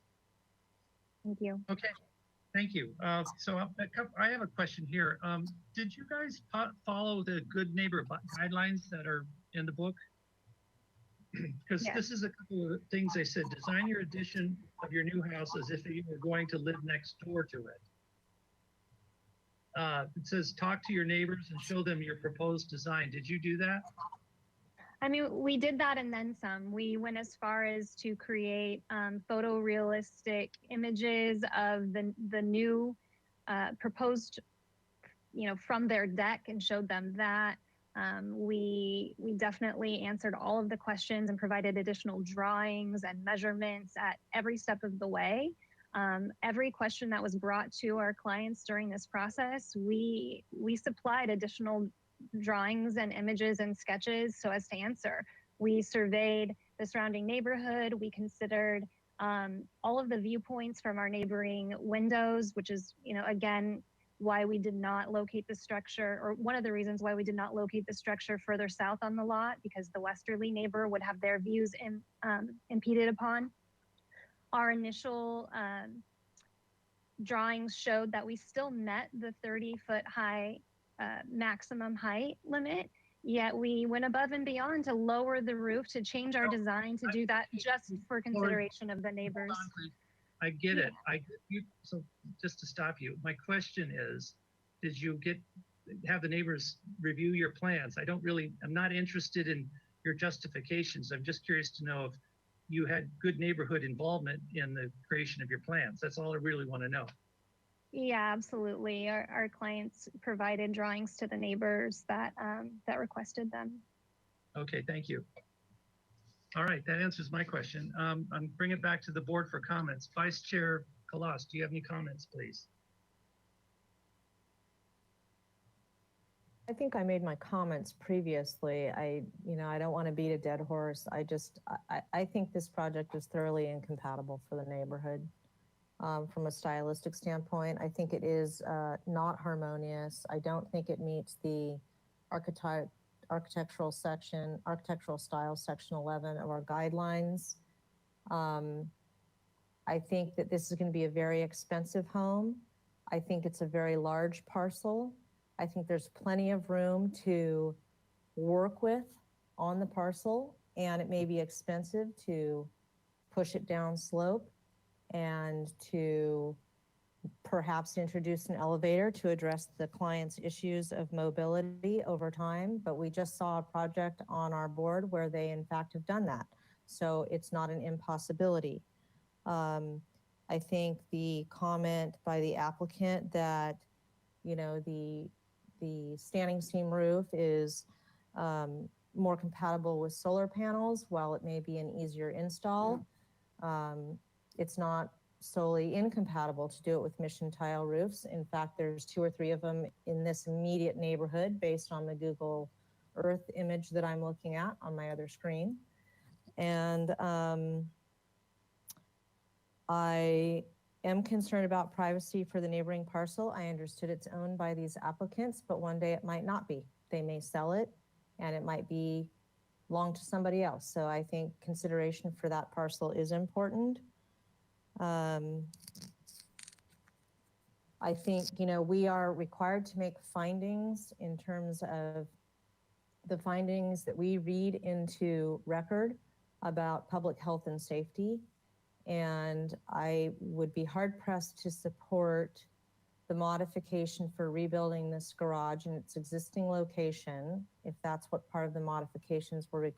Thank you. Okay, thank you. So I have a question here. Did you guys follow the good neighbor guidelines that are in the book? Because this is a couple of things they said. Design your addition of your new house as if you were going to live next door to it. It says talk to your neighbors and show them your proposed design. Did you do that? I mean, we did that and then some. We went as far as to create photorealistic images of the new proposed, you know, from their deck and showed them that. We definitely answered all of the questions and provided additional drawings and measurements at every step of the way. Every question that was brought to our clients during this process, we supplied additional drawings and images and sketches so as to answer. We surveyed the surrounding neighborhood. We considered all of the viewpoints from our neighboring windows, which is, you know, again, why we did not locate the structure, or one of the reasons why we did not locate the structure further south on the lot, because the westerly neighbor would have their views impeded upon. Our initial drawings showed that we still met the 30-foot high maximum height limit, yet we went above and beyond to lower the roof, to change our design to do that just for consideration of the neighbors. I get it. So just to stop you, my question is, did you have the neighbors review your plans? I'm not interested in your justifications. I'm just curious to know if you had good neighborhood involvement in the creation of your plans. That's all I really want to know. Yeah, absolutely. Our clients provided drawings to the neighbors that requested them. Okay, thank you. All right, that answers my question. I'm bringing it back to the board for comments. Vice Chair Kalas, do you have any comments, please? I think I made my comments previously. I don't want to beat a dead horse. I think this project is thoroughly incompatible for the neighborhood. From a stylistic standpoint, I think it is not harmonious. I don't think it meets the architectural style section 11 of our guidelines. I think that this is going to be a very expensive home. I think it's a very large parcel. I think there's plenty of room to work with on the parcel, and it may be expensive to push it down slope and to perhaps introduce an elevator to address the client's issues of mobility over time, but we just saw a project on our board where they in fact have done that. So it's not an impossibility. I think the comment by the applicant that, you know, the standing seam roof is more compatible with solar panels, while it may be an easier install. It's not solely incompatible to do it with mission tile roofs. In fact, there's 2 or 3 of them in this immediate neighborhood based on the Google Earth image that I'm looking at on my other screen. And I am concerned about privacy for the neighboring parcel. I understood it's owned by these applicants, but one day it might not be. They may sell it and it might belong to somebody else. So I think consideration for that parcel is important. I think, you know, we are required to make findings in terms of the findings that we read into record about public health and safety. And I would be hard pressed to support the modification for rebuilding this garage in its existing location, if that's what part of the modifications we're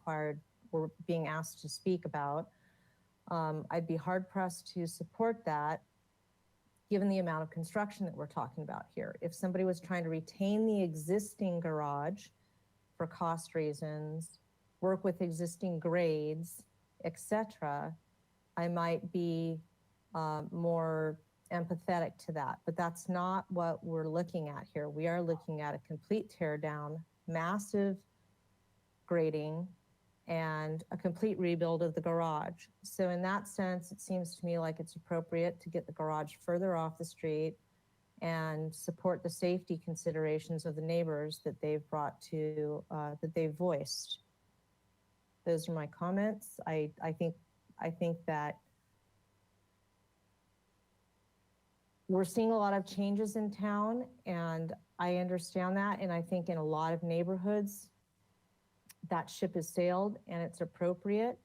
being asked to speak about. I'd be hard pressed to support that given the amount of construction that we're talking about here. If somebody was trying to retain the existing garage for cost reasons, work with existing grades, etc., I might be more empathetic to that, but that's not what we're looking at here. We are looking at a complete tear down, massive grading, and a complete rebuild of the garage. So in that sense, it seems to me like it's appropriate to get the garage further off the street and support the safety considerations of the neighbors that they've brought to, that they've voiced. Those are my comments. I think that we're seeing a lot of changes in town, and I understand that. And I think in a lot of neighborhoods, that ship has sailed and it's appropriate,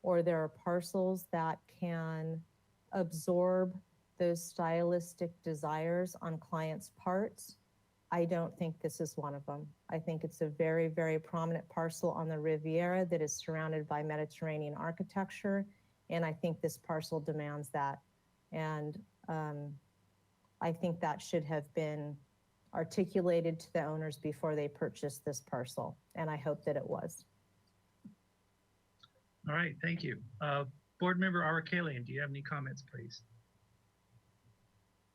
or there are parcels that can absorb those stylistic desires on clients' parts. I don't think this is one of them. I think it's a very, very prominent parcel on the Riviera that is surrounded by Mediterranean architecture. And I think this parcel demands that. And I think that should have been articulated to the owners before they purchased this parcel. And I hope that it was. All right, thank you. Board Member Arakalian, do you have any comments, please?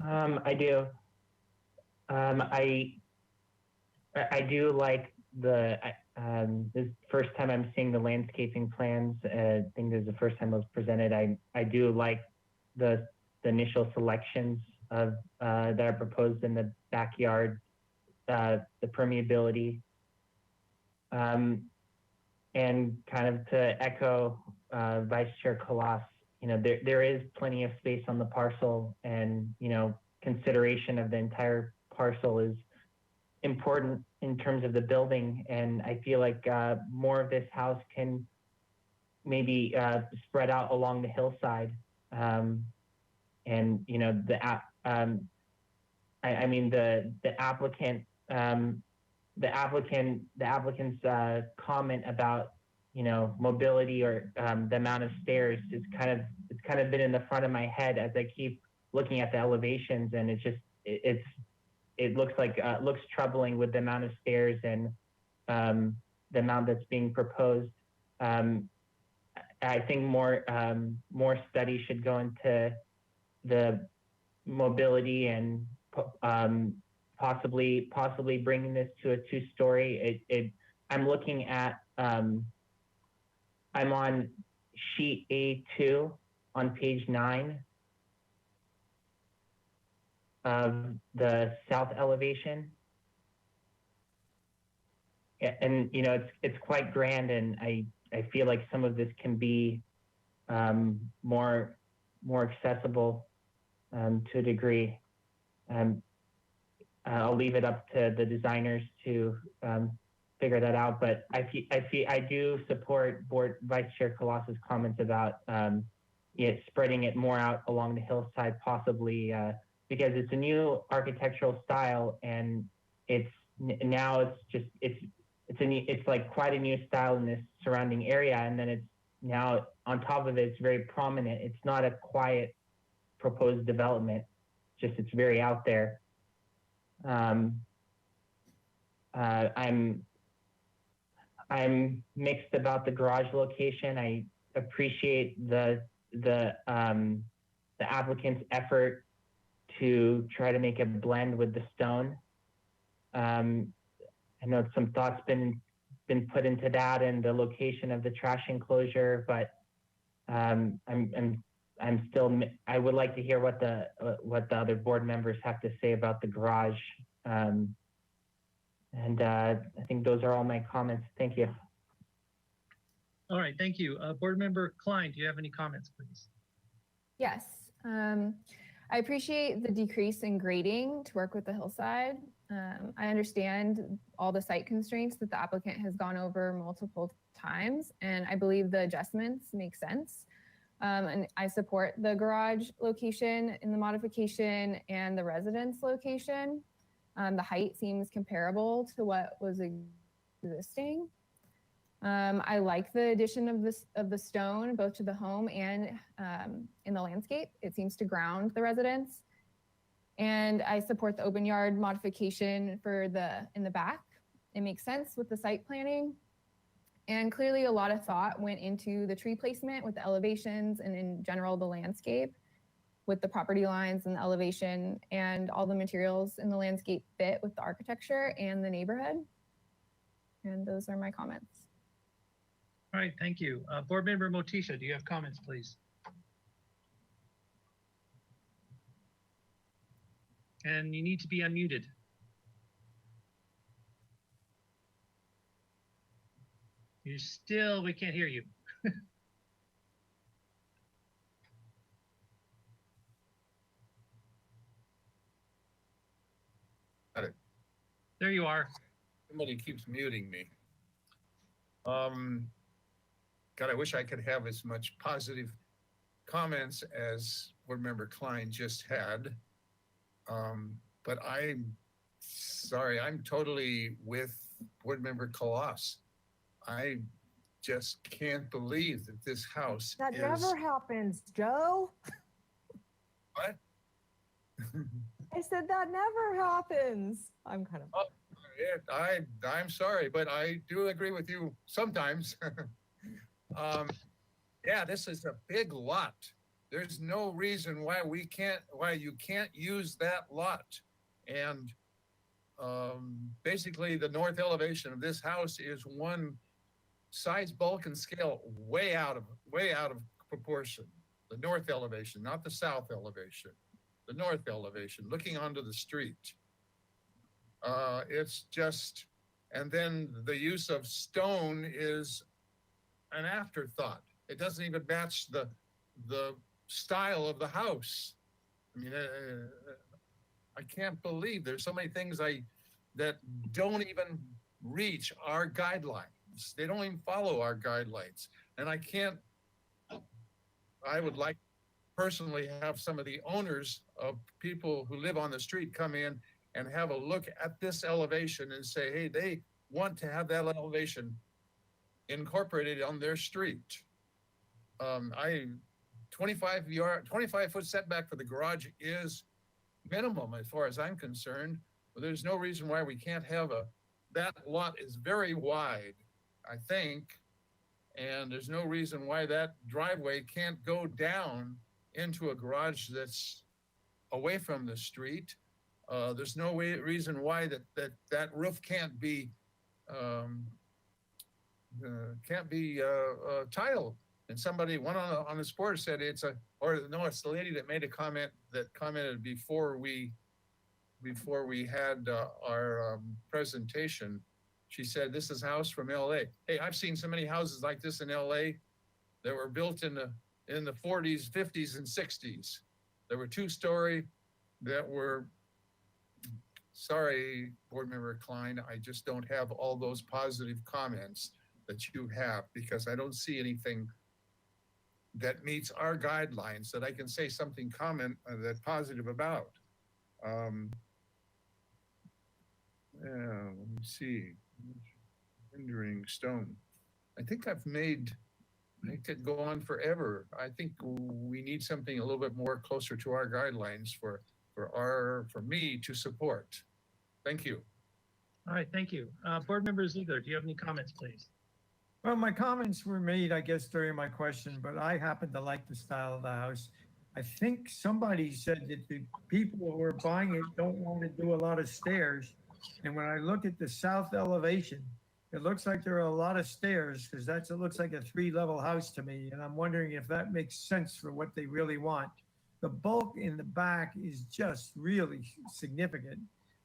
I do. I do like this first time I'm seeing the landscaping plans. I think this is the first time it was presented. I do like the initial selections of that are proposed in the backyard, the permeability, and kind of to echo Vice Chair Kalas, you know, there is plenty of space on the parcel, and you know, consideration of the entire parcel is important in terms of the building. And I feel like more of this house can maybe spread out along the hillside, and you know, I mean the applicant's comment about, you know, mobility or the amount of stairs is kind of been in the front of my head as I keep looking at the elevations, and it looks troubling with the amount of stairs and the amount that's being proposed. I think more study should go into the mobility and possibly bringing this to a 2-story. I'm looking at I'm on sheet A2 on page 9 of the south elevation. Yeah, and you know, it's quite grand, and I feel like some of this can be more accessible to a degree. I'll leave it up to the designers to figure that out. But I do support Vice Chair Kalas's comments about spreading it more out along the hillside, possibly because it's a new architectural style, and now it's like quite a new style in this surrounding area, and then it's now on top of it, it's very prominent. It's not a quiet proposed development, it's very out there. I'm mixed about the garage location. I appreciate the applicant's effort to try to make a blend with the stone. I know some thoughts been put into that and the location of the trash enclosure, but I'm still. I would like to hear what the other board members have to say about the garage. I think those are all my comments. Thank you. All right, thank you. Board Member Klein, do you have any comments, please? Yes. I appreciate the decrease in grading to work with the hillside. I understand all the site constraints that the applicant has gone over multiple times, and I believe the adjustments make sense. And I support the garage location in the modification and the residence location. The height seems comparable to what was existing. I like the addition of the stone, both to the home and in the landscape. It seems to ground the residents. And I support the open yard modification in the back. It makes sense with the site planning. And clearly a lot of thought went into the tree placement with the elevations and in general, the landscape with the property lines and the elevation, and all the materials in the landscape fit with the architecture and the neighborhood. And those are my comments. All right, thank you. Board Member Motisha, do you have comments, please? And you need to be unmuted. We can't hear you. Got it. There you are. Somebody keeps muting me. God, I wish I could have as much positive comments as Board Member Klein just had. But I'm sorry, I'm totally with Board Member Kalas. I just can't believe that this house That is... never happens, Joe. What? I said that never happens. I'm kind of... Oh, I'm sorry, but I do agree with you sometimes. Yeah, this is a big lot. There's no reason why you can't use that lot. And basically the north elevation of this house is one size, bulk, and scale way out of proportion. The north elevation, not the south elevation. The north elevation, looking onto the street. It's just, and then the use of stone is an afterthought. It doesn't even match the style of the house. I mean, I can't believe there's so many things that don't even reach our guidelines. They don't even follow our guidelines. And I would like personally have some of the owners of people who live on the street come in and have a look at this elevation and say, hey, they want to have that elevation incorporated on their street. 25-foot setback for the garage is minimum as far as I'm concerned, but there's no reason why we can't have that lot is very wide, I think, and there's no reason why that driveway can't go down into a garage that's away from the street. There's no reason why that roof can't be tiled. And one on the board said it's the lady that made a comment that commented before we had our presentation. She said, this is a house from LA. Hey, I've seen so many houses like this in LA that were built in the 40s, 50s, and 60s. There were 2-story that were, sorry, Board Member Klein, I just don't have all those positive comments that you have, because I don't see anything that meets our guidelines that I can say something that positive about. Yeah, let me see. Rendering stone. I think I could go on forever. I think we need something a little bit more closer to our guidelines for me to support. Thank you. All right, thank you. Board Member Ziegler, do you have any comments, please? Well, my comments were made, I guess, during my question, but I happen to like the style of the house. I think somebody said that the people who are buying it don't want to do a lot of stairs. And when I look at the south elevation, it looks like there are a lot of stairs because it looks like a 3-level house to me. And I'm wondering if that makes sense for what they really want. The bulk in the back is just really significant.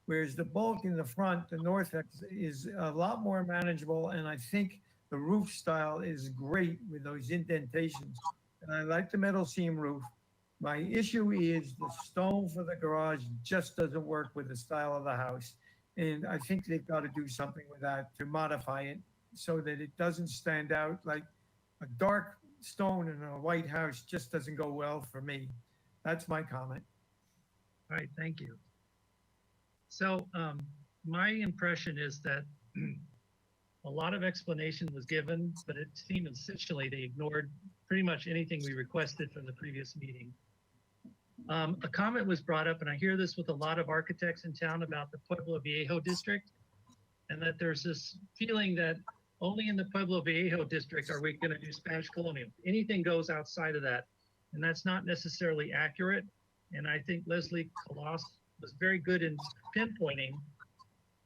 Whereas the bulk in the front, the north is a lot more manageable. And I think the roof style is great with those indentations. And I like the metal seam roof. My issue is the stone for the garage just doesn't work with the style of the house. And I think they've got to do something with that to modify it so that it doesn't stand out. Like a dark stone in a white house just doesn't go well for me. That's my comment. All right, thank you. So my impression is that a lot of explanation was given, but it seemed essentially they ignored pretty much anything we requested from the previous meeting. A comment was brought up, and I hear this with a lot of architects in town about the Pueblo Viejo district, and that there's this feeling that only in the Pueblo Viejo district are we going to do Spanish colonial. Anything goes outside of that, and that's not necessarily accurate. And I think Leslie Colas was very good in pinpointing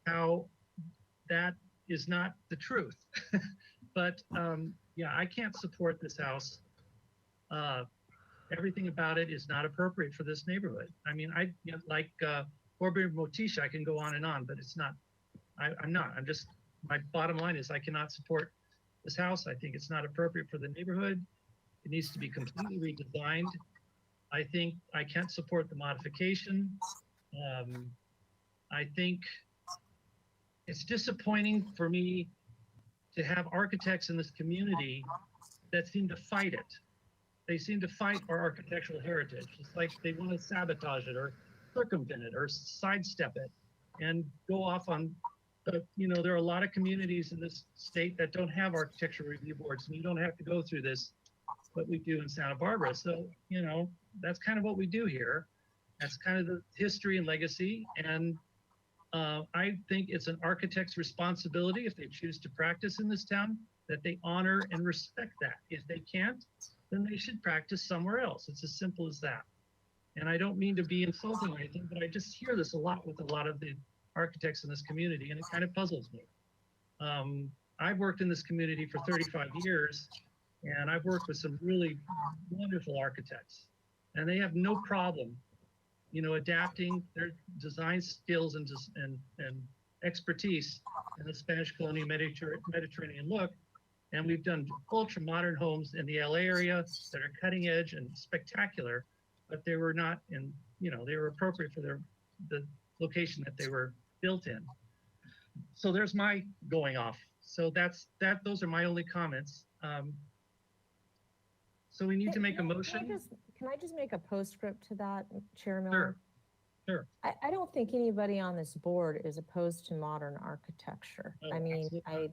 how that is not the truth. But yeah, I can't support this house. Everything about it is not appropriate for this neighborhood. I mean, like Corbin Motisha, I can go on and on, but it's not, I'm not. I'm just, my bottom line is I cannot support this house. I think it's not appropriate for the neighborhood. It needs to be completely redesigned. I think I can't support the modification. I think it's disappointing for me to have architects in this community that seem to fight it. They seem to fight our architectural heritage. It's like they want to sabotage it or circumvent it or sidestep it and go off on, there are a lot of communities in this state that don't have architectural review boards, and you don't have to go through this, what we do in Santa Barbara. So, that's kind of what we do here. That's kind of the history and legacy. And I think it's an architect's responsibility, if they choose to practice in this town, that they honor and respect that. If they can't, then they should practice somewhere else. It's as simple as that. And I don't mean to be insulting or anything, but I just hear this a lot with a lot of the architects in this community, and it kind of puzzles me. I've worked in this community for 35 years, and I've worked with some really wonderful architects, and they have no problem, adapting their design skills and expertise in the Spanish colonial Mediterranean look. And we've done ultra modern homes in the LA area that are cutting edge and spectacular, but they were not they were appropriate for the location that they were built in. So there's my going off. So those are my only comments. So we need to make a motion. Can I just make a postscript to that, Chair Miller? Sure. I don't think anybody on this board is opposed to modern architecture. Oh, I mean, absolutely.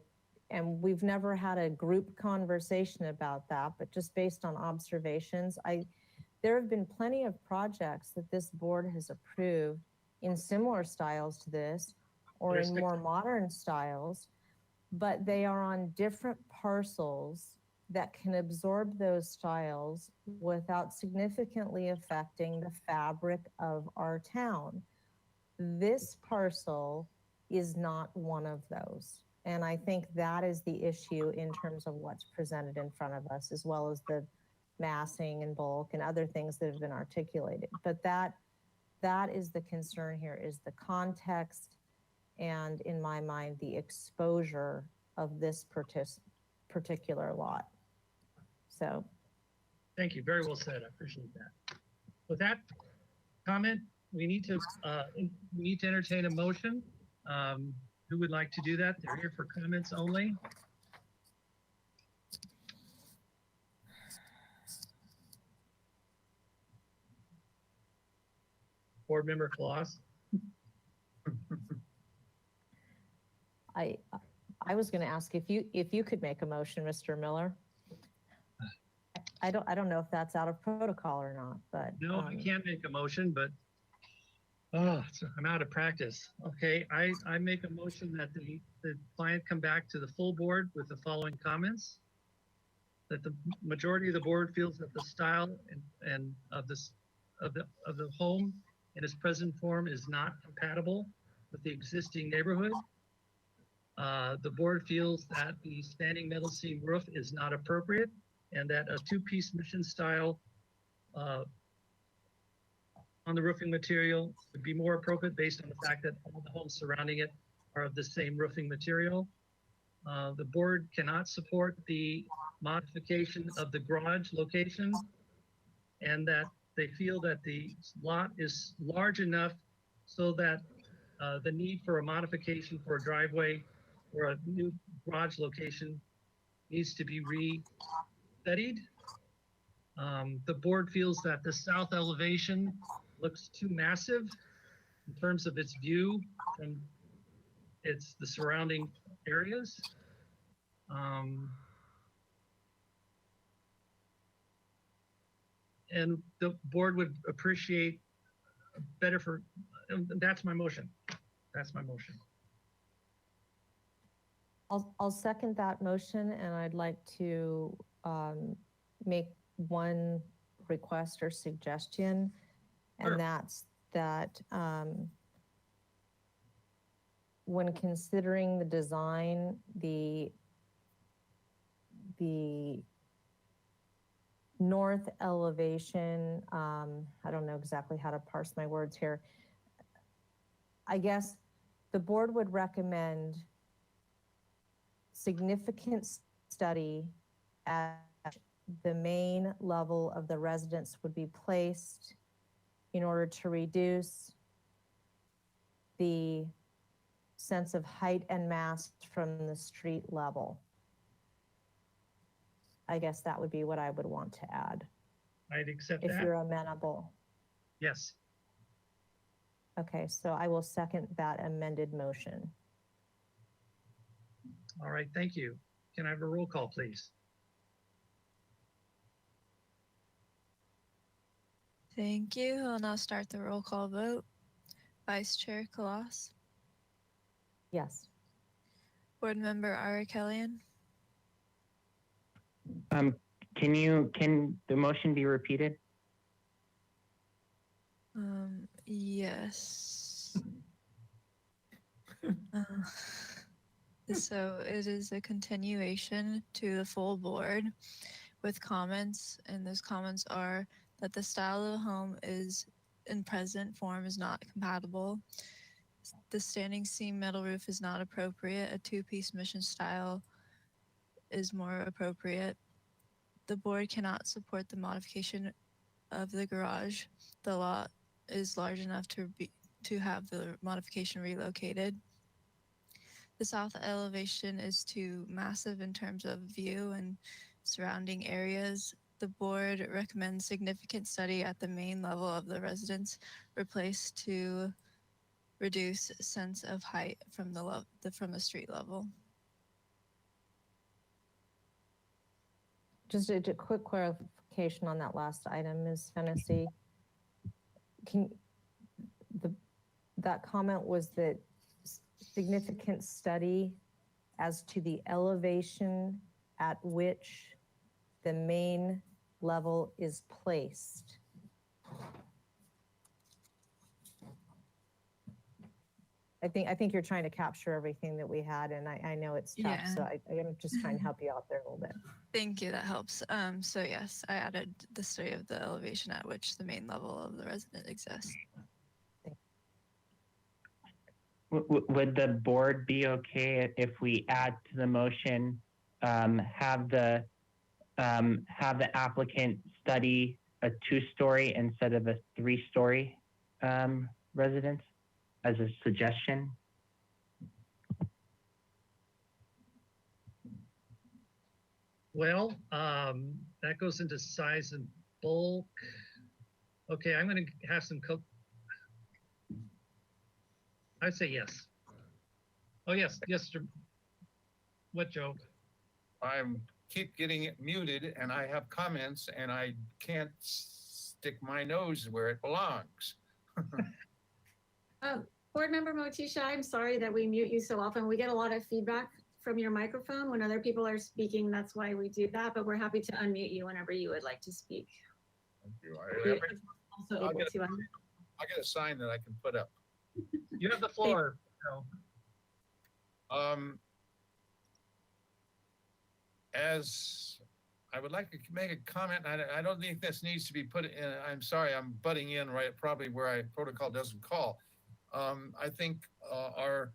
and we've never had a group conversation about that, but just based on observations, there have been plenty of projects that this board has approved in similar styles to this or in more modern styles, but they are on different parcels that can absorb those styles without significantly affecting the fabric of our town. This parcel is not one of those. And I think that is the issue in terms of what's presented in front of us, as well as the massing and bulk and other things that have been articulated. But that is the concern here, is the context and, in my mind, the exposure of this particular lot. So. Thank you. Very well said. I appreciate that. With that comment, we need to entertain a motion. Who would like to do that? They're here for comments only. Board Member Claus. I was going to ask if you could make a motion, Mr. Miller. I don't know if that's out of protocol or not, but No, I can't make a motion, but I'm out of practice. Okay, I make a motion that the client come back to the full board with the following comments. That the majority of the board feels that the style and of the home in its present form is not compatible with the existing neighborhood. The board feels that the standing metal seam roof is not appropriate and that a two-piece mission style on the roofing material would be more appropriate based on the fact that all the homes surrounding it are of the same roofing material. The board cannot support the modification of the garage location and that they feel that the lot is large enough so that the need for a modification for a driveway or a new garage location needs to be re-studied. The board feels that the south elevation looks too massive in terms of its view from the surrounding areas. And the board would appreciate better that's my motion. That's my motion. I'll second that motion, and I'd like to make one request or suggestion, and Sure. that's that when considering the design, the north elevation, I don't know exactly how to parse my words here. I guess the board would recommend significant study at the main level of the residence would be placed in order to reduce the sense of height and mass from the street level. I guess that would be what I would want to add. I'd accept if that. you're amenable. Yes. Okay, so I will second that amended motion. All right, thank you. Can I have a roll call, please? Thank you. I'll now start the roll call vote. Vice Chair Kalas, Yes. Board Member Ara Kellyan, Can the motion be repeated? yes. So it is a continuation to the full board with comments, and those comments are that the style of the home is in present form is not compatible. The standing seam metal roof is not appropriate. A two-piece mission style is more appropriate. The board cannot support the modification of the garage. The lot is large enough to have the modification relocated. The south elevation is too massive in terms of view and surrounding areas. The board recommends significant study at the main level of the residence replaced to reduce sense of height from the street level. Just a quick clarification on that last item, Ms. Fennessy. That comment was that significant study as to the elevation at which the main level is placed. I think you're trying to capture everything that we had, and I know it's tough, Yeah. so I'm just trying to help you out there a little bit. Thank you, that helps. So yes, I added the study of the elevation at which the main level of the residence exists. Would the board be okay if we add to the motion, have the applicant study a 2-story instead of a 3-story residence as a suggestion? Well, that goes into size and bulk. Okay, I'm going to have some I say yes. Oh, yes, yes, sir. What, Joe? I'm keep getting muted and I have comments and I can't stick my nose where it belongs. Board Member Motisha, I'm sorry that we mute you so often. We get a lot of feedback from your microphone when other people are speaking. That's why we do that, but we're happy to unmute you whenever you would like to speak. Thank you. Also able to unmute. I'll get a sign that I can put up. You have the floor, Joe. As I would like to make a comment, I don't think this needs to be put in. I'm sorry, I'm butting in right probably where protocol doesn't call. I think our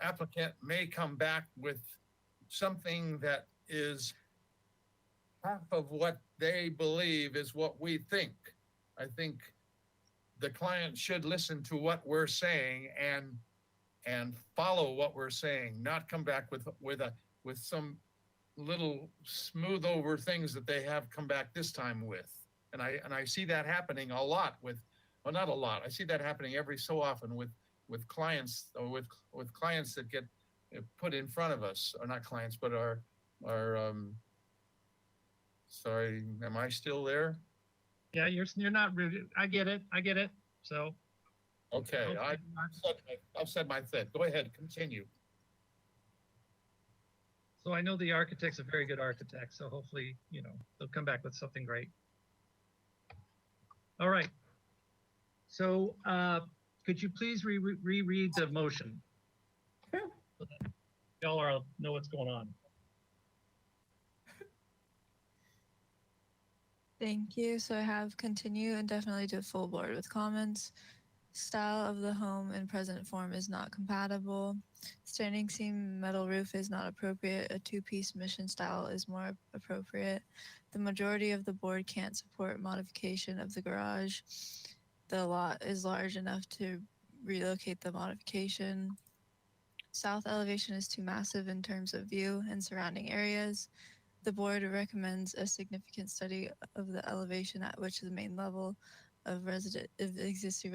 applicant may come back with something that is half of what they believe is what we think. I think the client should listen to what we're saying and follow what we're saying, not come back with some little smooth over things that they have come back this time with. And I see that happening a lot with, well, not a lot. I see that happening every so often with clients or with clients that get put in front of us, or not clients, but our sorry, am I still there? Yeah, you're not rude. I get it. So. Okay, I've said my thing. Go ahead, continue. So I know the architect's a very good architect, so hopefully, they'll come back with something great. All right. So could you please reread the motion? Sure. So that y'all know what's going on. Thank you. So I have continue indefinitely to full board with comments. Style of the home in present form is not compatible. Standing seam metal roof is not appropriate. A two-piece mission style is more appropriate. The majority of the board can't support modification of the garage. The lot is large enough to relocate the modification. South elevation is too massive in terms of view and surrounding areas. The board recommends a significant study of the elevation at which the main level of existing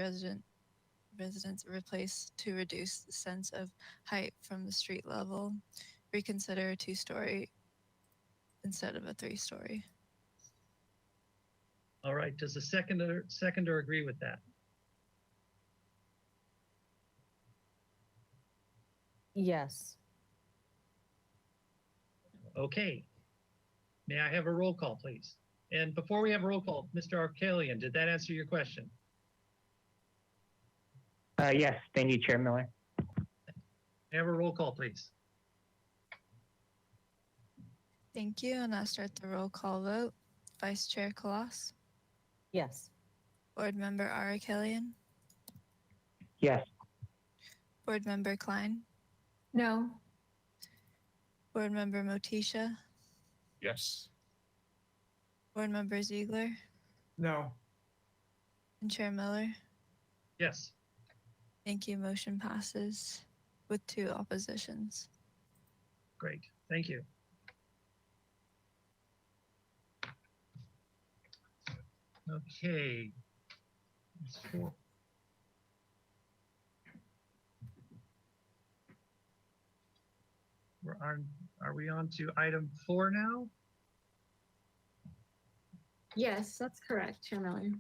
residents replaced to reduce the sense of height from the street level. Reconsider a 2-story instead of a 3-story. All right. Does the seconder agree with that? Yes. Okay. May I have a roll call, please? And before we have a roll call, Mr. Arkalian, did that answer your question? Yes, thank you, Chair Miller. May I have a roll call, please? Thank you. And I'll start the roll call vote. Vice Chair Kalas, Yes. Board Member Arkalian, Yes. Board Member Klein, No. Board Member Motisha, Yes. Board Member Ziegler, No. and Chair Miller. Yes. Thank you. Motion passes with 2 oppositions. Great. Thank you. Okay. Are we on to item 4 now? Yes, that's correct, Chair Miller.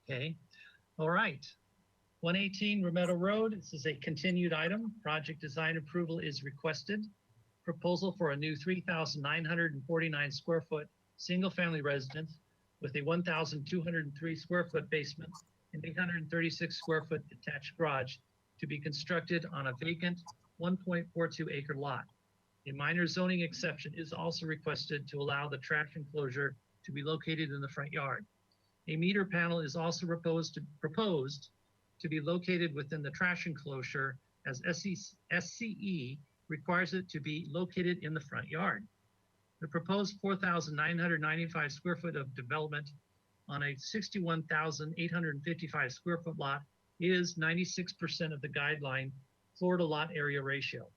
Okay. All right. 118 Remetto Road. This is a continued item. Project design approval is requested. Proposal for a new 3,949 square foot single family residence with a 1,203 square foot basement and 836 square foot detached garage to be constructed on a vacant 1.42 acre lot. A minor zoning exception is also requested to allow the trash enclosure to be located in the front yard. A meter panel is also proposed to be located within the trash enclosure, as SCE requires it to be located in the front yard. The proposed 4,995 square foot of development on a 61,855 square foot lot is 96% of the guideline floor to lot area ratio.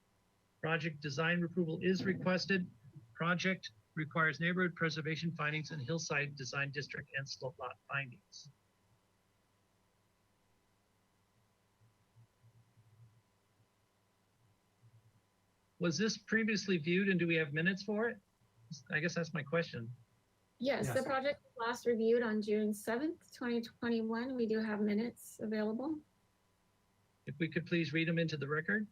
Project design approval is requested. Project requires neighborhood preservation findings and hillside design district and slope lot findings. Was this previously viewed and do we have minutes for it? I guess that's my question. Yes, the Yes. project was last reviewed on June 7th, 2021. We do have minutes available. If we could please read them into the record.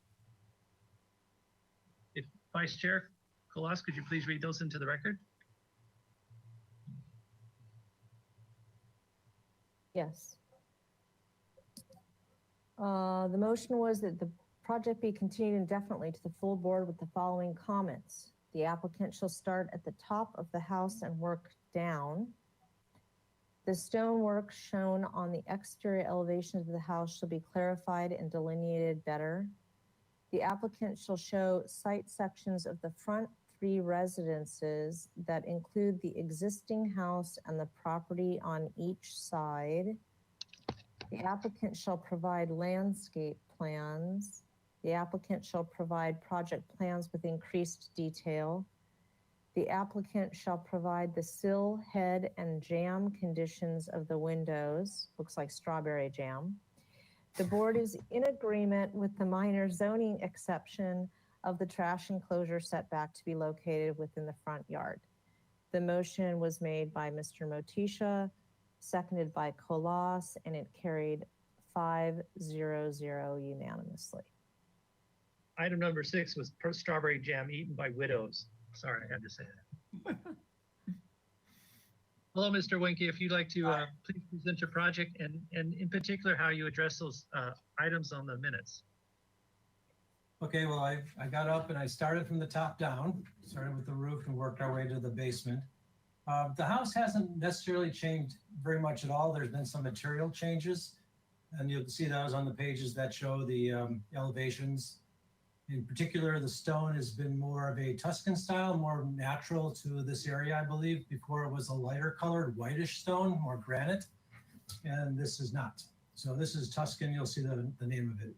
If Vice Chair Colas, could you please read those into the record? Yes. The motion was that the project be continued indefinitely to the full board with the following comments. The applicant shall start at the top of the house and work down. The stonework shown on the exterior elevations of the house shall be clarified and delineated better. The applicant shall show site sections of the front 3 residences that include the existing house and the property on each side. The applicant shall provide landscape plans. The applicant shall provide project plans with increased detail. The applicant shall provide the sill, head, and jamb conditions of the windows. Looks like strawberry jam. The board is in agreement with the minor zoning exception of the trash enclosure setback to be located within the front yard. The motion was made by Mr. Motisha, seconded by Colas, and it carried 5-0-0 unanimously. Item number 6 was strawberry jam eaten by widows. Sorry, I had to say that. Hello, Mr. Winke. If you'd like to please present your project and in particular how you address those items on the minutes. Okay, well, I got up and I started from the top down, started with the roof and worked our way to the basement. The house hasn't necessarily changed very much at all. There's been some material changes, and you'll see those on the pages that show the elevations. In particular, the stone has been more of a Tuscan style, more natural to this area, I believe. Before it was a lighter colored whitish stone, more granite, and this is not. So this is Tuscan, you'll see the name of it.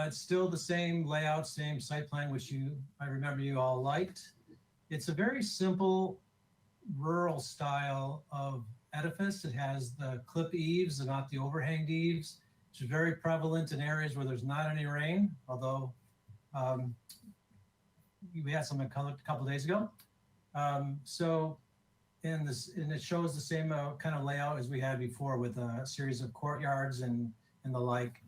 It's still the same layout, same site plan, which I remember you all liked. It's a very simple rural style of edifice. It has the clip eaves and not the overhanged eaves, which is very prevalent in areas where there's not any rain, although we had some a couple days ago. And it shows the same kind of layout as we had before with a series of courtyards and the like.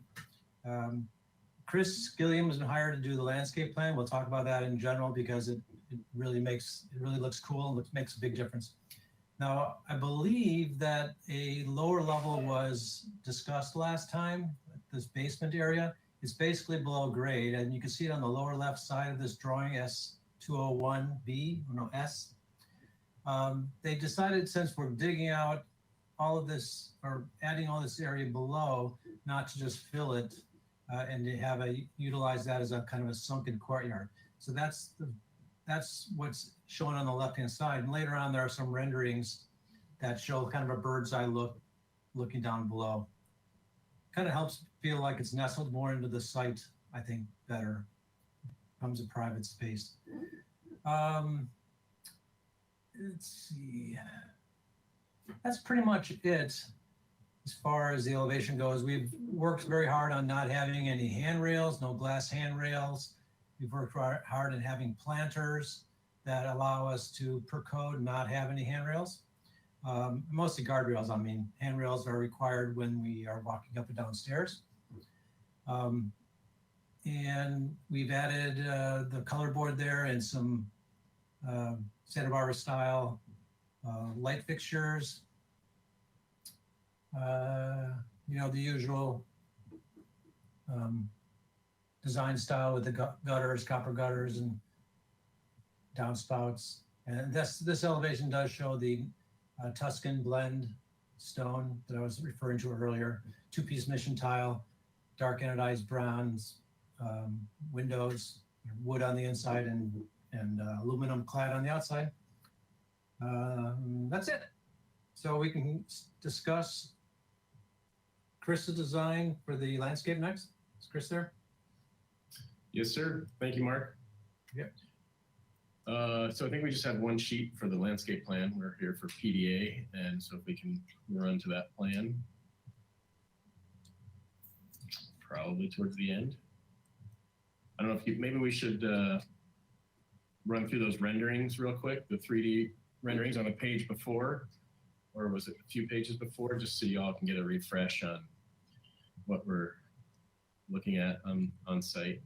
Chris Gilliam has been hired to do the landscape plan. We'll talk about that in general because it really looks cool and makes a big difference. Now, I believe that a lower level was discussed last time, this basement area. It's basically below grade, and you can see it on the lower left side of this drawing, S201B, or no, S. They decided, since we're digging out all of this, or adding all this area below, not to just fill it and to utilize that as a kind of a sunken courtyard. So that's what's shown on the left-hand side. And later on, there are some renderings that show kind of a bird's eye look looking down below. Kind of helps feel like it's nestled more into the site, I think, better. Becomes a private space. Let's see. That's pretty much it as far as the elevation goes. We've worked very hard on not having any handrails, no glass handrails. We've worked hard at having planters that allow us to, per code, not have any handrails. Mostly guardrails. I mean, handrails are required when we are walking up and down stairs. And we've added the color board there and some Santa Barbara style light fixtures. The usual design style with the gutters, copper gutters and downspouts. And this elevation does show the Tuscan blend stone that I was referring to earlier. 2-piece mission tile, dark anodized bronze, windows, wood on the inside and aluminum clad on the outside. That's it. So we can discuss Chris's design for the landscape next. Is Chris there? Yes, sir. Thank you, Mark. Yep. So I think we just had one sheet for the landscape plan. We're here for PDA, and so if we can run to that plan, probably towards the end. I don't know if you, maybe we should run through those renderings real quick, the 3D renderings on the page before, or was it a few pages before, just so you all can get a refresh on what we're looking at on site.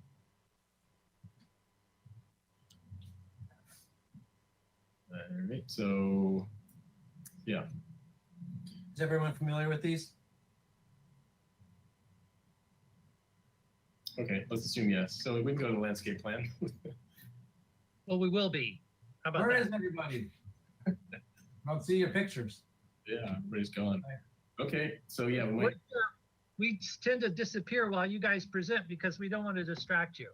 All right, so yeah. Is everyone familiar with these? Okay, let's assume yes. So we can go to the landscape plan. Well, we will be. How about Where that? is everybody? I don't see your pictures. Yeah, everybody's gone. Okay, so yeah, We tend to disappear while you guys present because we don't want to distract you.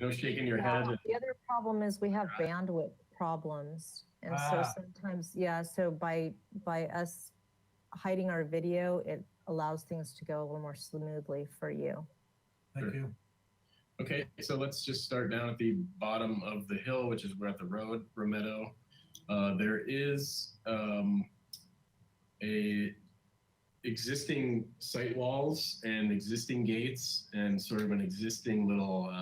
no shaking your head. The other problem is we have bandwidth problems. And so sometimes, yeah, so by us hiding our video, it allows things to go a little more smoothly for you. Thank you. Okay, so let's just start down at the bottom of the hill, which is we're at the road, Rometto. There is a existing site walls and existing gates and sort of an existing little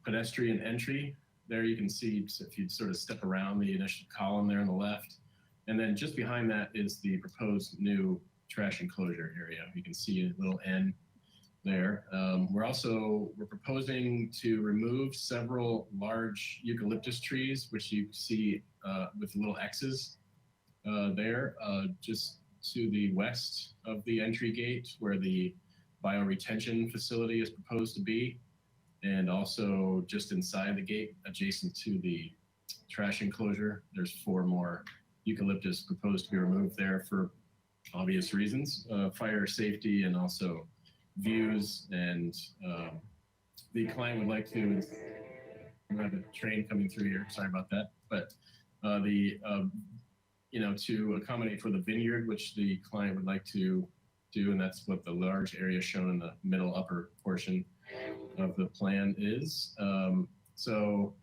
pedestrian entry. There you can see, if you sort of step around the initial column there on the left. And then just behind that is the proposed new trash enclosure area. You can see a little N there. We're proposing to remove several large eucalyptus trees, which you see with little X's there, just to the west of the entry gate where the bioretention facility is proposed to be, and also just inside the gate adjacent to the trash enclosure. There's 4 more eucalyptus proposed to be removed there for obvious reasons, fire safety and also views. And the client would like to, we have a train coming through here, sorry about that, but to accommodate for the vineyard, which the client would like to do, and that's what the large area shown in the middle upper portion of the plan is. So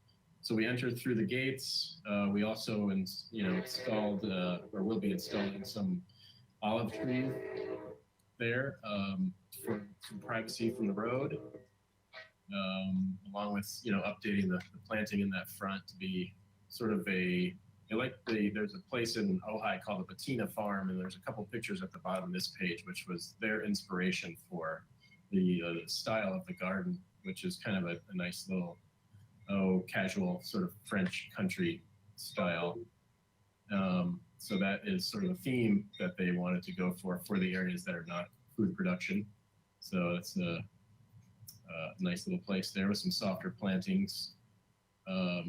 we entered through the gates. We also installed or will be installing some olive trees there for some privacy from the road, along with updating the planting in that front to be sort of there's a place in Ojai called the Patina Farm, and there's a couple pictures at the bottom of this page, which was their inspiration for the style of the garden, which is kind of a nice little casual sort of French country style. So that is sort of the theme that they wanted to go for the areas that are not food production. So it's a nice little place there with some softer plantings.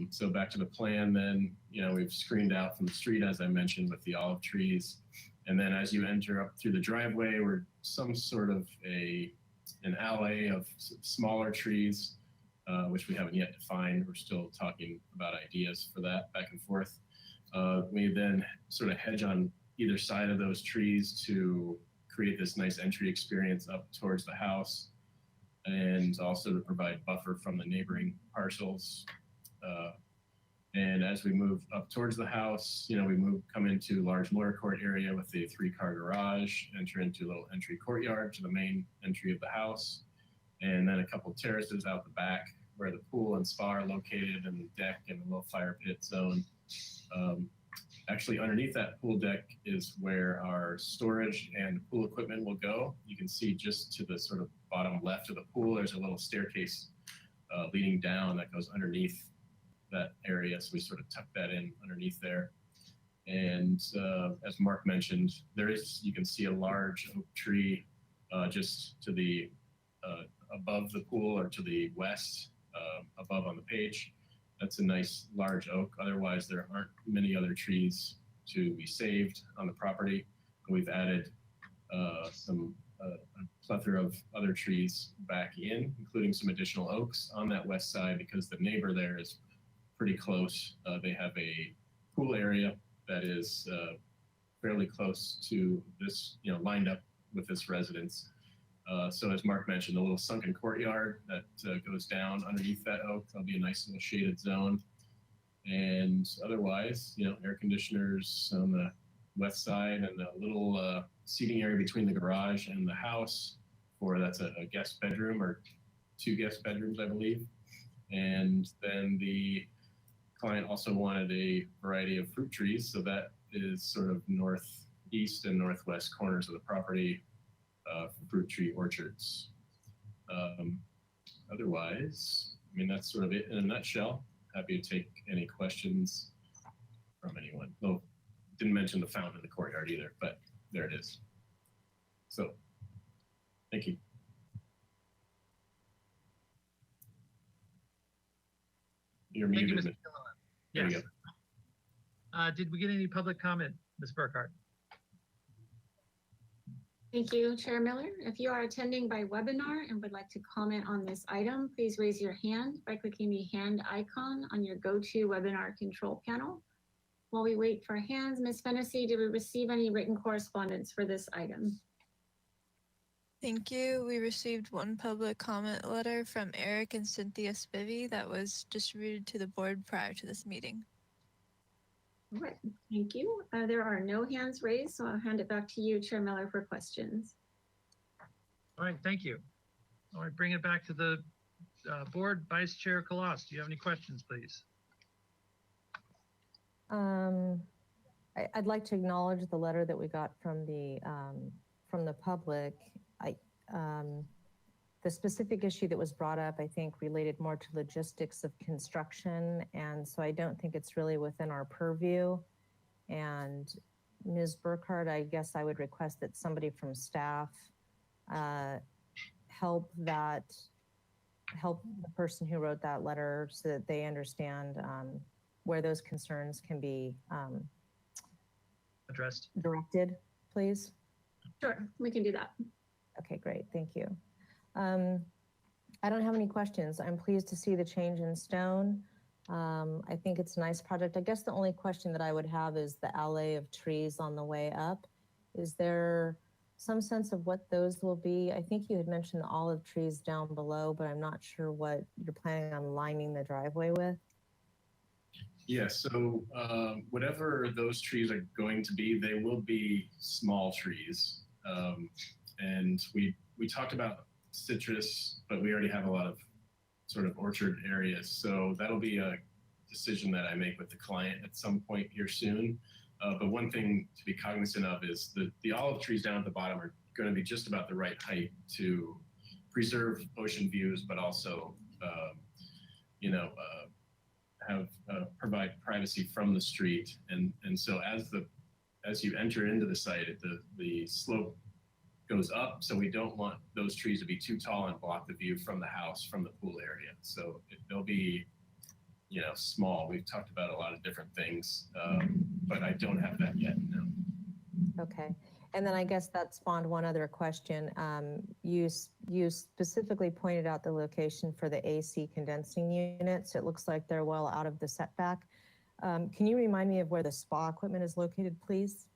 So back to the plan then, we've screened out from the street, as I mentioned, with the olive trees. And then as you enter up through the driveway, we're some sort of an alley of smaller trees, which we haven't yet defined. We're still talking about ideas for that back and forth. We then sort of hedge on either side of those trees to create this nice entry experience up towards the house, and also to provide buffer from the neighboring parcels. And as we move up towards the house, we come into large lower court area with the 3-car garage, enter into a little entry courtyard to the main entry of the house, and then a couple of terraces out the back where the pool and spa are located, and the deck and the little fire pit zone. Actually, underneath that pool deck is where our storage and pool equipment will go. You can see just to the sort of bottom left of the pool, there's a little staircase leading down that goes underneath that area. So we sort of tuck that in underneath there. And as Mark mentioned, you can see a large oak tree just to the above the pool or to the west above on the page. That's a nice large oak. Otherwise, there aren't many other trees to be saved on the property. We've added a plethora of other trees back in, including some additional oaks on that west side, because the neighbor there is pretty close. They have a pool area that is fairly close to this, lined up with this residence. So as Mark mentioned, a little sunken courtyard that goes down underneath that oak. There'll be a nice little shaded zone. And otherwise, air conditioners on the west side, and a little seating area between the garage and the house that's a guest bedroom or 2 guest bedrooms, I believe. And then the client also wanted a variety of fruit trees. So that is sort of northeast and northwest corners of the property for fruit tree orchards. Otherwise, I mean, that's sort of it in a nutshell. Happy to take any questions from anyone. Oh, didn't mention the fountain in the courtyard either, but there it is. So, thank you. You're Thank you, muted. Mr. Gilliland. There Yes. you go. Did we get any public comment, Ms. Burkhardt? Thank you, Chair Miller. If you are attending by webinar and would like to comment on this item, please raise your hand by clicking the hand icon on your GoToWebinar control panel. While we wait for hands, Ms. Fennessy, did we receive any written correspondence for this item? Thank you. We received one public comment letter from Eric and Cynthia Spivey that was distributed to the board prior to this meeting. All right, thank you. There are no hands raised, so I'll hand it back to you, Chair Miller, for questions. All right, thank you. All right, bring it back to the board. Vice Chair Kalas, do you have any questions, please? I'd like to acknowledge the letter that we got from the public. The specific issue that was brought up, I think, related more to logistics of construction, and so I don't think it's really within our purview. And Ms. Burkhardt, I guess I would request that somebody from staff help the person who wrote that letter so that they understand where those concerns can be addressed, directed, please. Sure, we can do that. Okay, great, thank you. I don't have any questions. I'm pleased to see the change in stone. I think it's a nice project. I guess the only question that I would have is the alley of trees on the way up. Is there some sense of what those will be? I think you had mentioned the olive trees down below, but I'm not sure what you're planning on lining the driveway with. Yeah, so whatever those trees are going to be, they will be small trees. And we talked about citrus, but we already have a lot of sort of orchard areas. So that'll be a decision that I make with the client at some point here soon. But one thing to be cognizant of is the olive trees down at the bottom are going to be just about the right height to preserve ocean views, but also, provide privacy from the street. And so as you enter into the site, the slope goes up, so we don't want those trees to be too tall and block the view from the house, from the pool area. So they'll be, small. We've talked about a lot of different things, but I don't have that yet, no. Okay, and then I guess that spawned one other question. You specifically pointed out the location for the AC condensing units. It looks like they're well out of the setback. Can you remind me of where the spa equipment is located, please?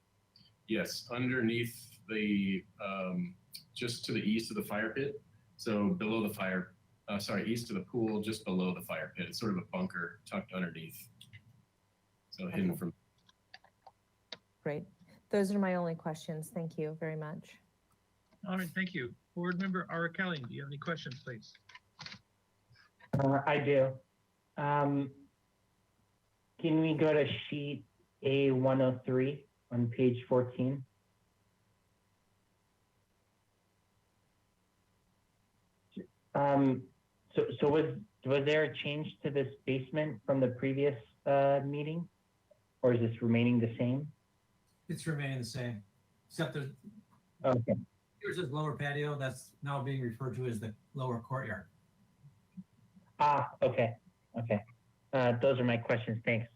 Yes, underneath the, just to the east of the fire pit. So below the east of the pool, just below the fire pit. It's sort of a bunker tucked underneath. So hidden from. Great. Those are my only questions. Thank you very much. All right, thank you. Board Member Arakelian, do you have any questions, please? I do. Can we go to sheet A103 on page 14? So was there a change to this basement from the previous meeting, or is this remaining the same? It's remaining the same, except there's, Okay. here's this lower patio that's now being referred to as the lower courtyard. Ah, okay. Those are my questions. Thanks.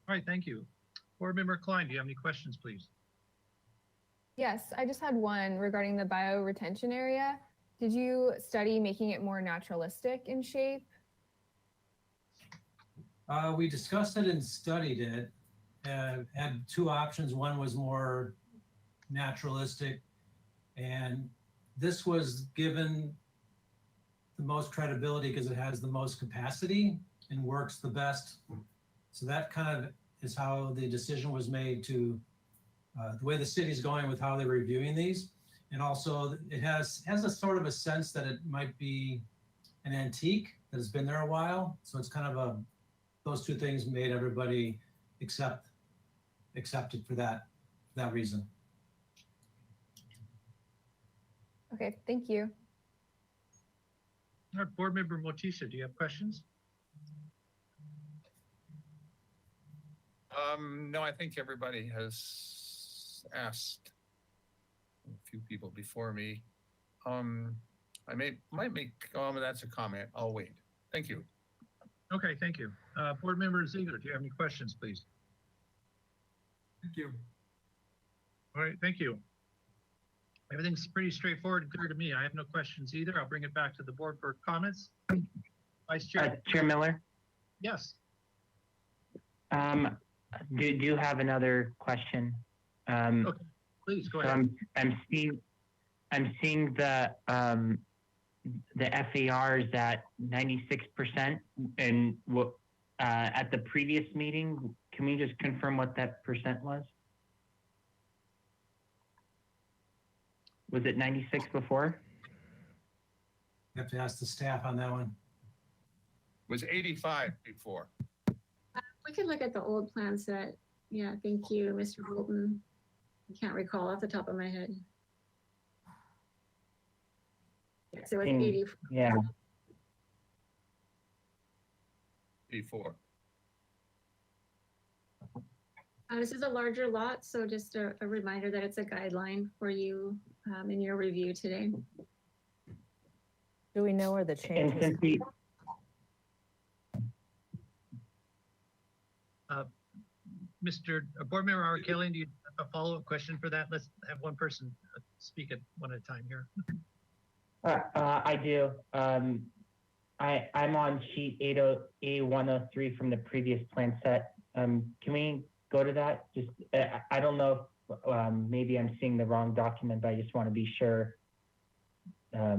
All right, thank you. Board Member Klein, do you have any questions, please? Yes, I just had one regarding the bioretention area. Did you study making it more naturalistic in shape? We discussed it and studied it, had two options. One was more naturalistic, and this was given the most credibility because it has the most capacity and works the best. So that kind of is how the decision was made to, the way the city's going with how they're reviewing these. And also it has a sort of a sense that it might be an antique that has been there a while. So it's kind of those two things made everybody accept it for that reason. Okay, thank you. All right, Board Member Motisha, do you have questions? No, I think everybody has asked. A few people before me. I might make, that's a comment. I'll wait. Thank you. Okay, thank you. Board Member Ziegler, do you have any questions, please? Thank you. All right, thank you. Everything's pretty straightforward and clear to me. I have no questions either. I'll bring it back to the board for comments. Vice Chair. Chair Miller? Yes. Do you have another question? Okay, please go ahead. I'm seeing the FARs at 96%, and at the previous meeting, can we just confirm what that percent was? Was it 96 before? You have to ask the staff on that one. It was 85 before. We could look at the old plan set. Yeah, thank you, Mr. Bolton. I can't recall off the top of my head. Yes, it was 80. Yeah. Before. This is a larger lot, so just a reminder that it's a guideline for you in your review today. Do we know where the changes? Mr. Board Member Arkelian, do you have a follow-up question for that? Let's have one person speak at one at a time here. I do. I'm on sheet A103 from the previous plan set. Can we go to that? Just I don't know if maybe I'm seeing the wrong document, but I just want to be sure. Yeah,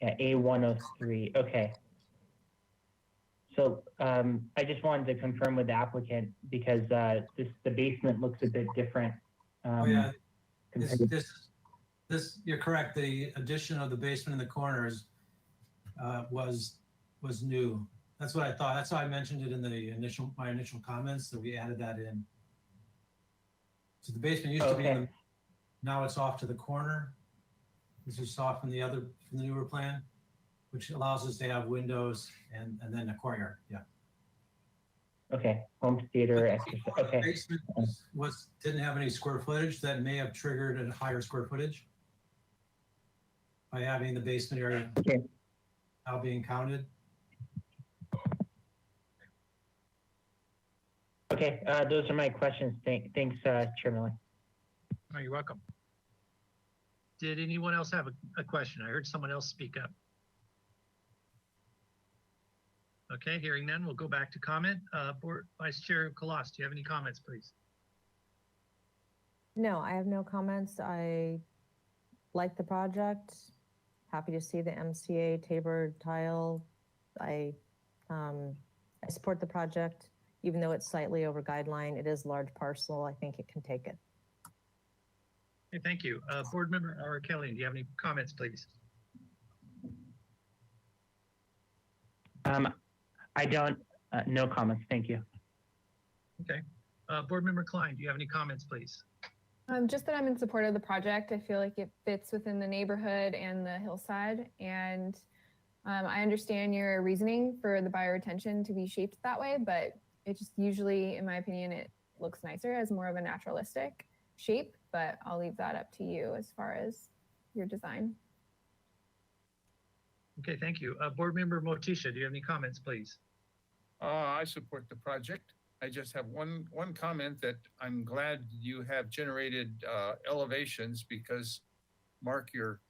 A103. Okay. So I just wanted to confirm with the applicant because the basement looks a bit different. Oh yeah, this you're correct. The addition of the basement in the corners was new. That's what I thought. That's how I mentioned it in the my initial comments that we added that in. So the basement used to be in the, now it's off to the corner. This is off from the newer plan, which allows us to have windows and then a courtyard. Yeah. Okay. Home theater. Exercise. Okay. Basement didn't have any square footage that may have triggered a higher square footage by having the basement area now being counted. Okay. Those are my questions. Thanks, Chair Miller. Oh, you're welcome. Did anyone else have a question? I heard someone else speak up. Okay, hearing none, we'll go back to comment. Board Vice Chair Kalas, do you have any comments, please? No, I have no comments. I like the project. Happy to see the MCA tapered tile. I support the project, even though it's slightly over guideline. It is large parcel. I think it can take it. Okay, thank you. Board Member Arkelian, do you have any comments, please? I don't, no comments, thank you. Okay. Board Member Klein, do you have any comments, please? Just that I'm in support of the project. I feel like it fits within the neighborhood and the hillside. And I understand your reasoning for the bioretention to be shaped that way, but it just usually, in my opinion, it looks nicer as more of a naturalistic shape, but I'll leave that up to you as far as your design. Okay, thank you. Board Member Motisha, do you have any comments, please? I support the project. I just have one comment that I'm glad you have generated elevations because, Mark, your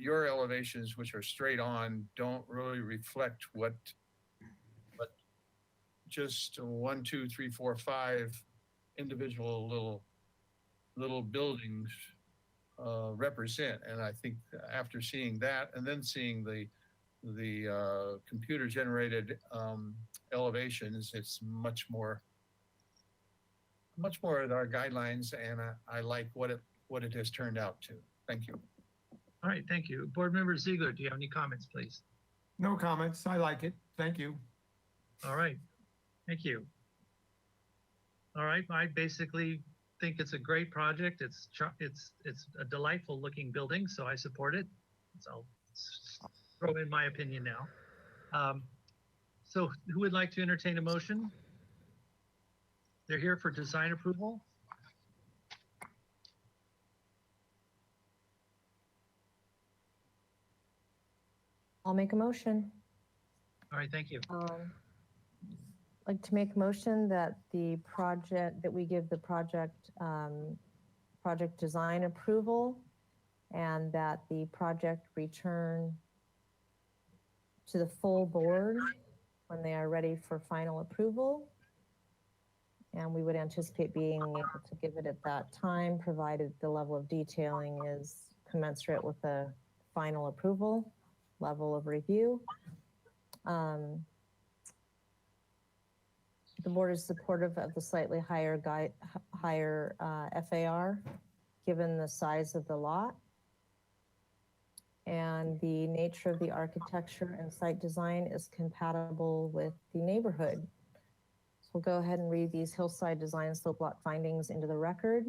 elevations, which are straight on, don't really reflect what just 1, 2, 3, 4, 5 individual little buildings represent. And I think after seeing that and then seeing the computer generated elevations, it's much more much more at our guidelines, and I like what it has turned out to. Thank you. All right, thank you. Board Member Ziegler, do you have any comments, please? No comments. I like it. Thank you. All right, thank you. All right, I basically think it's a great project. It's a delightful looking building, so I support it. So I'll throw in my opinion now. So who would like to entertain a motion? They're here for design approval. I'll make a motion. All right, thank you. Like to make a motion that the project, that we give the project, project design approval, and that the project return to the full board when they are ready for final approval. And we would anticipate being able to give it at that time, provided the level of detailing is commensurate with the final approval level of review. The board is supportive of the slightly higher FAR, given the size of the lot and the nature of the architecture and site design is compatible with the neighborhood. So we'll go ahead and read these hillside design slope lot findings into the record.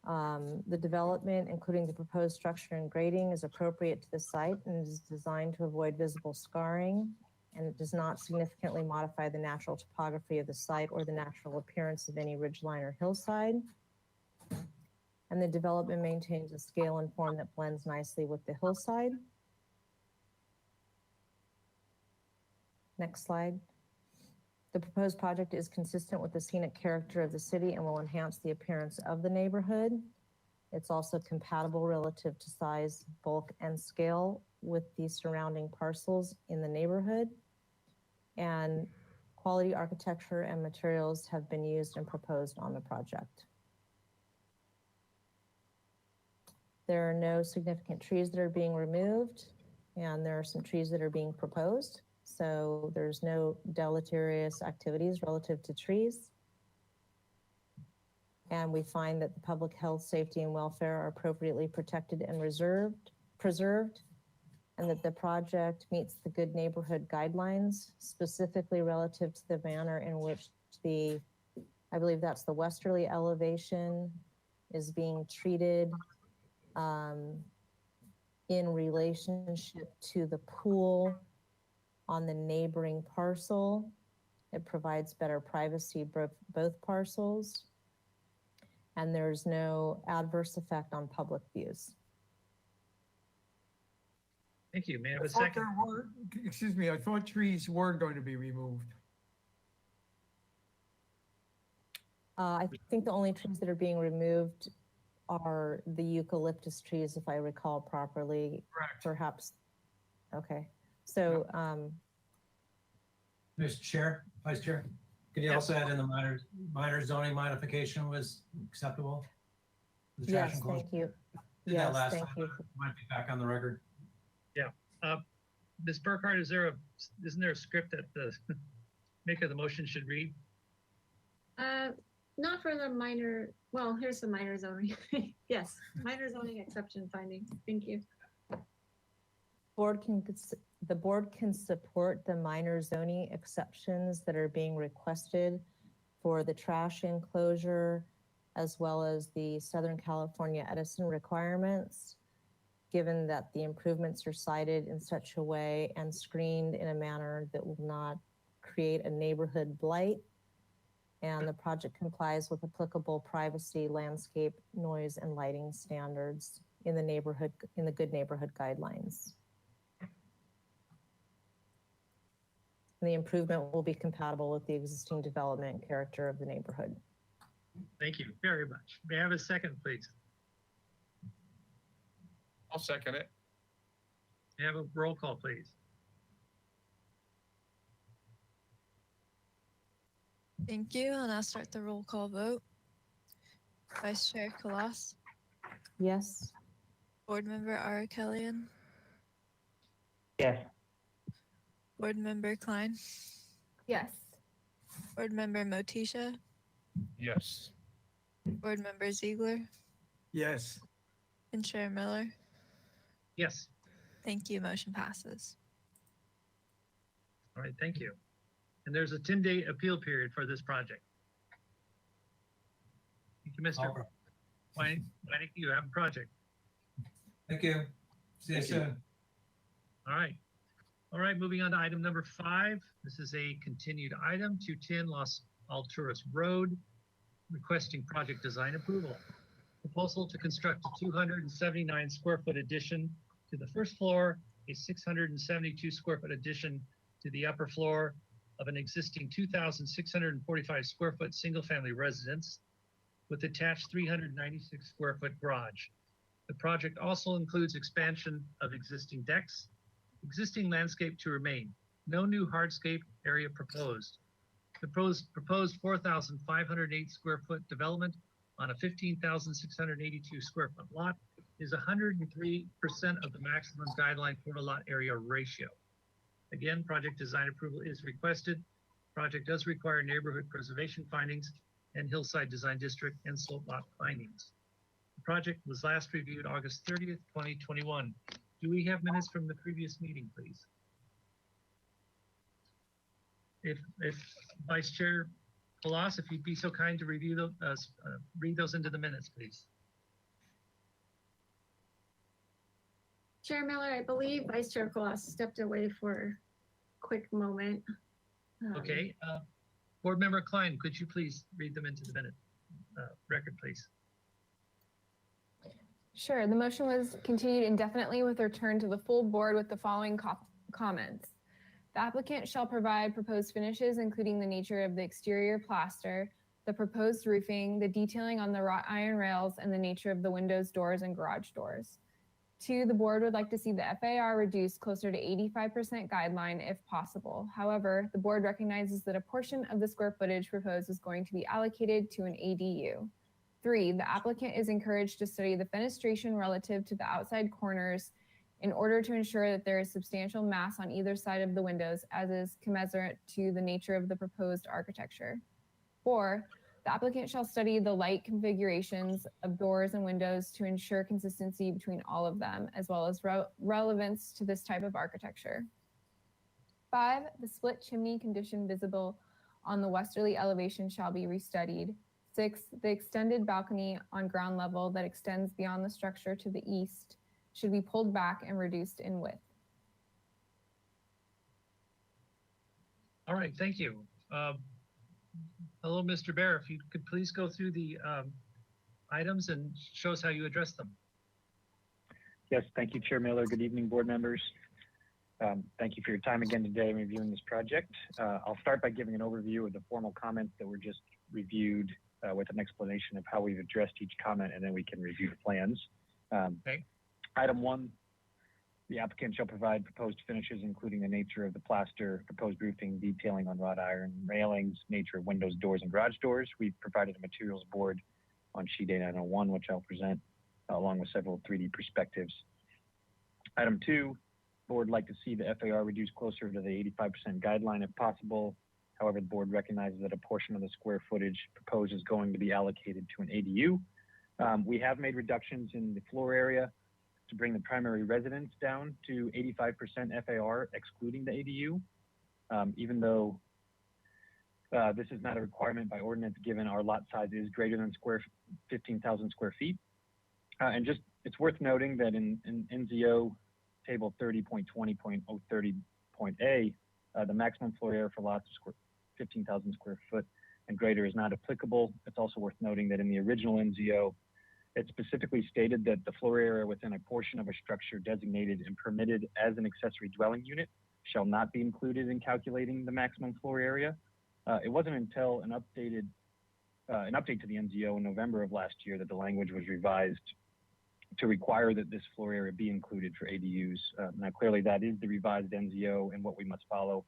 The development, including the proposed structure and grading, is appropriate to the site and is designed to avoid visible scarring, and it does not significantly modify the natural topography of the site or the natural appearance of any ridgeline or hillside. And the development maintains a scale and form that blends nicely with the hillside. Next slide. The proposed project is consistent with the scenic character of the city and will enhance the appearance of the neighborhood. It's also compatible relative to size, bulk, and scale with the surrounding parcels in the neighborhood. And quality architecture and materials have been used and proposed on the project. There are no significant trees that are being removed, and there are some trees that are being proposed. So there's no deleterious activities relative to trees. And we find that the public health, safety, and welfare are appropriately protected and preserved, and that the project meets the good neighborhood guidelines, specifically relative to the manner in which I believe that's the westerly elevation, is being treated in relationship to the pool on the neighboring parcel. It provides better privacy both parcels, and there's no adverse effect on public views. Thank you. May I have I a thought second? there were, excuse me, I thought trees were going to be removed. I think the only trees that are being removed are the eucalyptus trees, if I recall properly. Correct. Perhaps. Okay. So, Mr. Chair, Vice Chair, could you also add in the minor zoning modification was acceptable? The trash yes, enclosure? thank you. Did that Yes, last thank time, you. but it might be back on the record. Yeah. Ms. Burkhardt, isn't there a script that the maker of the motion should read? Not for the minor, well, here's the minor zoning. Yes, minor zoning exception findings. Thank you. The board can support the minor zoning exceptions that are being requested for the trash enclosure, as well as the Southern California Edison requirements, given that the improvements are cited in such a way and screened in a manner that will not create a neighborhood blight. And the project complies with applicable privacy, landscape, noise, and lighting standards in the neighborhood, in the good neighborhood guidelines. And the improvement will be compatible with the existing development character of the neighborhood. Thank you very much. May I have a second, please? I'll second it. May I have a roll call, please? Thank you. I'll now start the roll call vote. Vice Chair Kalas, Yes. Board Member Ara Kellyan, Yes. Board Member Klein, Yes. Board Member Motisha, Yes. Board Member Ziegler Yes. and Chair Miller. Yes. Thank you. Motion passes. All right, thank you. And there's a 10-day appeal period for this project. Thank you, Mr. All right. Why you have a project? Thank you. See you soon. All right. All right, moving on to item number 5. This is a continued item, 210 Los Alturas Road, requesting project design approval. Proposal to construct a 279 square foot addition to the first floor, a 672 square foot addition to the upper floor of an existing 2,645 square foot single family residence with attached 396 square foot garage. The project also includes expansion of existing decks, existing landscape to remain. No new hardscape area proposed. The proposed 4,508 square foot development on a 15,682 square foot lot is 103% of the maximum guideline for the lot area ratio. Again, project design approval is requested. Project does require neighborhood preservation findings and hillside design district and slope lot findings. The project was last reviewed August 30th, 2021. Do we have minutes from the previous meeting, please? If Vice Chair Collas, if you'd be so kind to review those, read those into the minutes, please. Chair Miller, I believe Vice Chair Collas stepped away for a quick moment. Okay. Board Member Klein, could you please read them into the minute record, please? Sure. The motion was continued indefinitely with return to the full board with the following comments. The applicant shall provide proposed finishes, including the nature of the exterior plaster, the proposed roofing, the detailing on the wrought iron rails, and the nature of the windows, doors, and garage doors. 2, the board would like to see the FAR reduced closer to 85% guideline if possible. However, the board recognizes that a portion of the square footage proposed is going to be allocated to an ADU. 3, the applicant is encouraged to study the fenestration relative to the outside corners in order to ensure that there is substantial mass on either side of the windows, as is commensurate to the nature of the proposed architecture. 4, the applicant shall study the light configurations of doors and windows to ensure consistency between all of them, as well as relevance to this type of architecture. 5, the split chimney condition visible on the westerly elevation shall be restudied. 6, the extended balcony on ground level that extends beyond the structure to the east should be pulled back and reduced in width. All right, thank you. Hello, Mr. Bear, if you could please go through the items and show us how you address them. Yes, thank you, Chair Miller. Good evening, board members. Thank you for your time again today in reviewing this project. I'll start by giving an overview of the formal comments that were just reviewed with an explanation of how we've addressed each comment, and then we can review the plans. Okay. Item 1, the applicant shall provide proposed finishes, including the nature of the plaster, proposed roofing, detailing on wrought iron railings, nature of windows, doors, and garage doors. We've provided a materials board on sheet A901, which I'll present, along with several 3D perspectives. Item 2, board would like to see the FAR reduced closer to the 85% guideline if possible. However, the board recognizes that a portion of the square footage proposed is going to be allocated to an ADU. We have made reductions in the floor area to bring the primary residence down to 85% FAR, excluding the ADU, even though this is not a requirement by ordinance, given our lot size is greater than 15,000 square feet. And just, it's worth noting that in NZO table 30.20.030.a, the maximum floor area for lots of 15,000 square foot and greater is not applicable. It's also worth noting that in the original NZO, it specifically stated that the floor area within a portion of a structure designated and permitted as an accessory dwelling unit shall not be included in calculating the maximum floor area. It wasn't until an update to the NZO in November of last year that the language was revised to require that this floor area be included for ADUs. Now, clearly that is the revised NZO and what we must follow,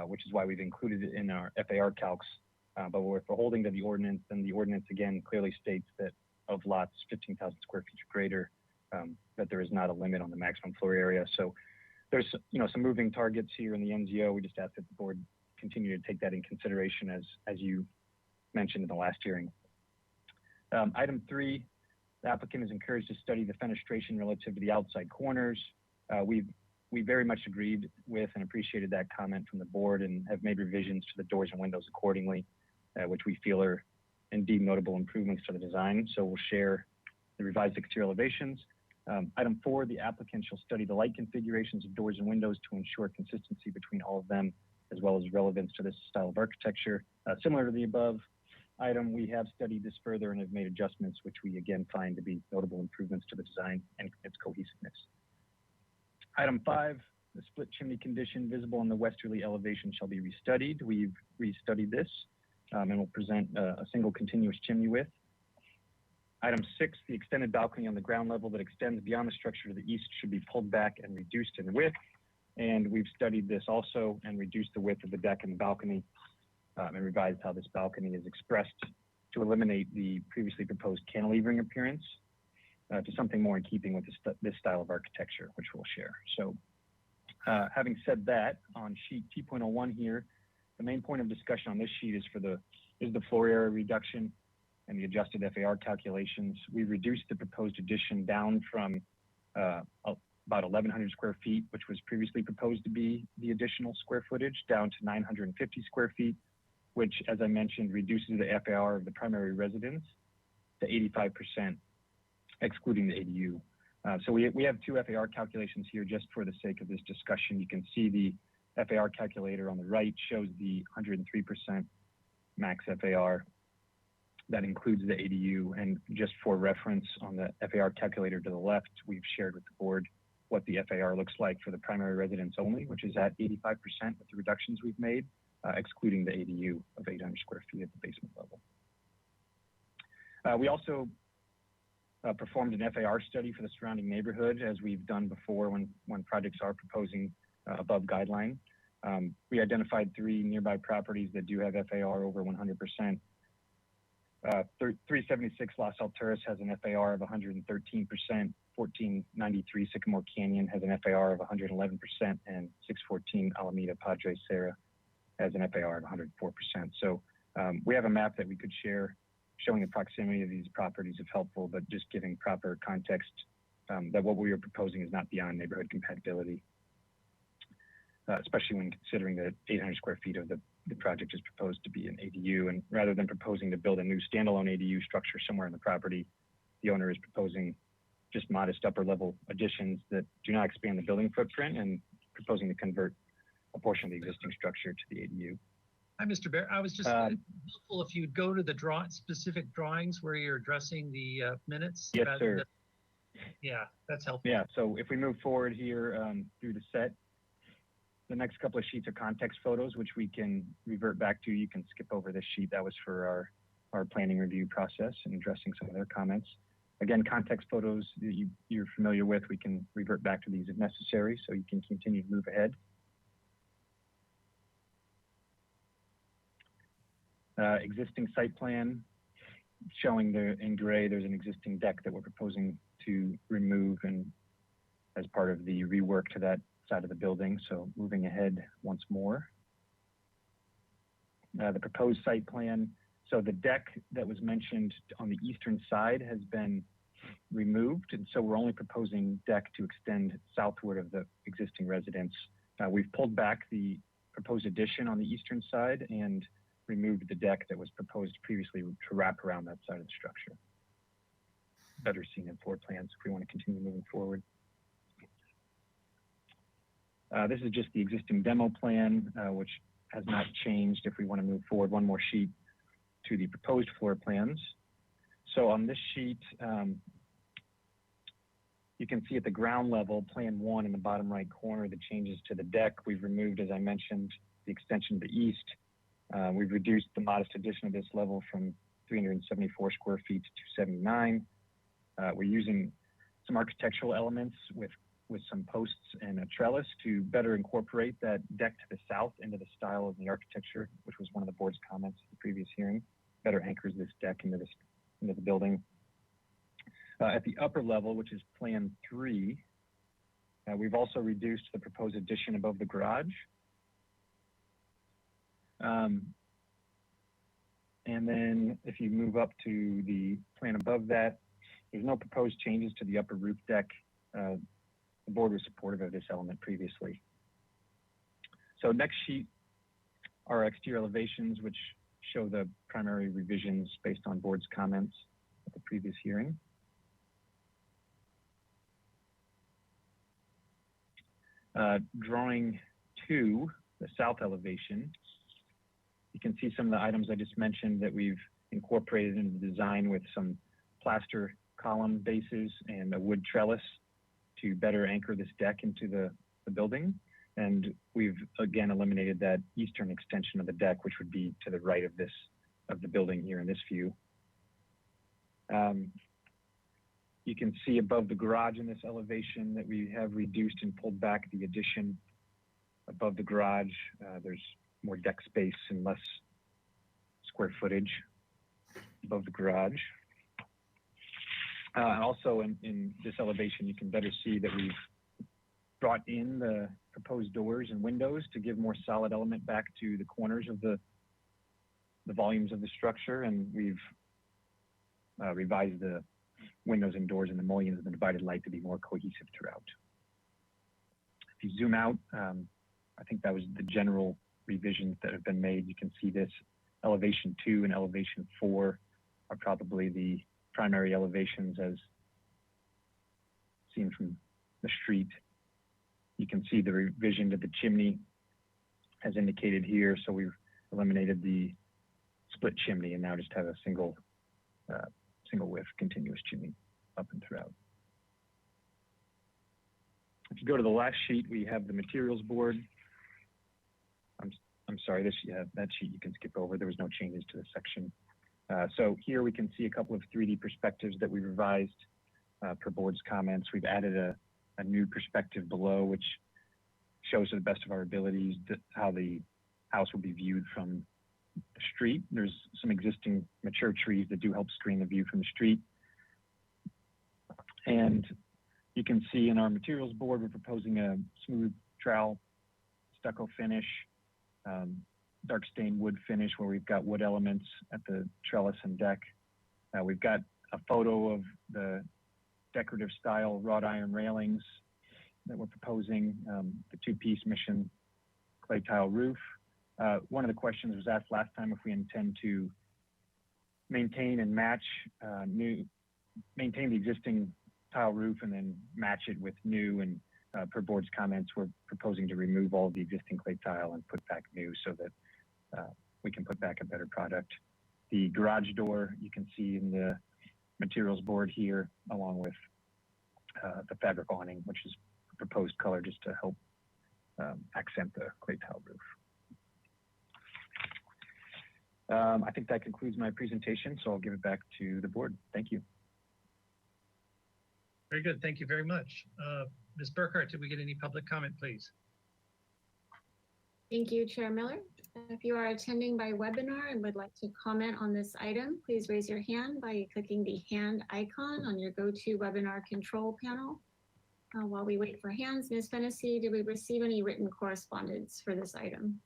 which is why we've included it in our FAR calcs. But if we're holding to the ordinance, then the ordinance again clearly states that of lots 15,000 square feet or greater, that there is not a limit on the maximum floor area. So there's some moving targets here in the NZO. We just ask that the board continue to take that in consideration as you mentioned in the last hearing. Item 3, the applicant is encouraged to study the fenestration relative to the outside corners. We very much agreed with and appreciated that comment from the board and have made revisions to the doors and windows accordingly, which we feel are indeed notable improvements to the design. So we'll share the revised exterior elevations. Item 4, the applicant shall study the light configurations of doors and windows to ensure consistency between all of them, as well as relevance to this style of architecture. Similar to the above item, we have studied this further and have made adjustments, which we again find to be notable improvements to the design and its cohesiveness. Item 5, the split chimney condition visible in the westerly elevation shall be restudied. We've restudied this and will present a single continuous chimney width. Item 6, the extended balcony on the ground level that extends beyond the structure to the east should be pulled back and reduced in width. And we've studied this also and reduced the width of the deck and the balcony and revised how this balcony is expressed to eliminate the previously proposed cantilevering appearance to something more in keeping with this style of architecture, which we'll share. So having said that, on sheet T.01 here, the main point of discussion on this sheet is the floor area reduction and the adjusted FAR calculations. We reduced the proposed addition down from about 1,100 square feet, which was previously proposed to be the additional square footage, down to 950 square feet, which, as I mentioned, reduces the FAR of the primary residence to 85%, excluding the ADU. So we have two FAR calculations here just for the sake of this discussion. You can see the FAR calculator on the right shows the 103% max FAR. That includes the ADU, and just for reference on the FAR calculator to the left, we've shared with the board what the FAR looks like for the primary residence only, which is at 85% with the reductions we've made, excluding the ADU of 800 square feet at the basement level. We also performed an FAR study for the surrounding neighborhood, as we've done before when projects are proposing above guideline. We identified 3 nearby properties that do have FAR over 100%. 376 Las Alturas has an FAR of 113%. 1493 Sycamore Canyon has an FAR of 111%, and 614 Alameda Padre Serra has an FAR of 104%. So we have a map that we could share showing the proximity of these properties if helpful, but just giving proper context that what we are proposing is not beyond neighborhood compatibility, especially when considering that 800 square feet of the project is proposed to be an ADU. And rather than proposing to build a new standalone ADU structure somewhere in the property, the owner is proposing just modest upper level additions that do not expand the building footprint and proposing to convert a portion of the existing structure to the ADU. Hi, Mr. Bear. I was just helpful if you'd go to the specific drawings where you're addressing the minutes. Yes, sir. Yeah, that's helpful. Yeah, so if we move forward here through the set, the next couple of sheets are context photos, which we can revert back to. You can skip over this sheet. That was for our planning review process and addressing some of their comments. Again, context photos that you're familiar with, we can revert back to these if necessary, so you can continue to move ahead. Existing site plan showing in gray, there's an existing deck that we're proposing to remove and as part of the rework to that side of the building. So moving ahead once more. The proposed site plan. So the deck that was mentioned on the eastern side has been removed, and so we're only proposing deck to extend southward of the existing residence. We've pulled back the proposed addition on the eastern side and removed the deck that was proposed previously to wrap around that side of the structure. Better seen in floor plans if we want to continue moving forward. This is just the existing demo plan, which has not changed if we want to move forward one more sheet to the proposed floor plans. So on this sheet, you can see at the ground level, plan 1 in the bottom right corner, the changes to the deck. We've removed, as I mentioned, the extension to the east. We've reduced the modest addition of this level from 374 square feet to 279. We're using some architectural elements with some posts and a trellis to better incorporate that deck to the south into the style of the architecture, which was one of the board's comments at the previous hearing. Better anchors this deck into the building. At the upper level, which is plan 3, we've also reduced the proposed addition above the garage. And then if you move up to the plan above that, there's no proposed changes to the upper roof deck. The board was supportive of this element previously. So next sheet are exterior elevations, which show the primary revisions based on board's comments at the previous hearing. Drawing 2, the south elevation, you can see some of the items I just mentioned that we've incorporated into the design with some plaster column bases and a wood trellis to better anchor this deck into the building. And we've again eliminated that eastern extension of the deck, which would be to the right of the building here in this view. You can see above the garage in this elevation that we have reduced and pulled back the addition above the garage. There's more deck space and less square footage above the garage. Also in this elevation, you can better see that we've brought in the proposed doors and windows to give more solid element back to the corners of the volumes of the structure. And we've revised the windows and doors and the mullions and the divided light to be more cohesive throughout. If you zoom out, I think that was the general revisions that have been made. You can see this elevation 2 and elevation 4 are probably the primary elevations as seen from the street. You can see the revision to the chimney as indicated here. So we've eliminated the split chimney and now just have a single width continuous chimney up and throughout. If you go to the last sheet, we have the materials board. I'm sorry, that sheet you can skip over. There was no changes to the section. So here we can see a couple of 3D perspectives that we revised per board's comments. We've added a new perspective below, which shows to the best of our abilities how the house will be viewed from the street. There's some existing mature trees that do help screen the view from the street. And you can see in our materials board, we're proposing a smooth trowel stucco finish, dark stained wood finish where we've got wood elements at the trellis and deck. We've got a photo of the decorative style wrought iron railings that we're proposing, the 2-piece mission clay tile roof. One of the questions was asked last time if we intend to maintain and match maintain the existing tile roof and then match it with new, and per board's comments, we're proposing to remove all of the existing clay tile and put back new so that we can put back a better product. The garage door you can see in the materials board here, along with the fabric awning, which is a proposed color just to help accent the clay tile roof. I think that concludes my presentation, so I'll give it back to the board. Thank you. Very good. Thank you very much. Ms. Burkhart, did we get any public comment, please? Thank you, Chair Miller. If you are attending by webinar and would like to comment on this item, please raise your hand by clicking the hand icon on your GoToWebinar control panel. While we wait for hands, Ms. Fennessy, did we receive any written correspondence for this item?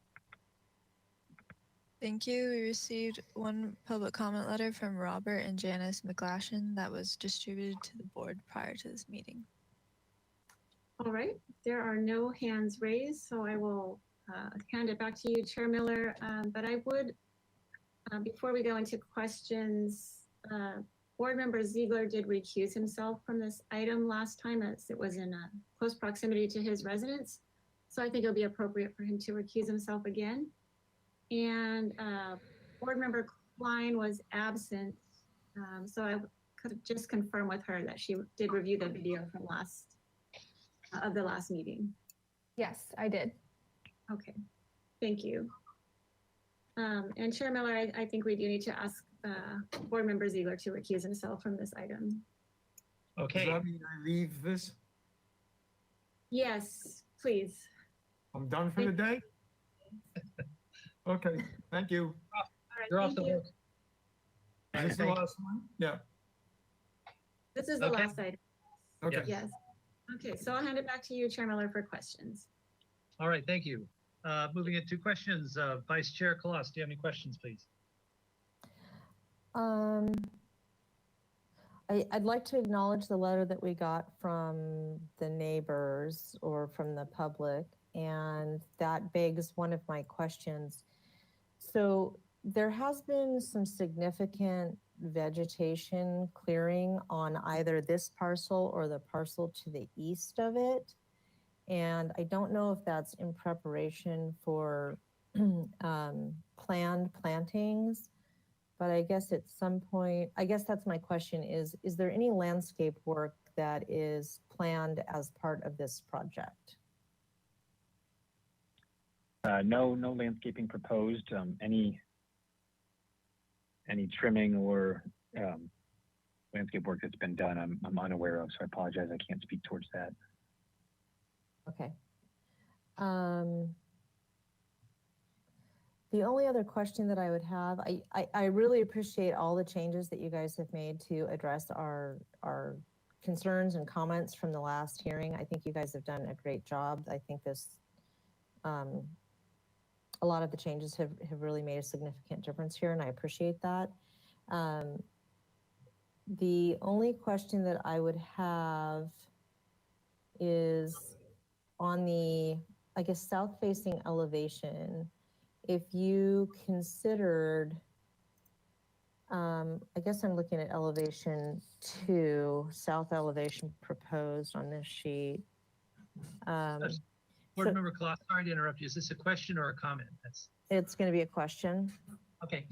Thank you. We received one public comment letter from Robert and Janice McGlashan that was distributed to the board prior to this meeting. All right, there are no hands raised, so I will hand it back to you, Chair Miller. But I would, before we go into questions, Board Member Ziegler did recuse himself from this item last time as it was in close proximity to his residence. So I think it'll be appropriate for him to recuse himself again. And Board Member Klein was absent, so I could just confirm with her that she did review the video from the last meeting. Yes, I did. Okay, thank you. And Chair Miller, I think we do need to ask Board Member Ziegler to recuse himself from this item. Okay. Does that mean I leave this? Yes, please. I'm done for the day? Okay, thank you. All right, You're off thank the you. hook. Is this the last one? Yeah. This is the Okay. last item. Okay. Yes. Okay, so I'll hand it back to you, Chair Miller, for questions. All right, thank you. Moving into questions, Vice Chair Collas, do you have any questions, please? I'd like to acknowledge the letter that we got from the neighbors or from the public, and that begs one of my questions. So there has been some significant vegetation clearing on either this parcel or the parcel to the east of it. And I don't know if that's in preparation for planned plantings, but I guess at some point, I guess that's my question is there any landscape work that is planned as part of this project? No landscaping proposed. Any trimming or landscape work that's been done, I'm unaware of, so I apologize. I can't speak towards that. Okay. The only other question that I would have, I really appreciate all the changes that you guys have made to address our concerns and comments from the last hearing. I think you guys have done a great job. I think this, a lot of the changes have really made a significant difference here, and I appreciate that. The only question that I would have is on the, I guess, south-facing elevation. If you considered, I guess I'm looking at elevation 2, south elevation proposed on this sheet. Board Member Claus, sorry to interrupt you. Is this a question or a comment? It's going to be a question. Okay.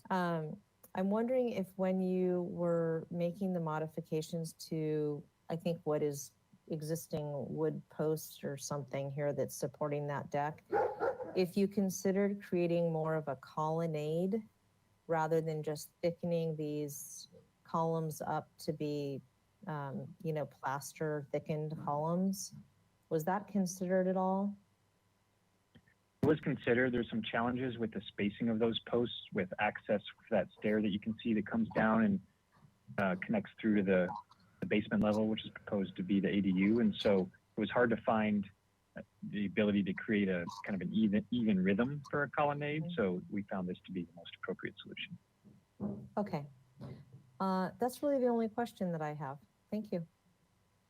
I'm wondering if when you were making the modifications to, I think, what is existing wood post or something here that's supporting that deck, if you considered creating more of a colonnade rather than just thickening these columns up to be, plaster thickened columns, was that considered at all? It was considered. There's some challenges with the spacing of those posts with access for that stair that you can see that comes down and connects through to the basement level, which is proposed to be the ADU. And so it was hard to find the ability to create a kind of an even rhythm for a colonnade. So we found this to be the most appropriate solution. Okay. That's really the only question that I have. Thank you.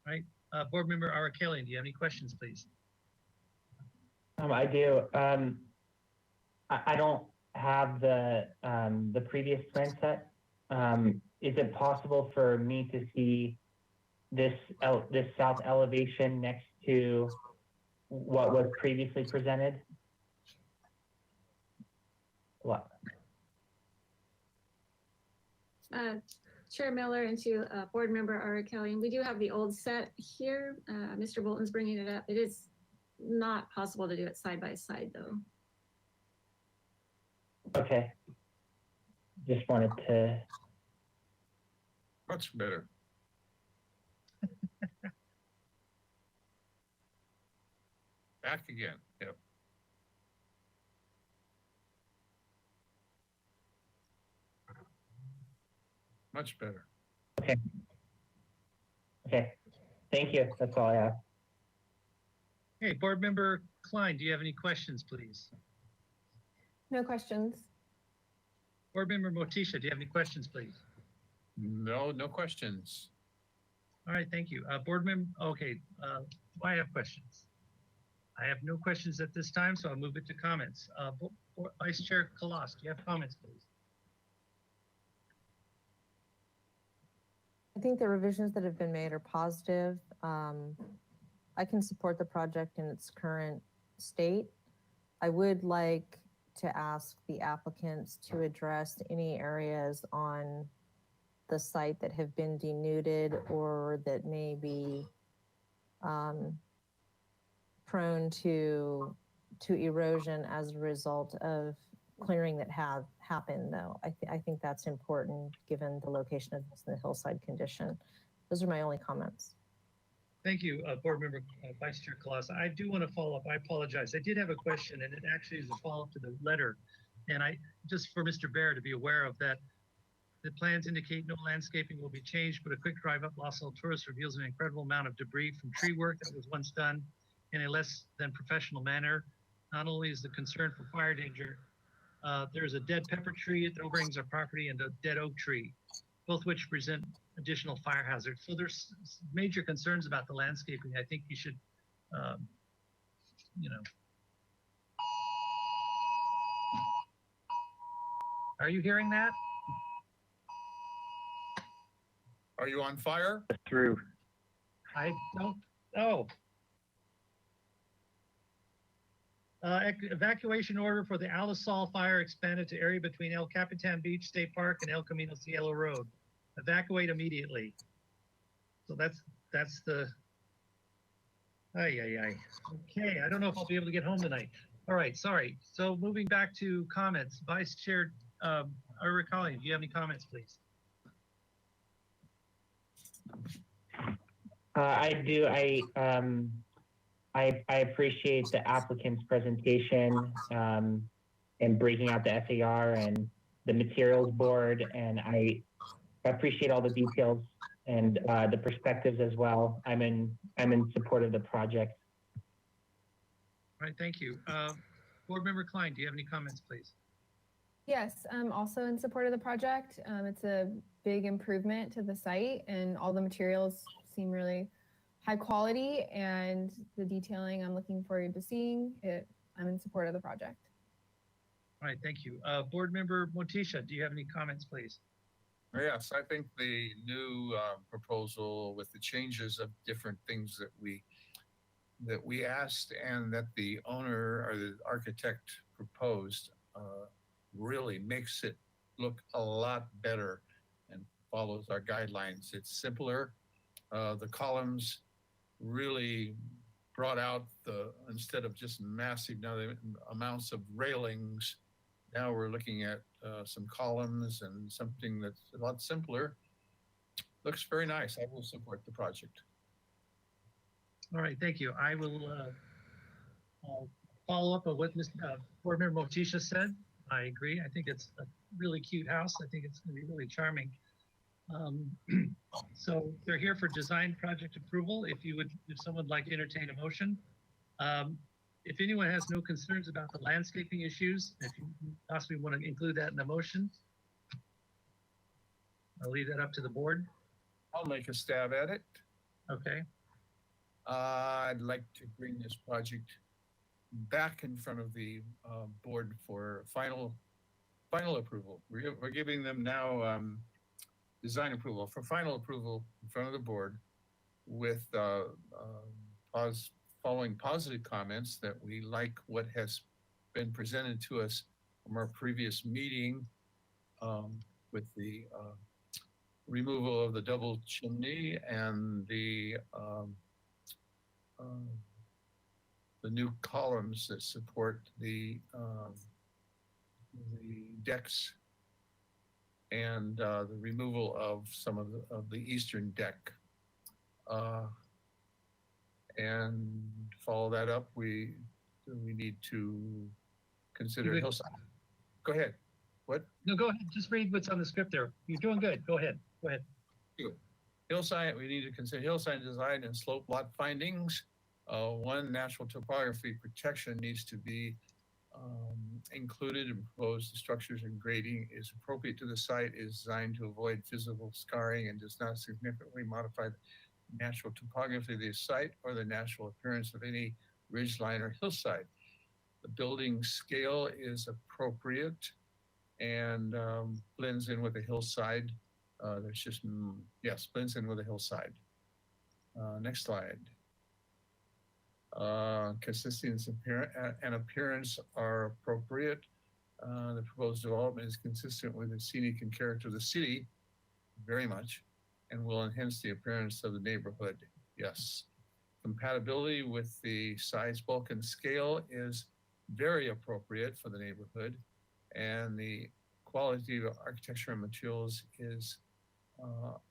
All right. Board Member Arakalian, do you have any questions, please? I do. I don't have the previous plan set. Is it possible for me to see this south elevation next to what was previously presented? What? Chair Miller and to Board Member Arakalian, we do have the old set here. Mr. Bolton's bringing it up. It is not possible to do it side by side, though. Okay. Just wanted to. Much better. Back again. Yep. Much better. Okay. Okay. Thank you. That's all I have. Hey, Board Member Klein, do you have any questions, please? No questions. Board Member Motisha, do you have any questions, please? No questions. All right, thank you. Board Member, okay, I have questions. I have no questions at this time, so I'll move it to comments. Vice Chair Kalas, do you have comments, please? I think the revisions that have been made are positive. I can support the project in its current state. I would like to ask the applicants to address any areas on the site that have been denuded or that may be prone to erosion as a result of clearing that have happened, though. I think that's important given the location of this in the hillside condition. Those are my only comments. Thank you, Board Member Vice Chair Kalas. I do want to follow up. I apologize. I did have a question, and it actually is a follow-up to the letter. And just for Mr. Bear to be aware of that, the plans indicate no landscaping will be changed, but a quick drive up Los Alturas reveals an incredible amount of debris from tree work that was once done in a less than professional manner. Not only is the concern for fire danger There's a dead pepper tree that overhangs our property and a dead oak tree, both which present additional fire hazards. So there's major concerns about the landscaping. I think you should, you know. Are you hearing that? Are you on fire? Through. I don't, oh. Evacuation order for the Alisal fire expanded to area between El Capitan Beach State Park and El Camino Cielo Road. Evacuate immediately. So that's the, ay. Okay, I don't know if I'll be able to get home tonight. All right, sorry. So moving back to comments, Vice Chair Ira Collins, do you have any comments, please? I do. I appreciate the applicant's presentation and breaking out the FAR and the materials board, and I appreciate all the details and the perspectives as well. I'm in support of the project. All right, thank you. Board Member Klein, do you have any comments, please? Yes, I'm also in support of the project. It's a big improvement to the site, and all the materials seem really high quality, and the detailing I'm looking forward to seeing it. I'm in support of the project. All right, thank you. Board Member Motisha, do you have any comments, please? Yes, I think the new proposal with the changes of different things that we asked and that the owner or the architect proposed really makes it look a lot better and follows our guidelines. It's simpler. The columns really brought out instead of just massive amounts of railings, now we're looking at some columns and something that's a lot simpler. Looks very nice. I will support the project. All right, thank you. I will follow up on what Board Member Motisha said. I agree. I think it's a really cute house. I think it's going to be really charming. So they're here for design project approval. If someone would like to entertain a motion. If anyone has no concerns about the landscaping issues, if you possibly want to include that in the motion, I'll leave that up to the board. I'll make a stab at it. Okay. I'd like to bring this project back in front of the board for final approval. We're giving them now design approval for final approval in front of the board with following positive comments that we like what has been presented to us from our previous meeting with the removal of the double chimney and the new columns that support the decks and the removal of some of the eastern deck. And follow that up, we need to consider hillside. Go ahead. What? No, go ahead. Just read what's on the script there. You're doing good. Go ahead. Go ahead. Hillside, we need to consider hillside design and slope lot findings. One, natural topography protection needs to be included and proposed. The structures and grading is appropriate to the site, is designed to avoid physical scarring and does not significantly modify the natural topography of the site or the natural appearance of any ridgeline or hillside. The building scale is appropriate and blends in with the hillside. There's just, yes, blends in with the hillside. Next slide. Consistency and appearance are appropriate. The proposed development is consistent with the scenic and character of the city, very much, and will enhance the appearance of the neighborhood. Yes. Compatibility with the size, bulk, and scale is very appropriate for the neighborhood, and the quality of architecture and materials is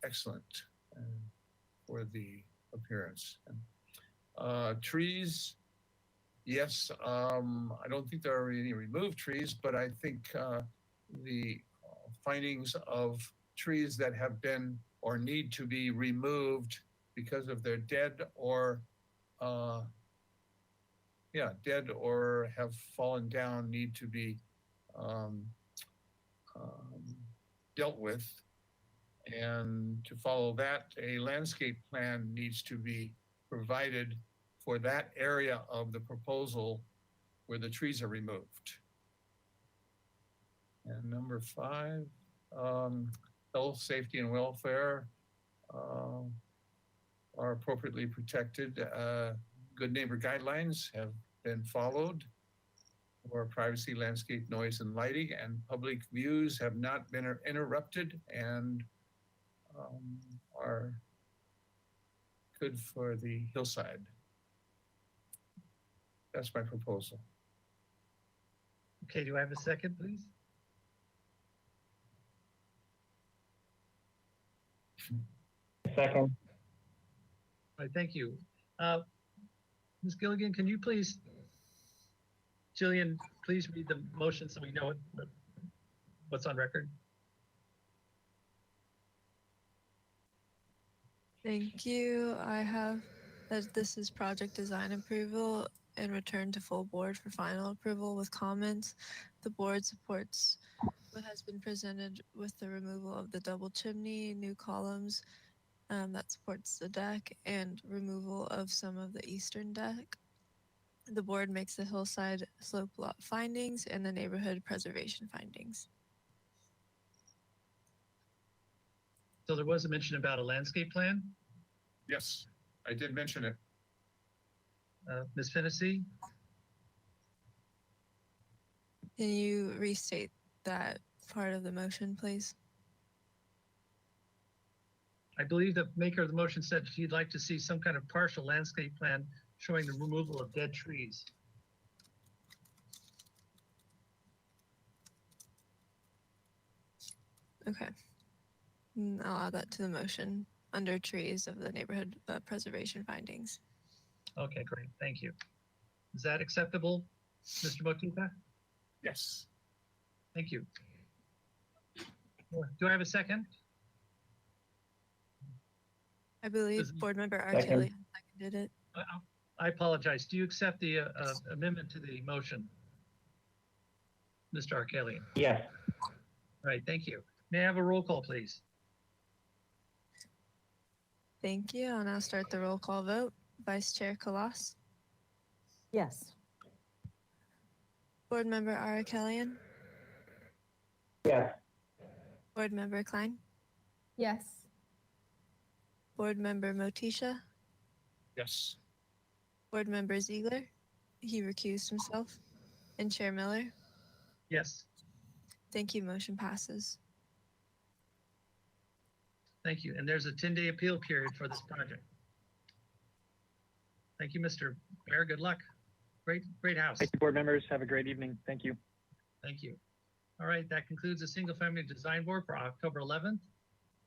excellent for the appearance. Trees, yes, I don't think there are any removed trees, but I think the findings of trees that have been or need to be removed because of their dead or dead or have fallen down need to be um, dealt with. And to follow that, a landscape plan needs to be provided for that area of the proposal where the trees are removed. And number 5, health, safety, and welfare are appropriately protected. Good neighbor guidelines have been followed for privacy, landscape, noise, and lighting, and public views have not been interrupted and are good for the hillside. That's my proposal. Okay, do I have a second, please? Second. All right, thank you. Ms. Gilligan, can you please, Jillian, please read the motion so we know what's on record? Thank you. I have that this is project design approval and return to full board for final approval with comments. The board supports what has been presented with the removal of the double chimney, new columns that supports the deck, and removal of some of the eastern deck. The board makes the hillside slope lot findings and the neighborhood preservation findings. So there was a mention about a landscape plan. Yes, I did mention it. Ms. Fennessy? Can you restate that part of the motion, please? I believe the maker of the motion said he'd like to see some kind of partial landscape plan showing the removal of dead trees. Okay. I'll add that to the motion under trees of the neighborhood preservation findings. Okay, great. Thank you. Is that acceptable, Mr. Motika? Yes. Thank you. Do I have a second? I believe Does- board member Second. Arkelly seconded it. I apologize. Do you accept the amendment to the motion? Mr. Arkelian? Yes. All right, thank you. May I have a roll call, please? Thank you. I'll now start the roll call vote. Vice Chair Kalas, Yes. board member Arkelian, Yes. board member Klein, Yes. board member Motisha, Yes. board member Ziegler, he recused himself, and Chair Miller. Yes, Thank you. Motion passes. thank you. And there's a 10-day appeal period for this project. Thank you, Mr. Bear. Good luck. Great house. Thank you, board members. Have a great evening. Thank you. Thank you. All right, that concludes the single family design board for October 11th.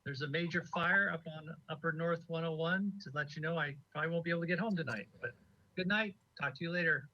There's a major fire up on Upper North 101 to let you know I probably won't be able to get home tonight, but good night. Talk to you later.